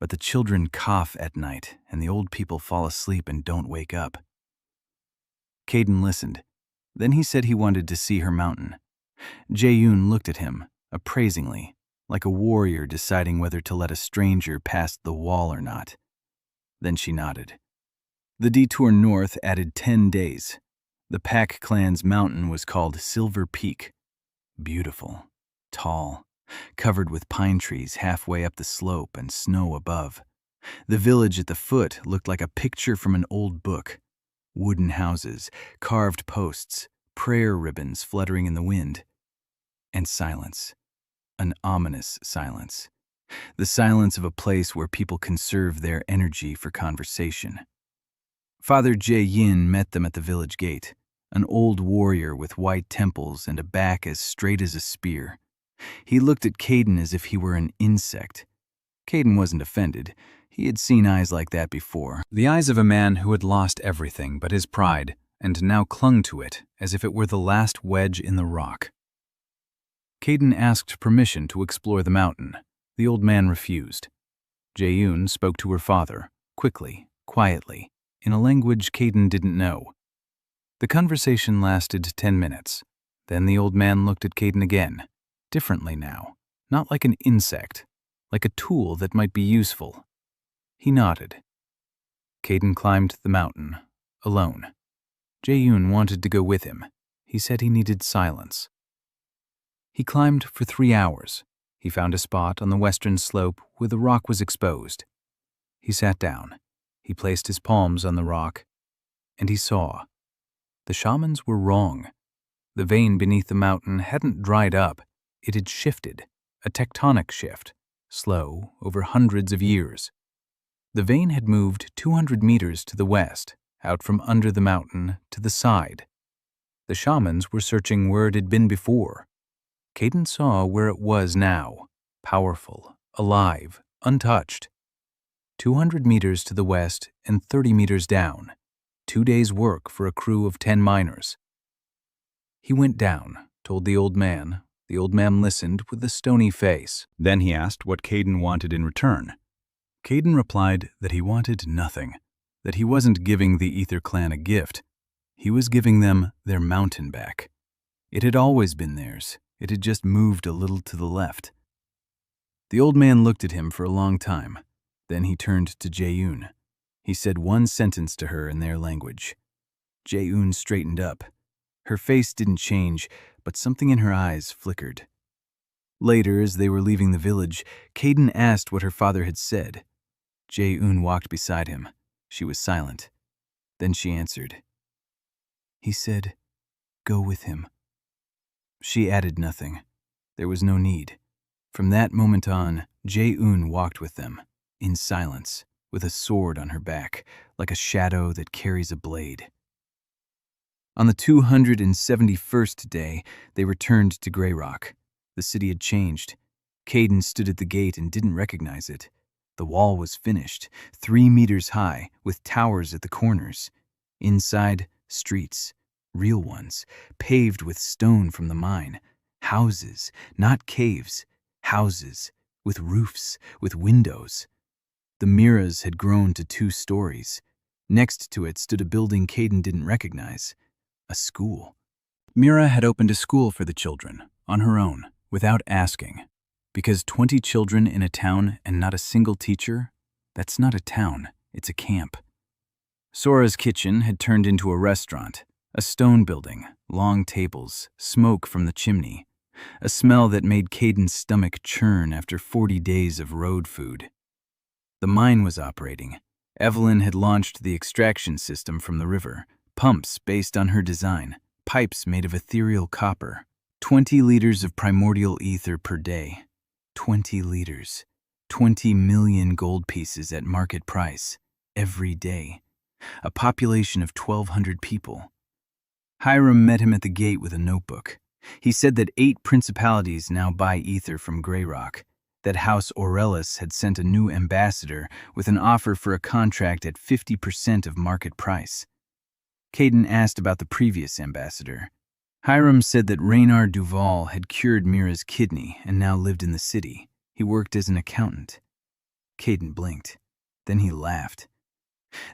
Speaker 1: But the children cough at night, and the old people fall asleep and don't wake up. Caden listened. Then he said he wanted to see her mountain. Jae-yoon looked at him, appraisingly, like a warrior deciding whether to let a stranger pass the wall or not. Then she nodded. The detour north added 10 days. The Pack clan's mountain was called Silver Peak. Beautiful, tall, covered with pine trees halfway up the slope and snow above. The village at the foot looked like a picture from an old book. Wooden houses, carved posts, prayer ribbons fluttering in the wind. And silence. An ominous silence. The silence of a place where people conserve their energy for conversation. Father Jae-yin met them at the village gate, an old warrior with white temples and a back as straight as a spear. He looked at Caden as if he were an insect. Caden wasn't offended. He had seen eyes like that before. The eyes of a man who had lost everything but his pride and now clung to it as if it were the last wedge in the rock. Caden asked permission to explore the mountain. The old man refused. Jae-yoon spoke to her father, quickly, quietly, in a language Caden didn't know. The conversation lasted 10 minutes. Then the old man looked at Caden again, differently now, not like an insect, like a tool that might be useful. He nodded. Caden climbed the mountain, alone. Jae-yoon wanted to go with him. He said he needed silence. He climbed for 3 hours. He found a spot on the western slope where the rock was exposed. He sat down. He placed his palms on the rock, and he saw. The shamans were wrong. The vein beneath the mountain hadn't dried up. It had shifted, a tectonic shift, slow, over hundreds of years. The vein had moved 200 meters to the west, out from under the mountain to the side. The shamans were searching where it had been before. Caden saw where it was now, powerful, alive, untouched. 200 meters to the west and 30 meters down. 2 days' work for a crew of 10 miners. He went down, told the old man. The old man listened with a stony face.
Speaker 2: Then he asked what Caden wanted in return.
Speaker 1: Caden replied that he wanted nothing, that he wasn't giving the Ether clan a gift. He was giving them their mountain back. It had always been theirs. It had just moved a little to the left. The old man looked at him for a long time. Then he turned to Jae-yoon. He said one sentence to her in their language. Jae-yoon straightened up. Her face didn't change, but something in her eyes flickered. Later, as they were leaving the village, Caden asked what her father had said. Jae-yoon walked beside him. She was silent. Then she answered. He said, "Go with him." She added nothing. There was no need. From that moment on, Jae-yoon walked with them, in silence, with a sword on her back, like a shadow that carries a blade. On the 271st day, they returned to Grey Rock. The city had changed. Caden stood at the gate and didn't recognize it. The wall was finished, 3 meters high, with towers at the corners. Inside, streets, real ones, paved with stone from the mine. Houses, not caves, houses, with roofs, with windows. The miras had grown to 2 stories. Next to it stood a building Caden didn't recognize. A school. Mira had opened a school for the children, on her own, without asking. Because 20 children in a town and not a single teacher, that's not a town, it's a camp. Sora's kitchen had turned into a restaurant, a stone building, long tables, smoke from the chimney, a smell that made Caden's stomach churn after 40 days of road food. The mine was operating. Evelyn had launched the extraction system from the river, pumps based on her design, pipes made of ethereal copper, 20 liters of primordial ether per day. 20 liters. 20 million gold pieces at market price, every day. A population of 1,200 people. Hiram met him at the gate with a notebook. He said that 8 principalities now buy ether from Grey Rock, that House Aurelis had sent a new ambassador with an offer for a contract at 50% of market price. Caden asked about the previous ambassador. Hiram said that Raynar Duval had cured Mira's kidney and now lived in the city. He worked as an accountant. Caden blinked. Then he laughed.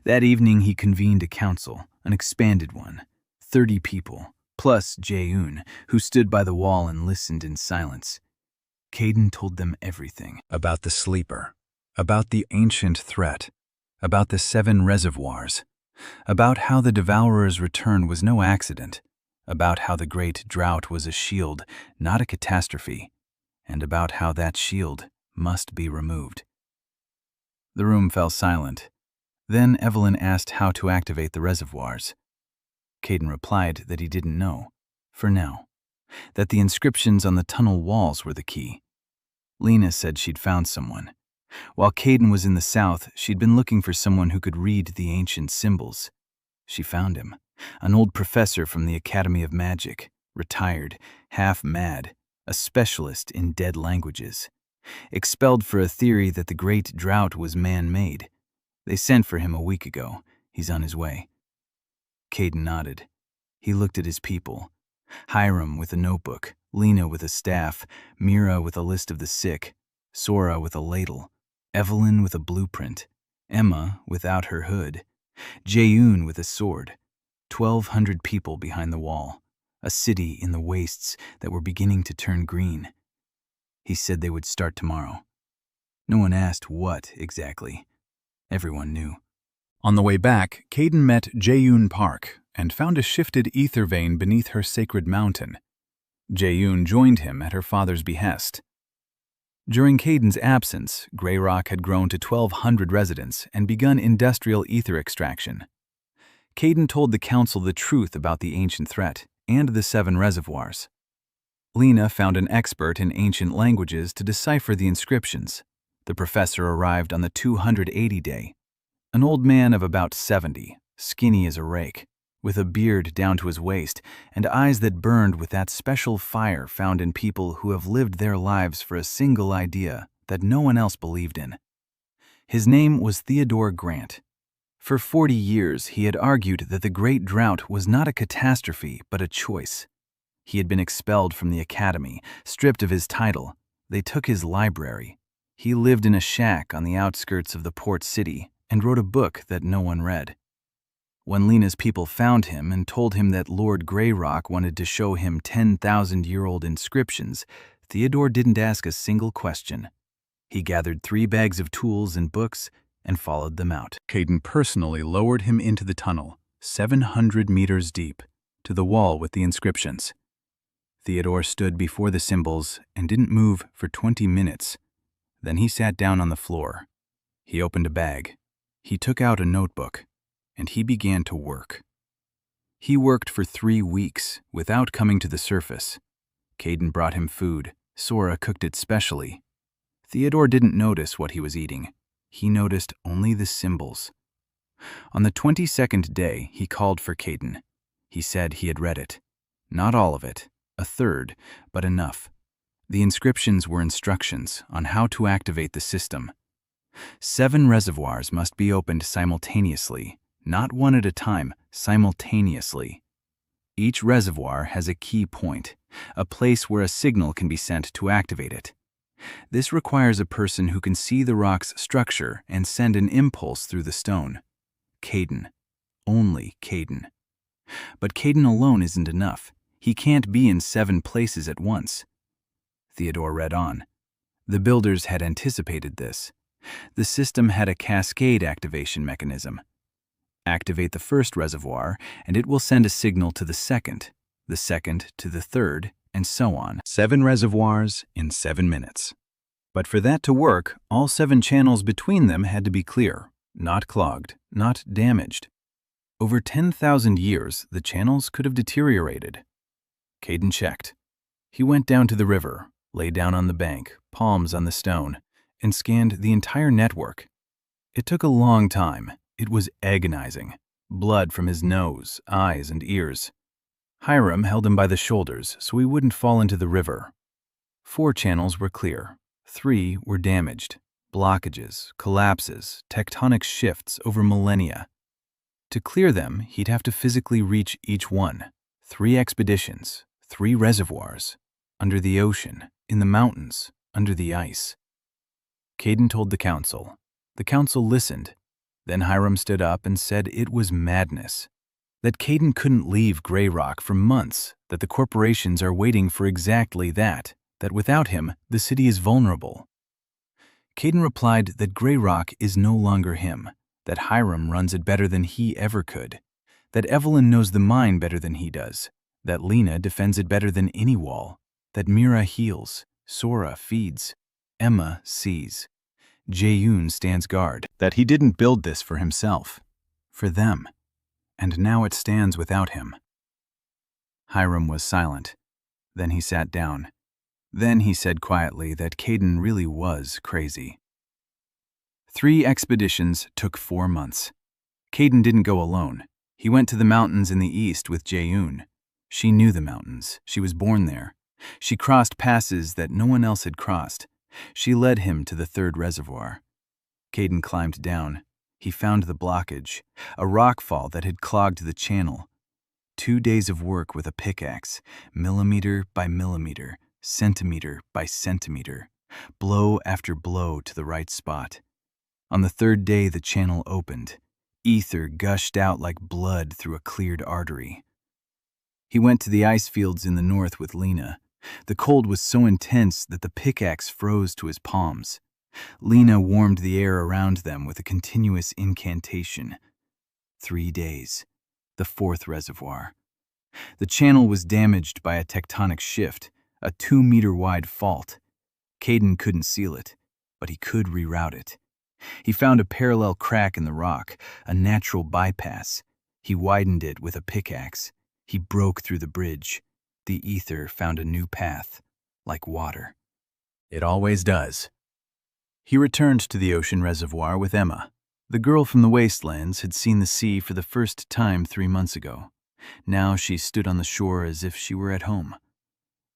Speaker 1: That evening he convened a council, an expanded one, 30 people, plus Jae-yoon, who stood by the wall and listened in silence. Caden told them everything.
Speaker 2: About the sleeper, about the ancient threat, about the 7 reservoirs, about how the Devourer's return was no accident, about how the great drought was a shield, not a catastrophe, and about how that shield must be removed. The room fell silent. Then Evelyn asked how to activate the reservoirs. Caden replied that he didn't know, for now, that the inscriptions on the tunnel walls were the key. Lena said she'd found someone. While Caden was in the south, she'd been looking for someone who could read the ancient symbols. She found him, an old professor from the Academy of Magic, retired, half mad, a specialist in dead languages. Expelled for a theory that the great drought was man-made. They sent for him a week ago. He's on his way. Caden nodded. He looked at his people. Hiram with a notebook, Lena with a staff, Mira with a list of the sick, Sora with a ladle, Evelyn with a blueprint, Emma without her hood, Jae-yoon with a sword. 1,200 people behind the wall, a city in the wastes that were beginning to turn green. He said they would start tomorrow. No one asked what exactly. Everyone knew. On the way back, Caden met Jae-yoon Park and found a shifted ether vein beneath her sacred mountain. Jae-yoon joined him at her father's behest. During Caden's absence, Grey Rock had grown to 1,200 residents and begun industrial ether extraction. Caden told the council the truth about the ancient threat and the 7 reservoirs. Lena found an expert in ancient languages to decipher the inscriptions. The professor arrived on the 280 day. An old man of about 70, skinny as a rake, with a beard down to his waist and eyes that burned with that special fire found in people who have lived their lives for a single idea that no one else believed in. His name was Theodore Grant. For 40 years, he had argued that the Great Drought was not a catastrophe but a choice. He had been expelled from the academy, stripped of his title. They took his library. He lived in a shack on the outskirts of the port city and wrote a book that no one read. When Lena's people found him and told him that Lord Greyrock wanted to show him 10,000-year-old inscriptions, Theodore didn't ask a single question. He gathered 3 bags of tools and books and followed them out. Caden personally lowered him into the tunnel, 700 meters deep, to the wall with the inscriptions. Theodore stood before the symbols and didn't move for 20 minutes. Then he sat down on the floor. He opened a bag. He took out a notebook, and he began to work. He worked for 3 weeks without coming to the surface. Caden brought him food. Sora cooked it specially. Theodore didn't notice what he was eating. He noticed only the symbols. On the 22nd day, he called for Caden. He said he had read it. Not all of it, a third, but enough. The inscriptions were instructions on how to activate the system. 7 reservoirs must be opened simultaneously, not one at a time, simultaneously. Each reservoir has a key point, a place where a signal can be sent to activate it. This requires a person who can see the rock's structure and send an impulse through the stone. Caden. Only Caden. But Caden alone isn't enough. He can't be in 7 places at once. Theodore read on. The builders had anticipated this. The system had a cascade activation mechanism. Activate the first reservoir, and it will send a signal to the second to the third, and so on. 7 reservoirs in 7 minutes. But for that to work, all 7 channels between them had to be clear, not clogged, not damaged. Over 10,000 years, the channels could have deteriorated. Caden checked. He went down to the river, lay down on the bank, palms on the stone, and scanned the entire network. It took a long time. It was agonizing. Blood from his nose, eyes, and ears. Hiram held him by the shoulders so he wouldn't fall into the river. 4 channels were clear. 3 were damaged. Blockages, collapses, tectonic shifts over millennia. To clear them, he'd have to physically reach each one. 3 expeditions, 3 reservoirs, under the ocean, in the mountains, under the ice. Caden told the council. The council listened. Then Hiram stood up and said it was madness. That Caden couldn't leave Grey Rock for months, that the corporations are waiting for exactly that without him, the city is vulnerable. Caden replied that Grey Rock is no longer him, that Hiram runs it better than he ever could, that Evelyn knows the mine better than he does, that Lena defends it better than any wall, that Mira heals, Sora feeds, Emma sees, Jae-yoon stands guard, that he didn't build this for himself, for them, and now it stands without him. Hiram was silent. Then he sat down. Then he said quietly that Caden really was crazy. 3 expeditions took 4 months. Caden didn't go alone. He went to the mountains in the east with Jae-yoon. She knew the mountains. She was born there. She crossed passes that no one else had crossed. She led him to the 3rd reservoir. Caden climbed down. He found the blockage, a rockfall that had clogged the channel. 2 days of work with a pickaxe, millimeter by millimeter, centimeter by centimeter, blow after blow to the right spot. On the 3rd day, the channel opened. Ether gushed out like blood through a cleared artery. He went to the ice fields in the north with Lena. The cold was so intense that the pickaxe froze to his palms. Lena warmed the air around them with a continuous incantation. 3 days. The 4th reservoir.
Speaker 1: The channel was damaged by a tectonic shift, a 2-meter-wide fault. Caden couldn't seal it, but he could reroute it. He found a parallel crack in the rock, a natural bypass. He widened it with a pickaxe. He broke through the bridge. The ether found a new path, like water.
Speaker 2: It always does.
Speaker 1: He returned to the ocean reservoir with Emma. The girl from the Wastelands had seen the sea for the first time 3 months ago. Now she stood on the shore as if she were at home.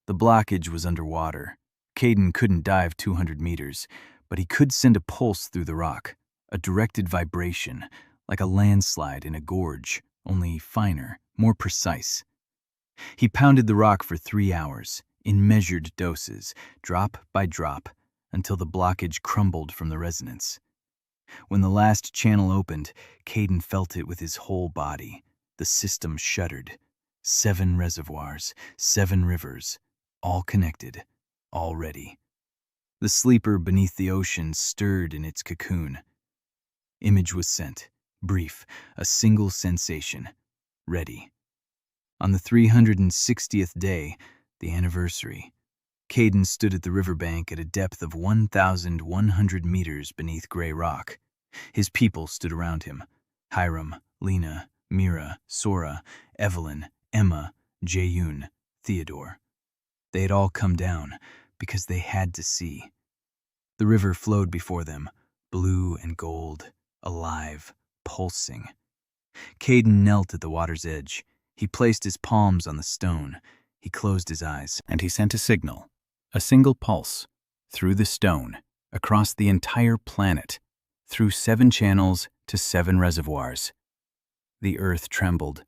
Speaker 1: The blockage was underwater. Caden couldn't dive 200 meters, but he could send a pulse through the rock, a directed vibration, like a landslide in a gorge, only finer, more precise. He pounded the rock for 3 hours, in measured doses, drop by drop, until the blockage crumbled from the resonance. When the last channel opened, Caden felt it with his whole body. The system shuddered. 7 reservoirs, 7 rivers, all connected, all ready. The sleeper beneath the ocean stirred in its cocoon. Image was sent, brief, a single sensation, ready. On the 360th day, the anniversary, Caden stood at the riverbank at a depth of 1,100 meters beneath gray rock. His people stood around him. Hiram, Lena, Mira, Sora, Evelyn, Emma, Jaeyoon, Theodore. They had all come down because they had to see. The river flowed before them, blue and gold, alive, pulsing. Caden knelt at the water's edge. He placed his palms on the stone. He closed his eyes,
Speaker 2: And he sent a signal, a single pulse, through the stone, across the entire planet, through 7 channels to 7 reservoirs. The earth trembled.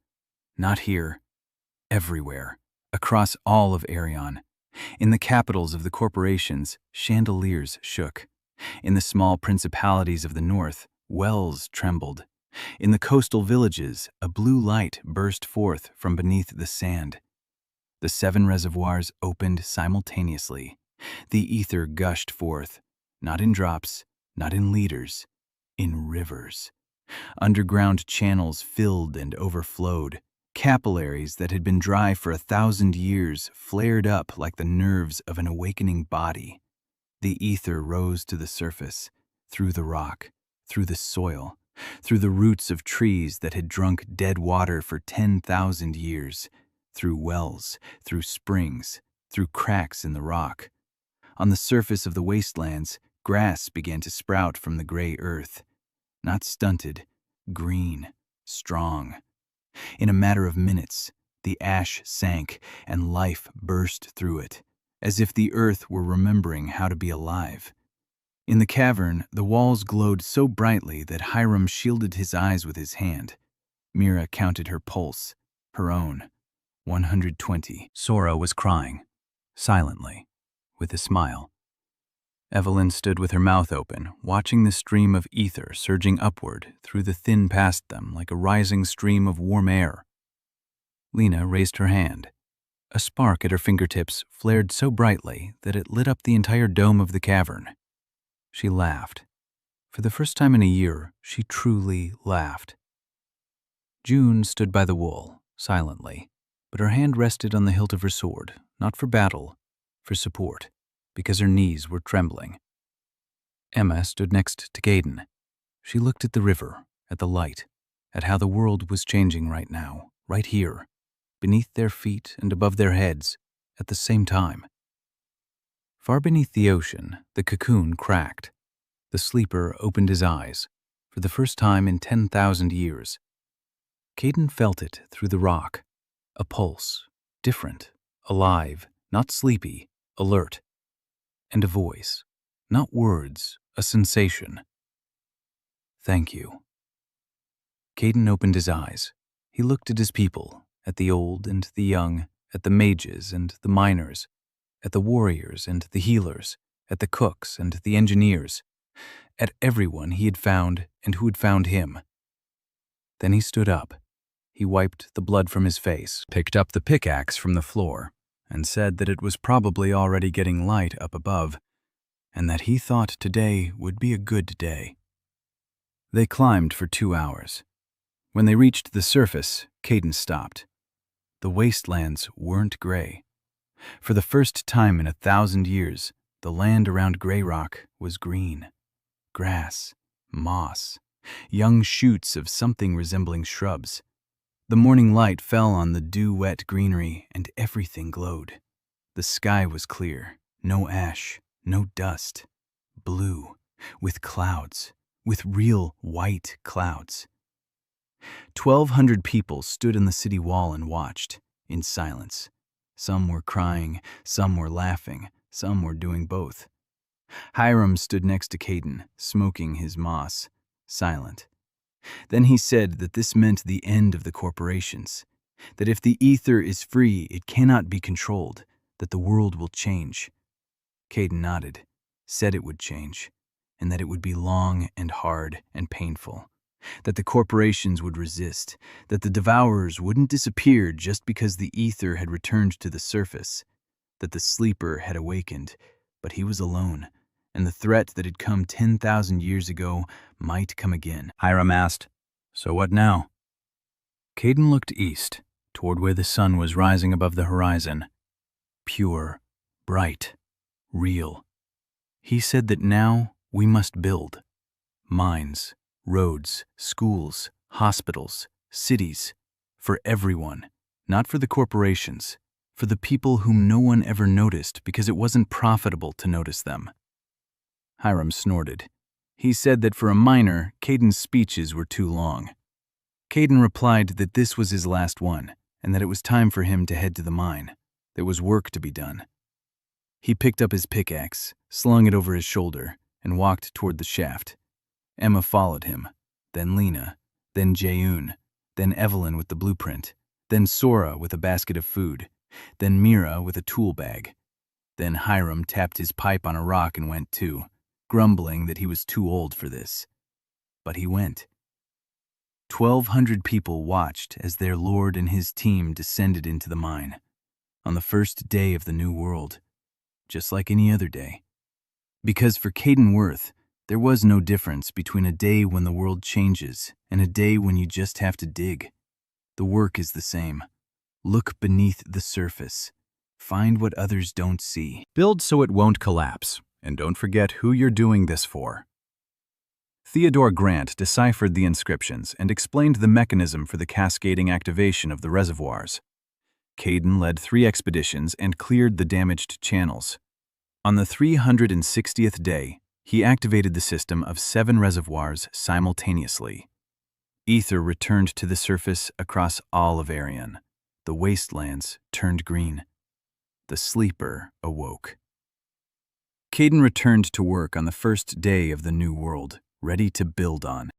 Speaker 2: Not here, everywhere, across all of Arion. In the capitals of the corporations, chandeliers shook. In the small principalities of the north, wells trembled. In the coastal villages, a blue light burst forth from beneath the sand. The 7 reservoirs opened simultaneously. The ether gushed forth, not in drops, not in liters, in rivers. Underground channels filled and overflowed. Capillaries that had been dry for 1,000 years flared up like the nerves of an awakening body. The ether rose to the surface, through the rock, through the soil, through the roots of trees that had drunk dead water for 10,000 years, through wells, through springs, through cracks in the rock. On the surface of the wastelands, grass began to sprout from the gray earth. Not stunted, green, strong. In a matter of minutes, the ash sank and life burst through it, as if the earth were remembering how to be alive. In the cavern, the walls glowed so brightly that Hiram shielded his eyes with his hand. Mira counted her pulse, her own, 120. Sora was crying, silently, with a smile. Evelyn stood with her mouth open, watching the stream of ether surging upward through the thin past them like a rising stream of warm air. Lena raised her hand. A spark at her fingertips flared so brightly that it lit up the entire dome of the cavern. She laughed. For the first time in a year, she truly laughed. June stood by the wall, silently, but her hand rested on the hilt of her sword, not for battle, for support, because her knees were trembling. Emma stood next to Caden. She looked at the river, at the light, at how the world was changing right now, right here, beneath their feet and above their heads, at the same time. Far beneath the ocean, the cocoon cracked. The sleeper opened his eyes, for the first time in 10,000 years. Caden felt it through the rock, a pulse, different, alive, not sleepy, alert. And a voice, not words, a sensation. Thank you. Caden opened his eyes. He looked at his people, at the old and the young, at the mages and the miners, at the warriors and the healers, at the cooks and the engineers, at everyone he had found and who had found him. Then he stood up. He wiped the blood from his face, picked up the pickaxe from the floor, and said that it was probably already getting light up above, and that he thought today would be a good day. They climbed for 2 hours. When they reached the surface, Caden stopped.
Speaker 1: The wastelands weren't gray. For the first time in 1,000 years, the land around Grey Rock was green. Grass, moss, young shoots of something resembling shrubs. The morning light fell on the dew-wet greenery and everything glowed. The sky was clear, no ash, no dust. Blue, with clouds, with real white clouds. 1,200 people stood in the city wall and watched, in silence. Some were crying, some were laughing, some were doing both. Hiram stood next to Caden, smoking his moss, silent. Then he said that this meant the end of the corporations, that if the ether is free, it cannot be controlled, that the world will change. Caden nodded, said it would change, and that it would be long and hard and painful, that the corporations would resist, that the devourers wouldn't disappear just because the ether had returned to the surface, that the sleeper had awakened, but he was alone, and the threat that had come 10,000 years ago might come again.
Speaker 2: Hiram asked, "So what now?"
Speaker 1: Caden looked east, toward where the sun was rising above the horizon. Pure, bright, real. He said that now we must build. Mines, roads, schools, hospitals, cities. For everyone, not for the corporations. For the people whom no one ever noticed because it wasn't profitable to notice them. Hiram snorted. He said that for a miner, Caden's speeches were too long. Caden replied that this was his last one, and that it was time for him to head to the mine. There was work to be done. He picked up his pickaxe, slung it over his shoulder, and walked toward the shaft. Emma followed him, then Lena, then Jaeun, then Evelyn with the blueprint, then Sora with a basket of food, then Mira with a tool bag. Then Hiram tapped his pipe on a rock and went too, grumbling that he was too old for this. But he went. 1,200 people watched as their lord and his team descended into the mine, on the first day of the new world, just like any other day. Because for Caden Worth, there was no difference between a day when the world changes and a day when you just have to dig. The work is the same. Look beneath the surface. Find what others don't see.
Speaker 2: Build so it won't collapse, and don't forget who you're doing this for. Theodore Grant deciphered the inscriptions and explained the mechanism for the cascading activation of the reservoirs. Caden led 3 expeditions and cleared the damaged channels. On the 360th day, he activated the system of 7 reservoirs simultaneously. Ether returned to the surface across all of Arion. The wastelands turned green. The sleeper awoke. Caden returned to work on the first day of the new world, ready to build on.